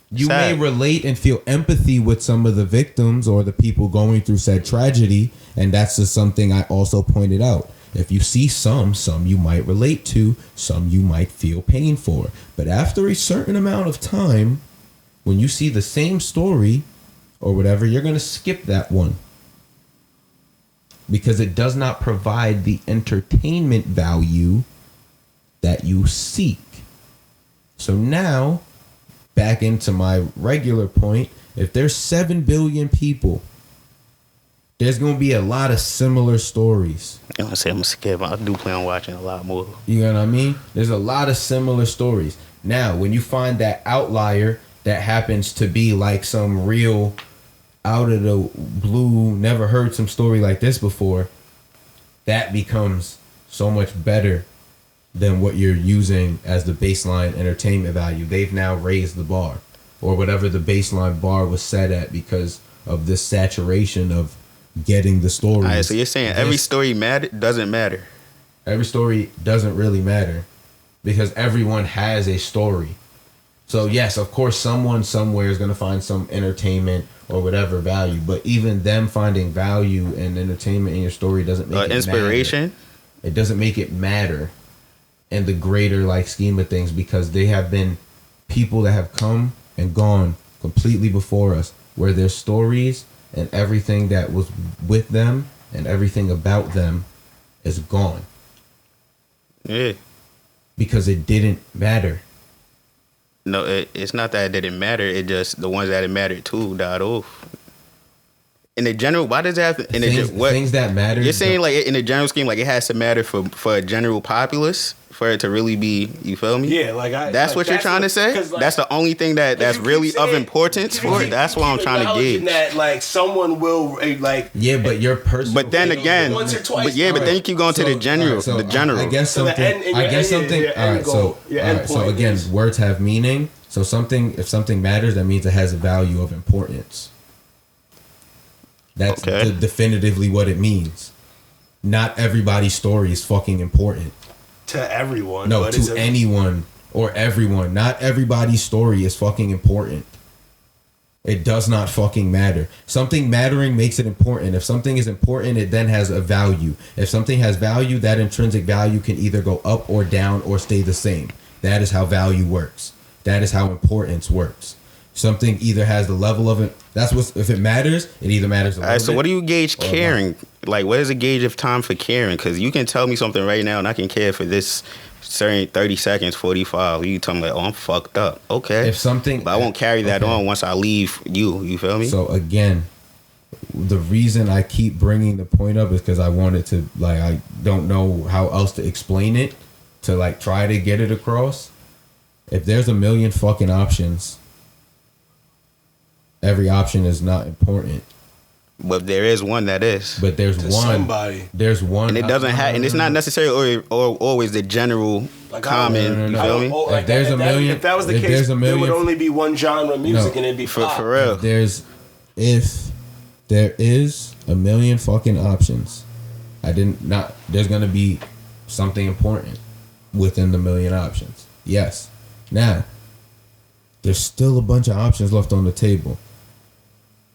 you sad. may relate and feel empathy with some of the victims or the people going through said tragedy, and that's just something I also pointed out. If you see some you might relate to, some you might feel pain for. But after a certain amount of time, when you see the same story or whatever, you're going to skip that one. Because it does not provide the entertainment value that you seek. So now, back into my regular point, if there's 7 billion people, there's going to be a lot of similar stories. I'm going to skip. I do plan on watching a lot more. You know what I mean? There's a lot of similar stories. Now, when you find that outlier that happens to be like some real out of the blue, never heard some story like this before, that becomes so much better than what you're using as the baseline entertainment value. They've now raised the bar, or whatever the baseline bar was set at, because of this saturation of getting the story. All right, so you're saying every story doesn't matter? Every story doesn't really matter, because everyone has a story. So yes, of course, someone somewhere is going to find some entertainment or whatever value, but even them finding value and entertainment in your story doesn't make it inspiration. Matter. It doesn't make it matter in the greater like scheme of things, because they have been people that have come and gone completely before us, where their stories and everything that was with them and everything about them is gone. Yeah. Because it didn't matter. No, it's not that it didn't matter. It just the ones that it mattered to died off. In the general, why does it have to? Things that matter. You're saying like in the general scheme, like it has to matter for a general populace for it to really be. You feel me? Yeah, that's what you're trying to say. Like, that's the only thing that's really of importance for it. That's what I'm trying to gauge. That like someone will like. Yeah, but your personal. But then again, once or twice. but then you keep going to the general. The general. I guess something. All right. So again, words have meaning. So if something matters, that means it has a value of importance. That's definitively what it means. Not everybody's story is fucking important. To everyone. No, to anyone or everyone. Not everybody's story is fucking important. It does not fucking matter. Something mattering makes it important. If something is important, it then has a value. If something has value, that intrinsic value can either go up or down or stay the same. That is how value works. That is how importance works. Something either has the level of it. That's what, if it matters, it either matters a little bit. So what do you gauge caring? Like, what is a gauge of time for caring? Because you can tell me something right now and I can care for this certain 30 seconds, 45. You tell me, like, oh, I'm fucked up. Okay. But I won't carry that on once I leave you. You feel me? So again, the reason I keep bringing the point up is because I wanted to, like, I don't know how else to explain it, to like try to get it across. If there's a million fucking options, every option is not important. But there is one that is. But there's one. Somebody. There's one. And it doesn't have, and it's not necessarily or always the general common. You feel me? If there's a million, if that was the case, there would only be one genre of music, and it'd be for If real. there is a million fucking options, there's gonna be something important within the million options. Yes. Now, there's still a bunch of options left on the table.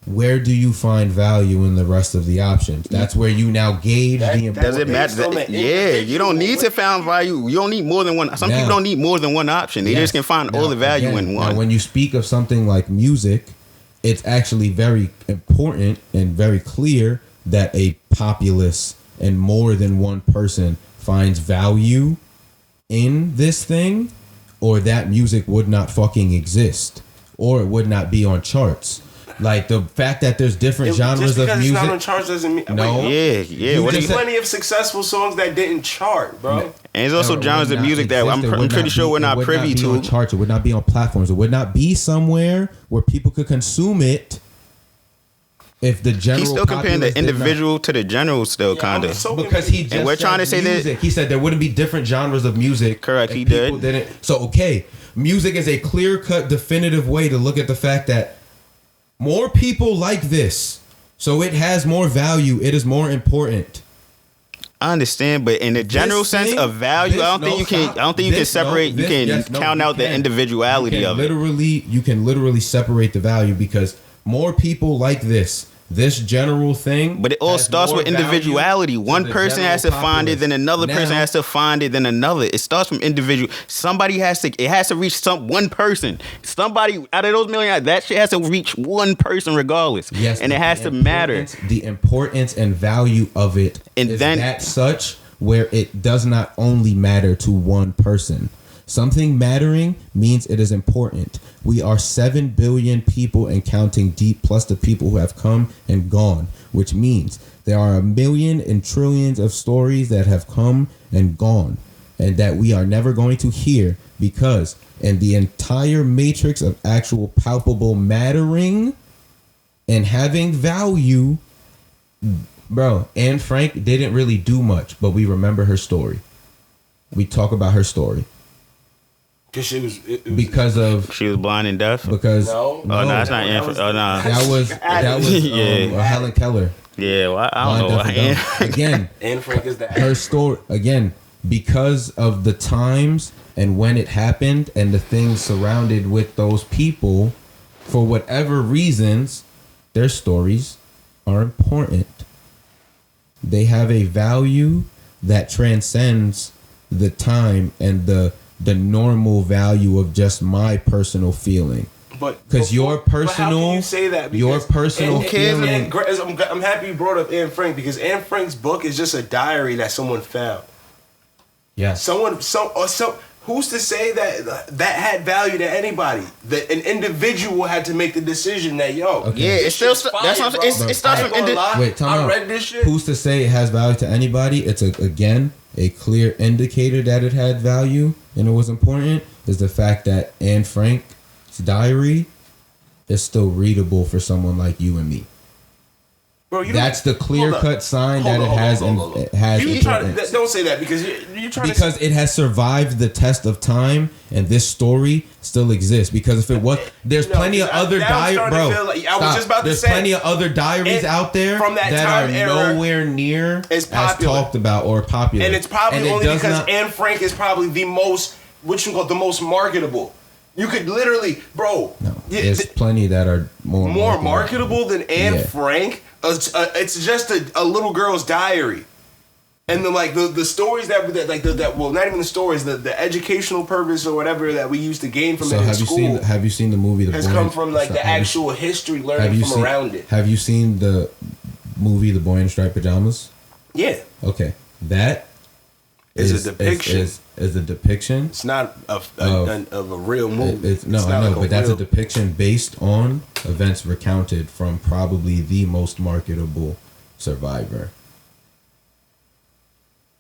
Where do you find value in the rest of the options? That's where you now gauge the importance. Does it matter? You don't need to find value. You don't need more than one. Some people don't need more than one option. They just can find all the value in one. Now, when you speak of something like music, it's actually very important and very clear that a populace and more than one person finds value in this thing, or that music would not fucking exist, or it would not be on charts. Like the fact that there's different genres just of because it's not on music. charts doesn't mean. No. Wait, Yeah. What do there's you? plenty of successful songs that didn't chart, bro. And there's also It genres would of not music that exist. It I'm would pretty not sure be- we're not it would privy be to. on charts. It would not be on platforms. It would not be somewhere where people could consume it. If the general He's still comparing the populace did not- individual to the general, still Yeah, kind I'm of. so because he just And we're trying to said say that- music. He said there wouldn't be different genres of music. Correct, if he people did. Didn't. So okay, music is a clear-cut, definitive way to look at the fact that more people like this, so it has more value. It is more important. I understand, but in the general This sense thing- of value, this- I don't think no, you can. stop. I don't think you can This- no, separate. this- you can yes, no, count you out the can. individuality You can of it. you can literally separate the value because more people like this general thing. But it all has starts more with individuality. value to One the person has to general find it, populace. then another person Now- has to find it, then another. It starts from individual. Somebody has to. It has to reach one person. Somebody out of those million, that shit has to reach one person regardless. Yes, and it but has the to matter. The importance and value of it And is then- that such where it does not only matter to one person. Something mattering means it is important. We are 7 billion people and counting deep, plus the people who have come and gone, which means there are a million and trillions of stories that have come and gone and that we are never going to hear because in the entire matrix of actual palpable mattering and having value, bro, Anne Frank didn't really do much, but we remember her story. We talk about her story Because she was. It was because of She was blind and deaf. because No. Oh no, that's not. that was- Oh no. that was Yeah. Helen Keller. Yeah, well, I don't know. Blind, deaf, and dumb. Again, Anne Frank is the her story again because of the times and when it happened and the things surrounded with those people for whatever reasons their stories are important. They have a value that transcends the time and the normal value of just my personal feeling. Because your but how can personal you say that? your Because personal feeling. I'm happy you brought up Anne Frank because Anne Frank's book is just a diary that someone found. Yes. Who's to say that had value to anybody? That an individual had to make the decision that Okay. Yeah, this it's still. shit's That's fire, what, bro. it starts I ain't from. gonna lie. Wait, time I out. read this shit. Who's to say it has value to anybody? It's again a clear indicator that it had value and it was important is the fact that Anne Frank's diary is still readable for someone like you and me. Bro, you That's the don't- clear hold cut up. sign Hold that up, it hold has up, and hold up. it has You try to, importance. don't say that because you're trying Because it has survived the test of time and this story still exists. Because if it was, there's No, plenty of I- other now I'm diaries, starting to bro. feel like- I was stop. just about to There's say, plenty of other diaries it- out there from that that time are era nowhere near is as popular. talked about or popular. and it's probably And it only does because not- Anne Frank is probably the most, the most marketable. You could literally, bro. No, yeah, there's plenty that are more marketable than Anne Yeah. Frank. It's just a little girl's diary, and then like the stories that well, not even the stories, the educational purpose or whatever that we used to gain from So it in have you school seen the movie The has Boy come from like the have you- actual history have learning you from seen, around it. Have you seen the movie The Boy in Striped Pajamas? Yeah, Okay, that It's a depiction. Is a depiction. it's not of a real It- movie. it's, no, It's I not know, like but that's a real- depiction based on events recounted from probably the most marketable survivor.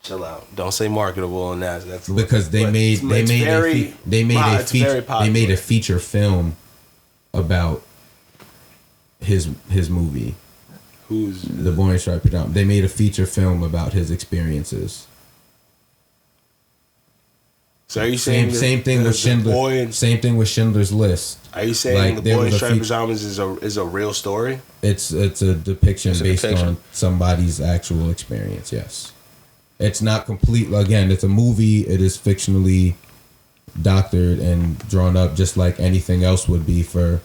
Chill out. Don't say marketable on that. That's Because they but made it's very- it's very they made popular. a feature film about his movie, Who's The Boy in Striped Pajamas. They made a feature film about his experiences. so? Are you saying Same thing with Schindler. Boy in, Same thing with Schindler's List. are you saying like, the there boy in was a striped few- pajamas is a real story? It's a depiction It's a based depiction. on somebody's actual experience. Yes, it's not complete. Again, it's a movie. It is fictionally doctored and drawn up, just like anything else would be. For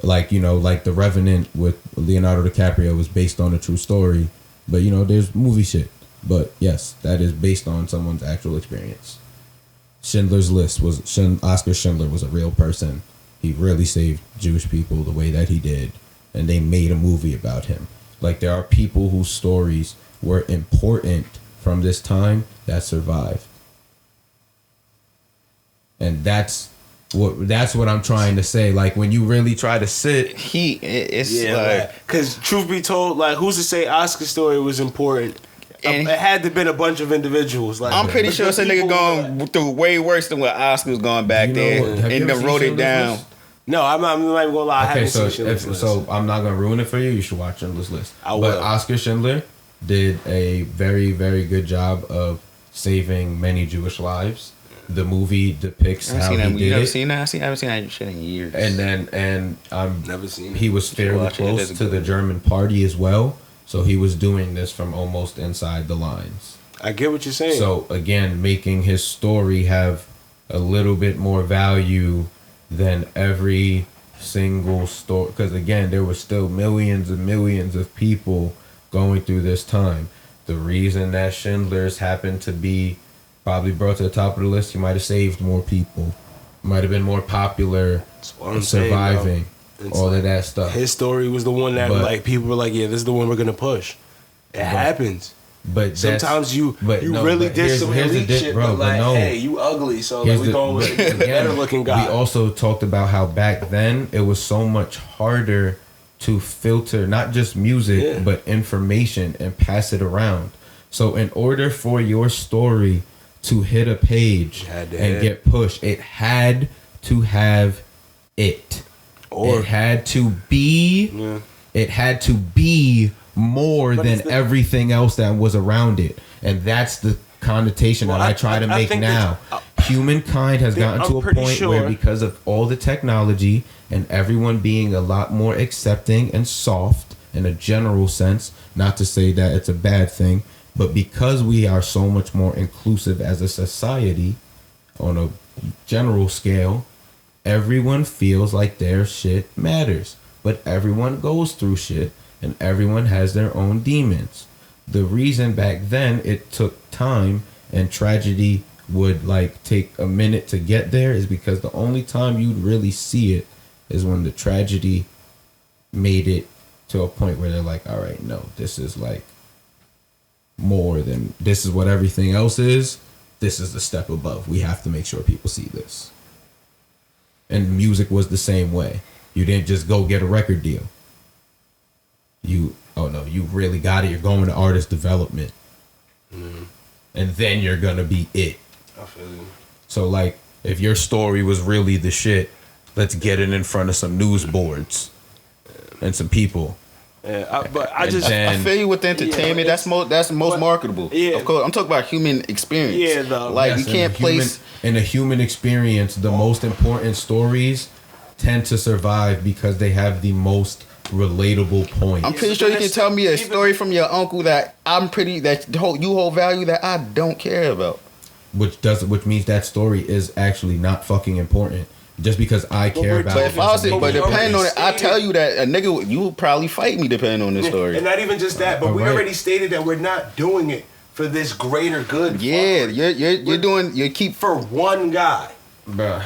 like like The Revenant with Leonardo DiCaprio was based on a true story, but there's movie shit. But yes, that is based on someone's actual experience. Schindler's List was Oscar Schindler was a real person. He really saved Jewish people the way that he did, and they made a movie about him. Like there are people whose stories were important from this time that survive, and that's That's what I'm trying to say. Like when you really try to sit, it's like, because truth be told, like who's to say Oscar's story was important? And it had to been a bunch of individuals. Like I'm pretty sure some nigga going through way worse than what Oscar was going back there, and then wrote it down. No, I'm not even gonna lie. I haven't seen Schindler's List. So I'm not gonna ruin it for you. You should watch Schindler's List. I will. But Oscar Schindler did a very, very good job of saving many Jewish lives. The movie depicts how he did it. You never seen that? I haven't seen that shit in years. And never seen it. He was fairly close to the German party as well. So he was doing this from almost inside the lines. I get what you're saying. So again, making his story have a little bit more value than every single story. Because again, there were still millions and millions of people going through this time. The reason that Schindler's happened to be probably brought to the top of the list, he might have saved more people. Might have been more popular, surviving. All of that stuff. His story was the one that like people were like, yeah, this is the one we're gonna push. It happens. But sometimes you really did some elite shit, bro, but like, hey, you ugly, so like, we going with the better looking guy. We also talked about how back then it was so much harder to filter not just music but information and pass it around. So in order for your story to hit a page and get pushed, it had to have it. Or it had to be more than everything else that was around it. And that's the connotation that I try to make now. Humankind has gotten to a point where, because of all the technology and everyone being a lot more accepting and soft in a general sense, not to say that it's a bad thing, but because we are so much more inclusive as a society on a general scale, everyone feels like their shit matters, but everyone goes through shit and everyone has their own demons. The reason back then it took time and tragedy would like take a minute to get there is because the only time you'd really see it is when the tragedy made it to a point where they're like, all right, no, this is like more than, this is what everything else is. This is the step above. We have to make sure people see this. And music was the same way. You didn't just go get a record deal. You really got it. You're going to artist development. And then you're going to be it. I feel you. So, like, if your story was really the shit, let's get it in front of some news boards and some people. Yeah, I feel you with the entertainment. That's most marketable. Yeah, of course. I'm talking about human experience. Yeah, though. Like, you can't place in a human experience. The most important stories tend to survive because they have the most relatable point. I'm pretty sure you can tell me a story from your uncle that you hold value that I don't care about. Which means that story is actually not fucking important. Just because I care about it. But depending on it, I tell you that a nigga, you will probably fight me depending on this story. And not even just that, but we already stated that we're not doing it for this greater good. Yeah, you keep for one guy. Bruh.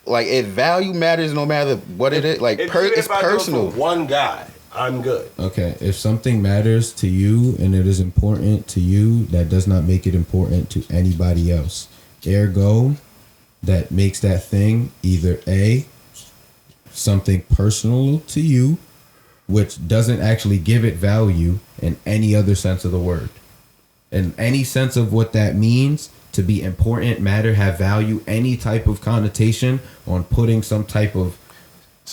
Like, if value matters no matter what it is, like, it's personal. For one guy, I'm good. Okay, if something matters to you and it is important to you, that does not make it important to anybody else. Ergo, that makes that thing either A, something personal to you, which doesn't actually give it value in any other sense of the word. In any sense of what that means, to be important, matter, have value, any type of connotation on putting some type of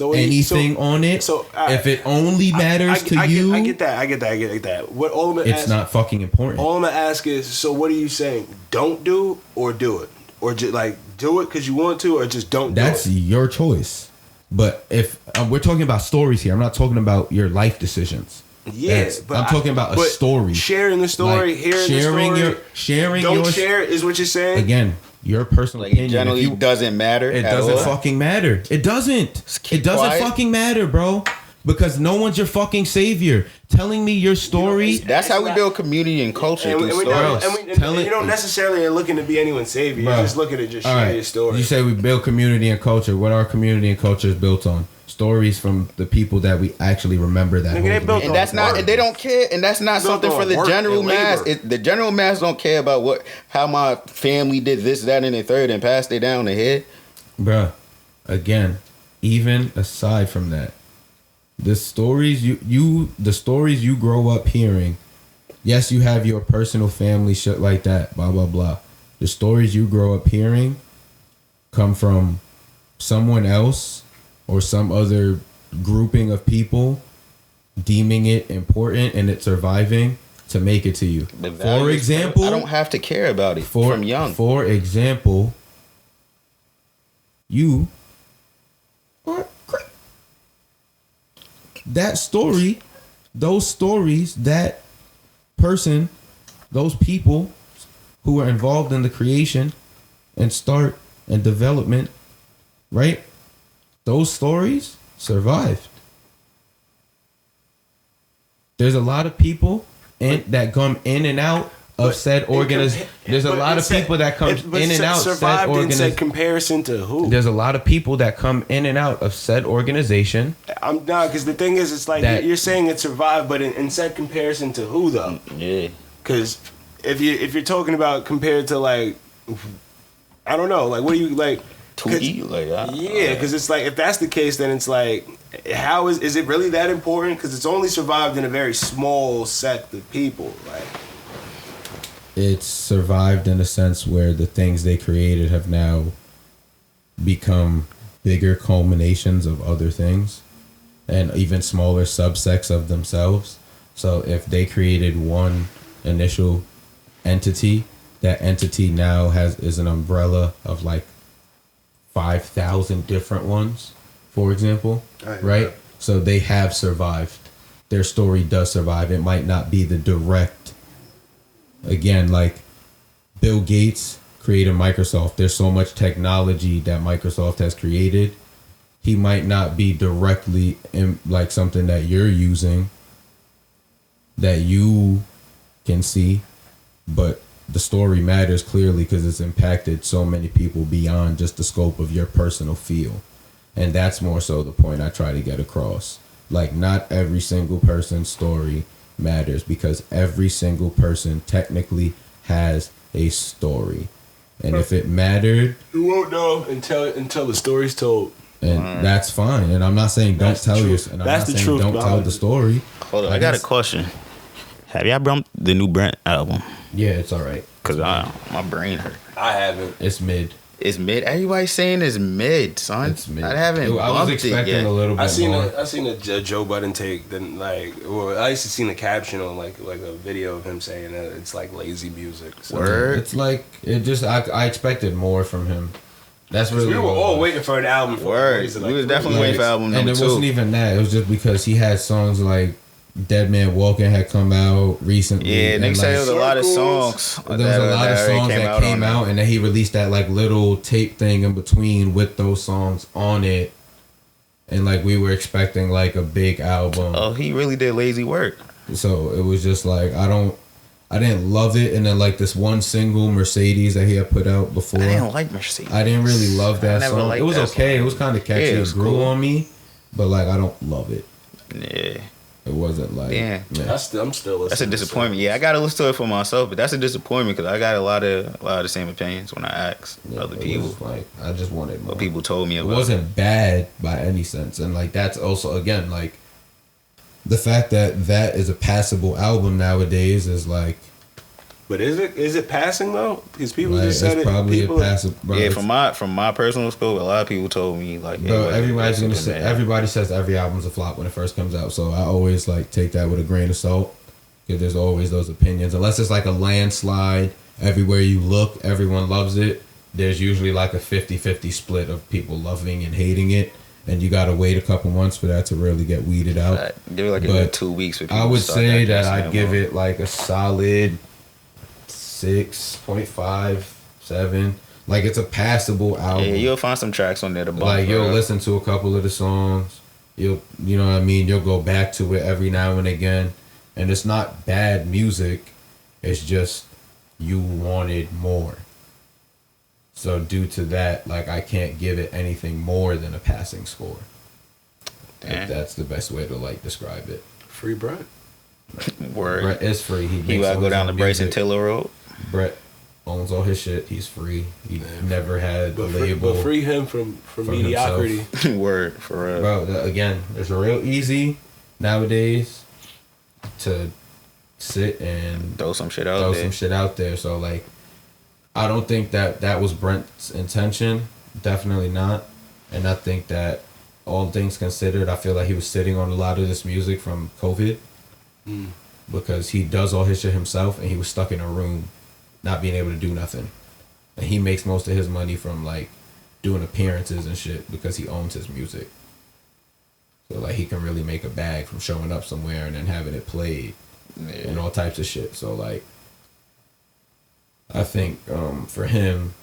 anything on it. So if it only matters to you, I get that. What all I'm it's not fucking important. All I'm gonna ask is, so what are you saying? Don't do or do it, or just like do it because you want to, or just don't. That's your choice. But if we're talking about stories here, I'm not talking about your life decisions. Yeah, but I'm talking about a story. Sharing the story, like hearing the story. Don't share is what you're saying. Again, your personal opinion. Generally, doesn't matter. It doesn't fucking matter. It doesn't. It doesn't fucking matter, bro. Because no one's your fucking savior. Telling me your story. That's how we build community and culture. And you don't necessarily are looking to be anyone's savior. You're just looking to just share your story. You say we build community and culture. What our community and culture is built on? Stories from the people that we actually remember that. And that's not. And they don't care. And that's not something for the general mass. The general mass don't care about how my family did this, that, and the third, and passed it down the head. Bruh. again, even aside from that, the stories the stories you grow up hearing, yes, you have your personal family shit like that, blah blah blah. The stories you grow up hearing come from someone else or some other grouping of people deeming it important and it surviving to make it to you. For example, I don't have to care about it from young. For example, you are great. That story, those stories, that person, those people who are involved in the creation and start and development, right? Those stories survived. There's a lot of people that come in and out of said organization. There's a lot of people that come in and out of said organization. Comparison to who? There's a lot of people that come in and out of said organization. I'm not, because the thing is, it's like you're saying it survived, but in said comparison to who though? Yeah. Because if you're talking about compared to like, I don't know, like what do you like? Yeah, because it's like if that's the case, then it's like, how is it really that important? Because it's only survived in a very small sect of people. Like, it's survived in a sense where the things they created have now become bigger culminations of other things and even smaller subsects of themselves. So if they created one initial entity, that entity now is an umbrella of like 5,000 different ones, for example, right? So they have survived. Their story does survive. It might not be the direct, again, like Bill Gates created Microsoft. There's so much technology that Microsoft has created. He might not be directly in like something that you're using that you can see, but the story matters clearly because it's impacted so many people beyond just the scope of your personal feel. And that's more so the point I try to get across. Like, not every single person's story matters because every single person technically has a story. And if it mattered, you won't know until the story's told. And that's fine. And I'm not saying don't tell your, and I'm not saying don't tell the story. Hold on, I got a question. Have y'all bumped the new Brent album? Yeah, it's all right. Cause my brain hurt. I haven't. It's mid. It's mid. Everybody's saying it's mid, son. It's mid. I haven't. I was expecting a little bit more. I seen a Joe Budden take. Then I used to see a caption on like a video of him saying that it's like lazy music. So. Word. It's like it just. I expected more from him. That's really. We were all waiting for an album. Word. We was definitely waiting for album number 2. And it wasn't even that. It was just because he had songs like Dead Man Walking had come out recently. Yeah, niggas say there was a lot of songs. There was a lot of songs that came out, and then he released that like little tape thing in between with those songs on it. And like we were expecting like a big album. Oh, he really did lazy work. So it was just like I didn't love it. And then like this one single Mercedes that he had put out before. I didn't like Mercedes. I didn't really love that song. It was okay. Song. It was kind of catchy. It grew on me, but like I don't love it. Yeah. It wasn't like. Yeah. I'm still listening. That's a disappointment. Yeah, I gotta listen to it for myself, but that's a disappointment because I got a lot of the same opinions when I asked other people. Like I just wanted more. What people told me about. It wasn't bad by any sense, and like that's also again like the fact that is a passable album nowadays is like. But is it passing though? Because people like, just said it's probably people a passive. Yeah, from my personal scope, a lot of people told me like. Bro, everybody's gonna say. Everybody says every album's a flop when it first comes out, so I always like take that with a grain of salt because there's always those opinions. Unless it's like a landslide, everywhere you look, everyone loves it. There's usually like a 50-50 split of people loving and hating it, and you gotta wait a couple months for that to really get weeded out. Give it like a good 2 weeks. For people I would say that I'd give it like a solid 6.5, 7. Like it's a passable album. Yeah, you'll find some tracks on there to bump. Like you'll listen to a couple of the songs. You know what I mean? You'll go back to it every now and again. And it's not bad music. It's just you wanted more. So due to that, like I can't give it anything more than a passing score. If that's the best way to like describe it. Free Brett. Word. Brett is free. He gotta go down the Bryson Tiller road. Brett owns all his shit. He's free. He never had a label. But free him from mediocrity. Word, for real. Bro, again, it's real easy nowadays to sit and throw some shit out there. So, like, I don't think that was Brent's intention. Definitely not. And I think that all things considered, I feel like he was sitting on a lot of this music from COVID. Because he does all his shit himself and he was stuck in a room not being able to do nothing. And he makes most of his money from, like, doing appearances and shit because he owns his music. So, like, he can really make a bag from showing up somewhere and then having it played and all types of shit. So, like, I think for him,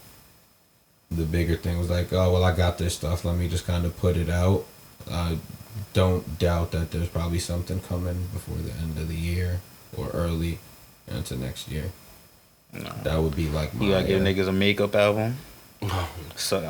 the bigger thing was like, oh, well, I got this stuff. Let me just kind of put it out. I don't doubt that there's probably something coming before the end of the year or early into next year. No. That would be like my... You gotta give niggas a makeup album. So,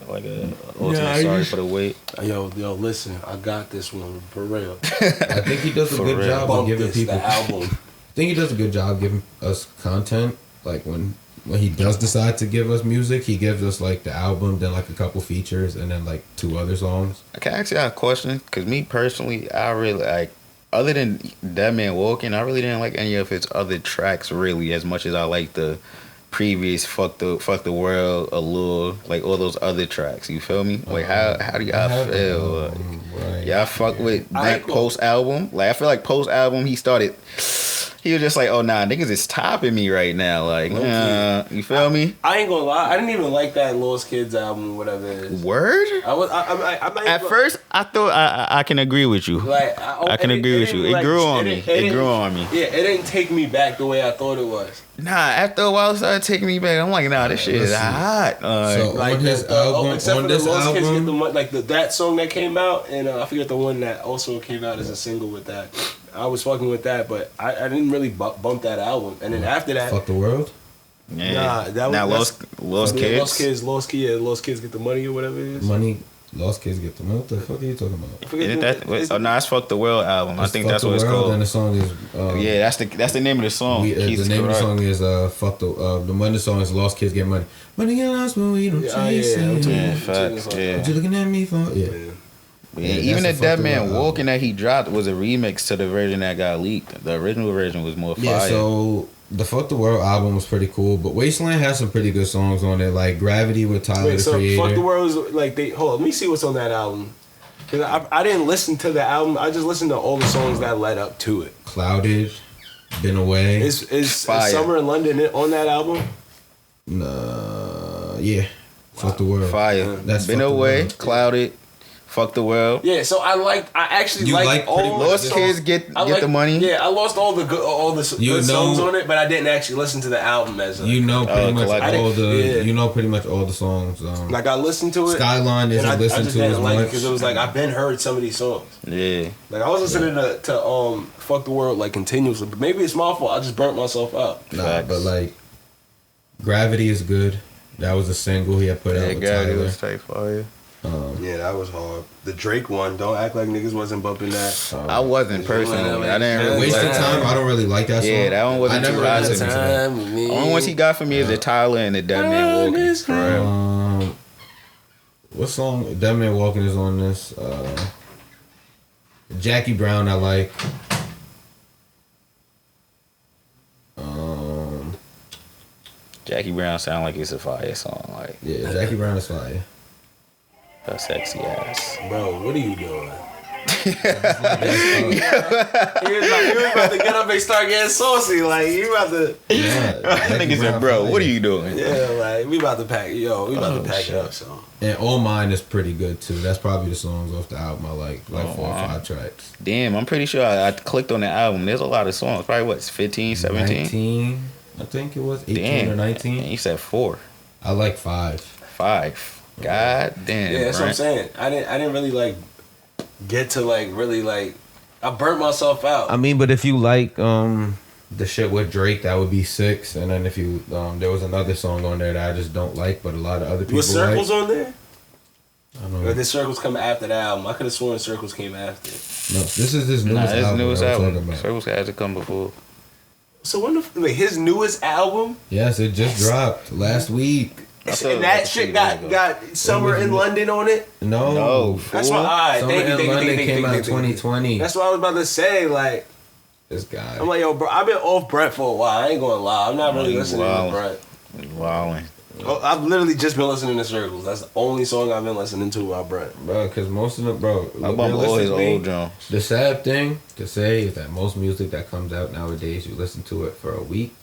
like a ultimate sorry for the wait. Yo, listen, I got this one for real. I think he does a good job of giving people the album. I think he does a good job giving us content. Like when he does decide to give us music, he gives us like the album, then like a couple features, and then like 2 other songs. I can actually ask a question, because me personally, I really like, other than That Man Walking, I really didn't like any of his other tracks really as much as I like the previous Fuck the World, Allure, like all those other tracks. You feel me? Like how do y'all feel? Right. Y'all fuck with Brent post album? Like I feel like post album he was just like, oh nah, niggas is topping me right now. Like, you feel me? I ain't gonna lie, I didn't even like that Lost Kids album, whatever it is. Word? At first, I thought I can agree with you. Like, I can agree with you. It grew on me. It grew on me. Yeah, it didn't take me back the way I thought it was. Nah, after a while, it started taking me back. I'm like, nah, this shit is hot. So like on his album, except on for this the Lost Kids album, Get the Money, like that song that came out, and I forget the one that also came out as a single with that. I was fucking with that, but I didn't really bump that album. And then after that, Fuck the World. Yeah. Nah, that was Lost Kids. Lost Kids Get the Money or whatever it is. Lost Kids Get the Money. What the fuck are you talking about? It's Fuck the World album. I think that's what it's called. And the song is that's the name of the song. The name of the song is Fuck the one of the song is Lost Kids Get Money. Money get lost when we don't chase it. Yeah, facts. Yeah. What you looking at me for? Yeah. Yeah, even the Dead Man Walking that he dropped was a remix to the version that got leaked. The original version was more fire. Yeah, so the Fuck the World album was pretty cool, but Wasteland has some pretty good songs on it, like Gravity with Tyler the Creator. Fuck the World is like hold on, let me see what's on that album. Cause I didn't listen to the album. I just listened to all the songs that led up to it. Clouded, Been Away. Is Summer in London on that album? Nah, yeah. Fuck the World. Fire. That's Been Away, Clouded. Fuck the World. Yeah, so I actually liked all Lost Kids get the money. Yeah, I lost all the good songs on it, but I didn't actually listen to the album as pretty much all the songs. Like I listened to it. Skyline isn't listened to as much because it was like I've been heard some of these songs. Yeah, like I was listening to Fuck the World like continuously, but maybe it's my fault. I just burnt myself out. Nah, but like Gravity is good. That was a single he had put out with Gravity Tyler. Was tight fire. Yeah, that was hard. The Drake one, don't act like niggas wasn't bumping that. I wasn't personally. I didn't really Waste of Time. I don't really like that song. Yeah, that one wasn't too hot to me. The only ones he got for me is the Tyler and the Dead Man Walking. What song? Dead Man Walking is on this. Jackie Brown I like. Jackie Brown sound like it's a fire song. Like yeah, Jackie Brown is fire. Her sexy ass. Bro, what are you doing? He was about to get up and start getting saucy. Like, you about to... Nigga said, bro, what are you doing? Yeah, like, we about to pack it up, so. And All Mine is pretty good, too. That's probably the songs off the album I like 4 or 5 tracks. Damn, I'm pretty sure I clicked on the album. There's a lot of songs. Probably, what, 15, 17? 19, I think it was. 18 or 19. You said 4. I like 5. 5. God damn. Yeah, that's what I'm saying. I didn't really like get to like really like I burnt myself out. I mean, but if you like the shit with Drake, that would be 6. And then if you there was another song on there that I just don't like, but a lot of other people was Circles like. On there? I don't know. Or did Circles come after the album? I could have sworn Circles came after. No, this is his newest album. Circles had to come before. So wait, his newest album? Yes, it just dropped last week. And that shit got Summer in London on it? No. That's why. Summer in London came out 2020. That's what I was about to say. Like, this guy. I'm like, yo, bro, I've been off Brent for a while. I ain't gonna lie. I'm not really listening to Brent. Wow. I've literally just been listening to Circles. That's the only song I've been listening to by Brent. Bro, because most of them, bro. I bump all his old Jones. The sad thing to say is that most music that comes out nowadays, you listen to it for a week,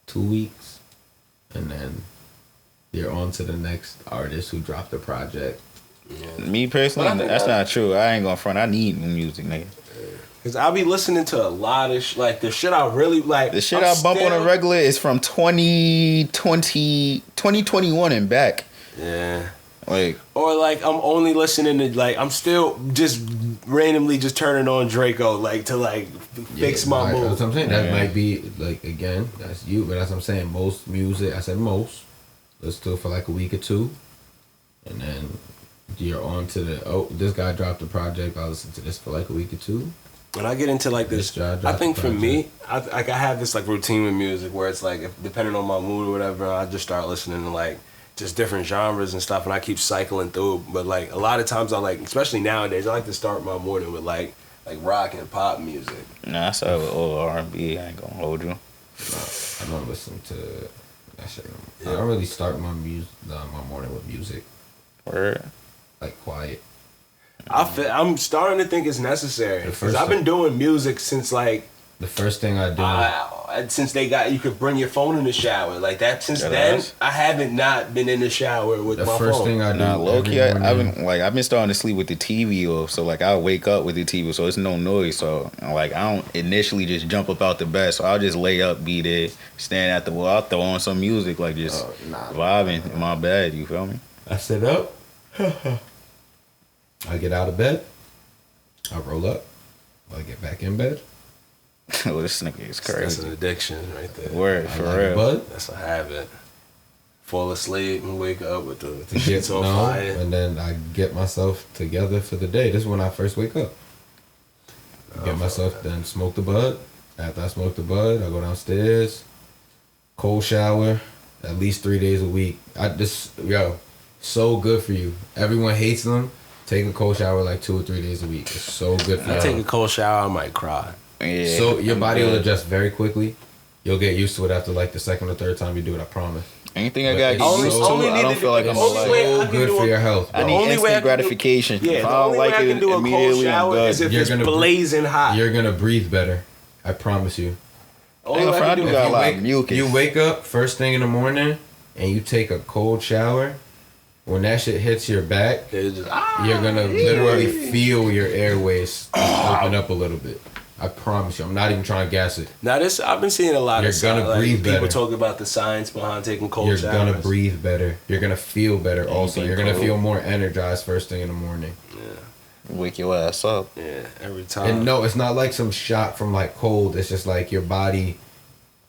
2 weeks, and then you're on to the next artist who dropped a project. Yeah. Me personally, that's not true. I ain't gonna front. I need new music, nigga. Cause I be listening to a lot of like the shit I really like. The shit I bump on a regular is from 2021 and back. Yeah. Like, or like I'm only listening to like I'm still just randomly just turning on Draco like to like fix my mood. That's what I'm saying. That might be like, again, that's you, but that's what I'm saying. Most music, I said most, listen to it for like a week or two, and then you're on to this guy dropped a project. I'll listen to this for like a week or two. When I get into like this, I think for me, I have this like routine with music where it's like, depending on my mood or whatever, I just start listening to like just different genres and stuff, and I keep cycling through. But like a lot of times, I like, especially nowadays, I like to start my morning with like rock and pop music. Nah, I start with old R&B. I ain't gonna hold you. I don't listen to that shit. I don't really start my morning with music. Word. Like quiet. I'm starting to think it's necessary because I've been doing music since like the first thing I do. Since you could bring your phone in the shower like that. Since then, I haven't not been in the shower with my phone. The first thing I do. Nah, low key, I've been starting to sleep with the TV off. So like I wake up with the TV, so it's no noise. So like I don't initially just jump up out the bed. So I'll just lay up, be there, stand at the wall. I'll throw on some music, like just vibing in my bed. You feel me? I sit up. I get out of bed. I roll up. I get back in bed. Oh, this nigga is crazy. That's an addiction right there. Word, for real. That's a habit. Fall asleep and wake up with the shit's on fire. And then I get myself together for the day. This is when I first wake up. Get myself, then smoke the bud. After I smoke the bud, I go downstairs. Cold shower. At least 3 days a week. So good for you. Everyone hates them. Take a cold shower like 2 or 3 days a week. It's so good for you. I take a cold shower, I might cry. Yeah, so your body will adjust very quickly. You'll get used to it after like the second or third time you do it, I promise. Anything I gotta get used to, I don't feel like I'm so good for your health. I need instant gratification. Yeah, if I don't like it immediately, I'm good. Is if it's blazing hot. You're gonna breathe better. I promise you. You wake up first thing in the morning and you take a cold shower. When that shit hits your back, you're gonna literally feel your airways open up a little bit. I promise you. I'm not even trying to gas it. Now I've been seeing a lot of breathe people better. talk about the science behind taking cold showers. You're gonna breathe better. You're gonna feel better also. You're gonna feel more energized first thing in the morning. Yeah. Wake your ass up. Yeah, every time. And no, it's not like some shot from like cold. It's just like your body,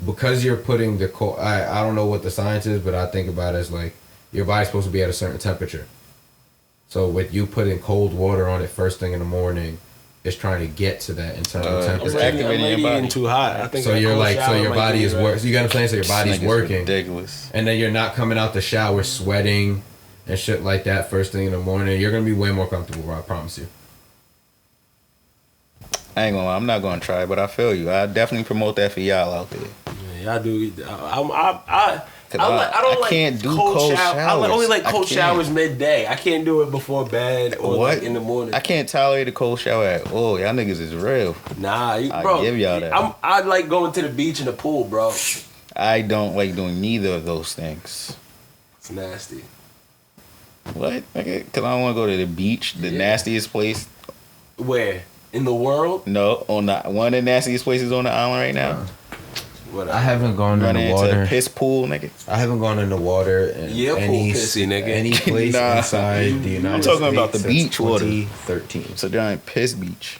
because you're putting the cold. I don't know what the science is, but I think about it as like, your body's supposed to be at a certain temperature. So with you putting cold water on it first thing in the morning, it's trying to get to that internal temperature. It's activating your body too hot. I think so your body is working. So you got what I'm saying? So your body's working. Ridiculous. And then you're not coming out the shower sweating and shit like that first thing in the morning. You're gonna be way more comfortable, bro. I promise you. I ain't gonna lie, I'm not gonna try, but I feel you. I definitely promote that for y'all out there. Yeah, y'all do. I can't do cold showers. I only like cold showers midday. I can't do it before bed or like in the morning. I can't tolerate a cold shower at all. Y'all niggas is real. Nah, bro. I give y'all that. I like going to the beach and the pool, bro. I don't like doing neither of those things. It's nasty. What? Okay, because I don't want to go to the beach, the nastiest place. Where? In the world? No, on one of the nastiest places on the island right now. Whatever. I haven't gone in the water. Piss pool, nigga. I haven't gone in the water in any pissy, nigga. Any place inside the United States. I'm talking about the beach water. 2013. It's a giant piss beach.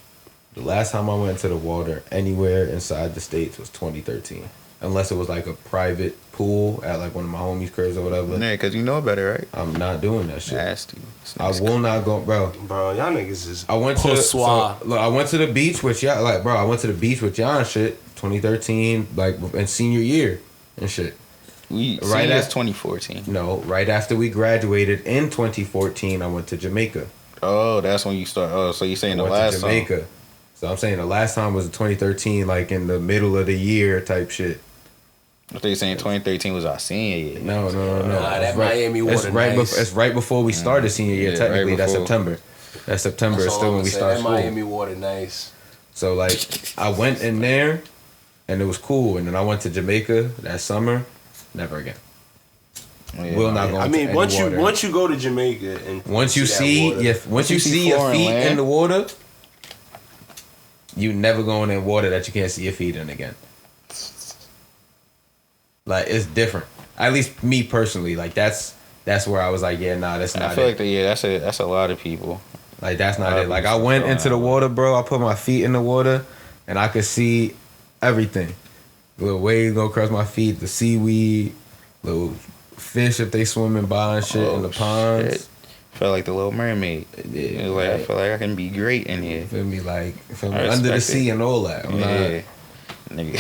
The last time I went to the water anywhere inside the States was 2013. Unless it was like a private pool at like one of my homies' cribs or whatever. Yeah, because you know better, right? I'm not doing that shit. Nasty. I will not go, bro. Bro, y'all niggas is I went to the beach with y'all, like, bro. I went to the beach with y'all and shit 2013, like in senior year and shit. Right after 2014. No, right after we graduated in 2014, I went to Jamaica. Oh, that's when you start. Oh, so you're saying the last time? Jamaica. So I'm saying the last time was 2013, like in the middle of the year type shit. I thought you saying 2013 was our senior year. No. That Miami water it's right before we started senior year. Technically, that's September. That's September. It's still when we start school. Miami water nice. So like, I went in there, and it was cool. And then I went to Jamaica that summer. Never again. Yeah, We'll not go. I mean, once you go to Jamaica and once you see your feet in the water, you never going in water that you can't see your feet in again. Like, it's different. At least me personally, like that's where I was like, yeah, nah, that's not. I feel like that's a lot of people. Like, that's not it. Like, I went into the water, bro. I put my feet in the water, and I could see everything. Little waves go across my feet, the seaweed, little fish if they swimming by and shit in the ponds. Shit. Felt like the Little Mermaid. Yeah, like, I feel like I can be great in here. Feel me? Like, under the sea and all that. Nigga,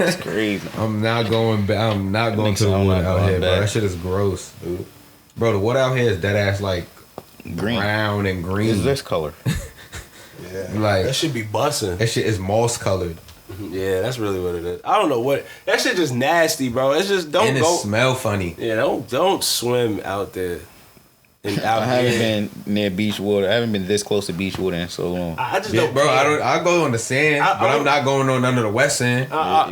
it's crazy. I'm not going to the water out here, bro. That shit is gross, dude. Bro, the water out here is dead ass like green, brown and green. Is this color? Yeah, like that should be bussin'. That shit is moss colored. Yeah, that's really what it is. I don't know what that shit just nasty, bro. It's just don't and go. It smell funny. Yeah, don't swim out there. I haven't been near beach water. I haven't been this close to beach water in so long. I just don't. Bro, I go on the sand, but I'm not going on none of the wet sand.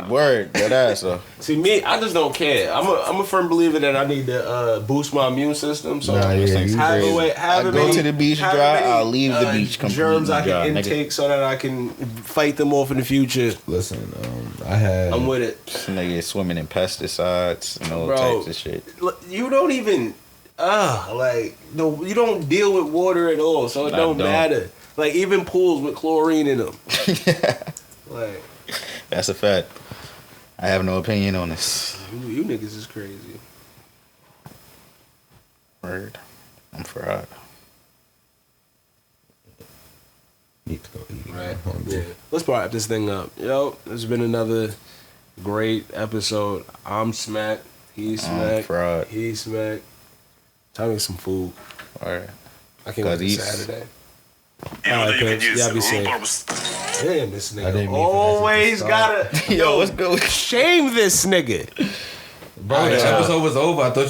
Word, that ass though. See me, I just don't care. I'm a firm believer that I need to boost my immune system. So I go to the beach dry. I'll leave the beach completely germs I can dry, intake so that I can fight them off in the future. Listen, I'm with it. Nigga swimming in pesticides and all types of shit. You don't even. You don't deal with water at all, so it don't matter. Like, even pools with chlorine in them. Like, that's a fact. I have no opinion on this. You niggas is crazy. Word. I'm fried. Need to go eat. Right. Yeah. Let's wrap this thing up. Yo, it's been another great episode. I'm Smack. He's Smack. Fried. He's Smack. Time to get some food. Alright. I can't wait for Saturday. Alright, Cubs. Y'all be safe. Damn, this nigga always gotta. Yo, what's good? Shame this nigga. Bro, the episode was over. I thought you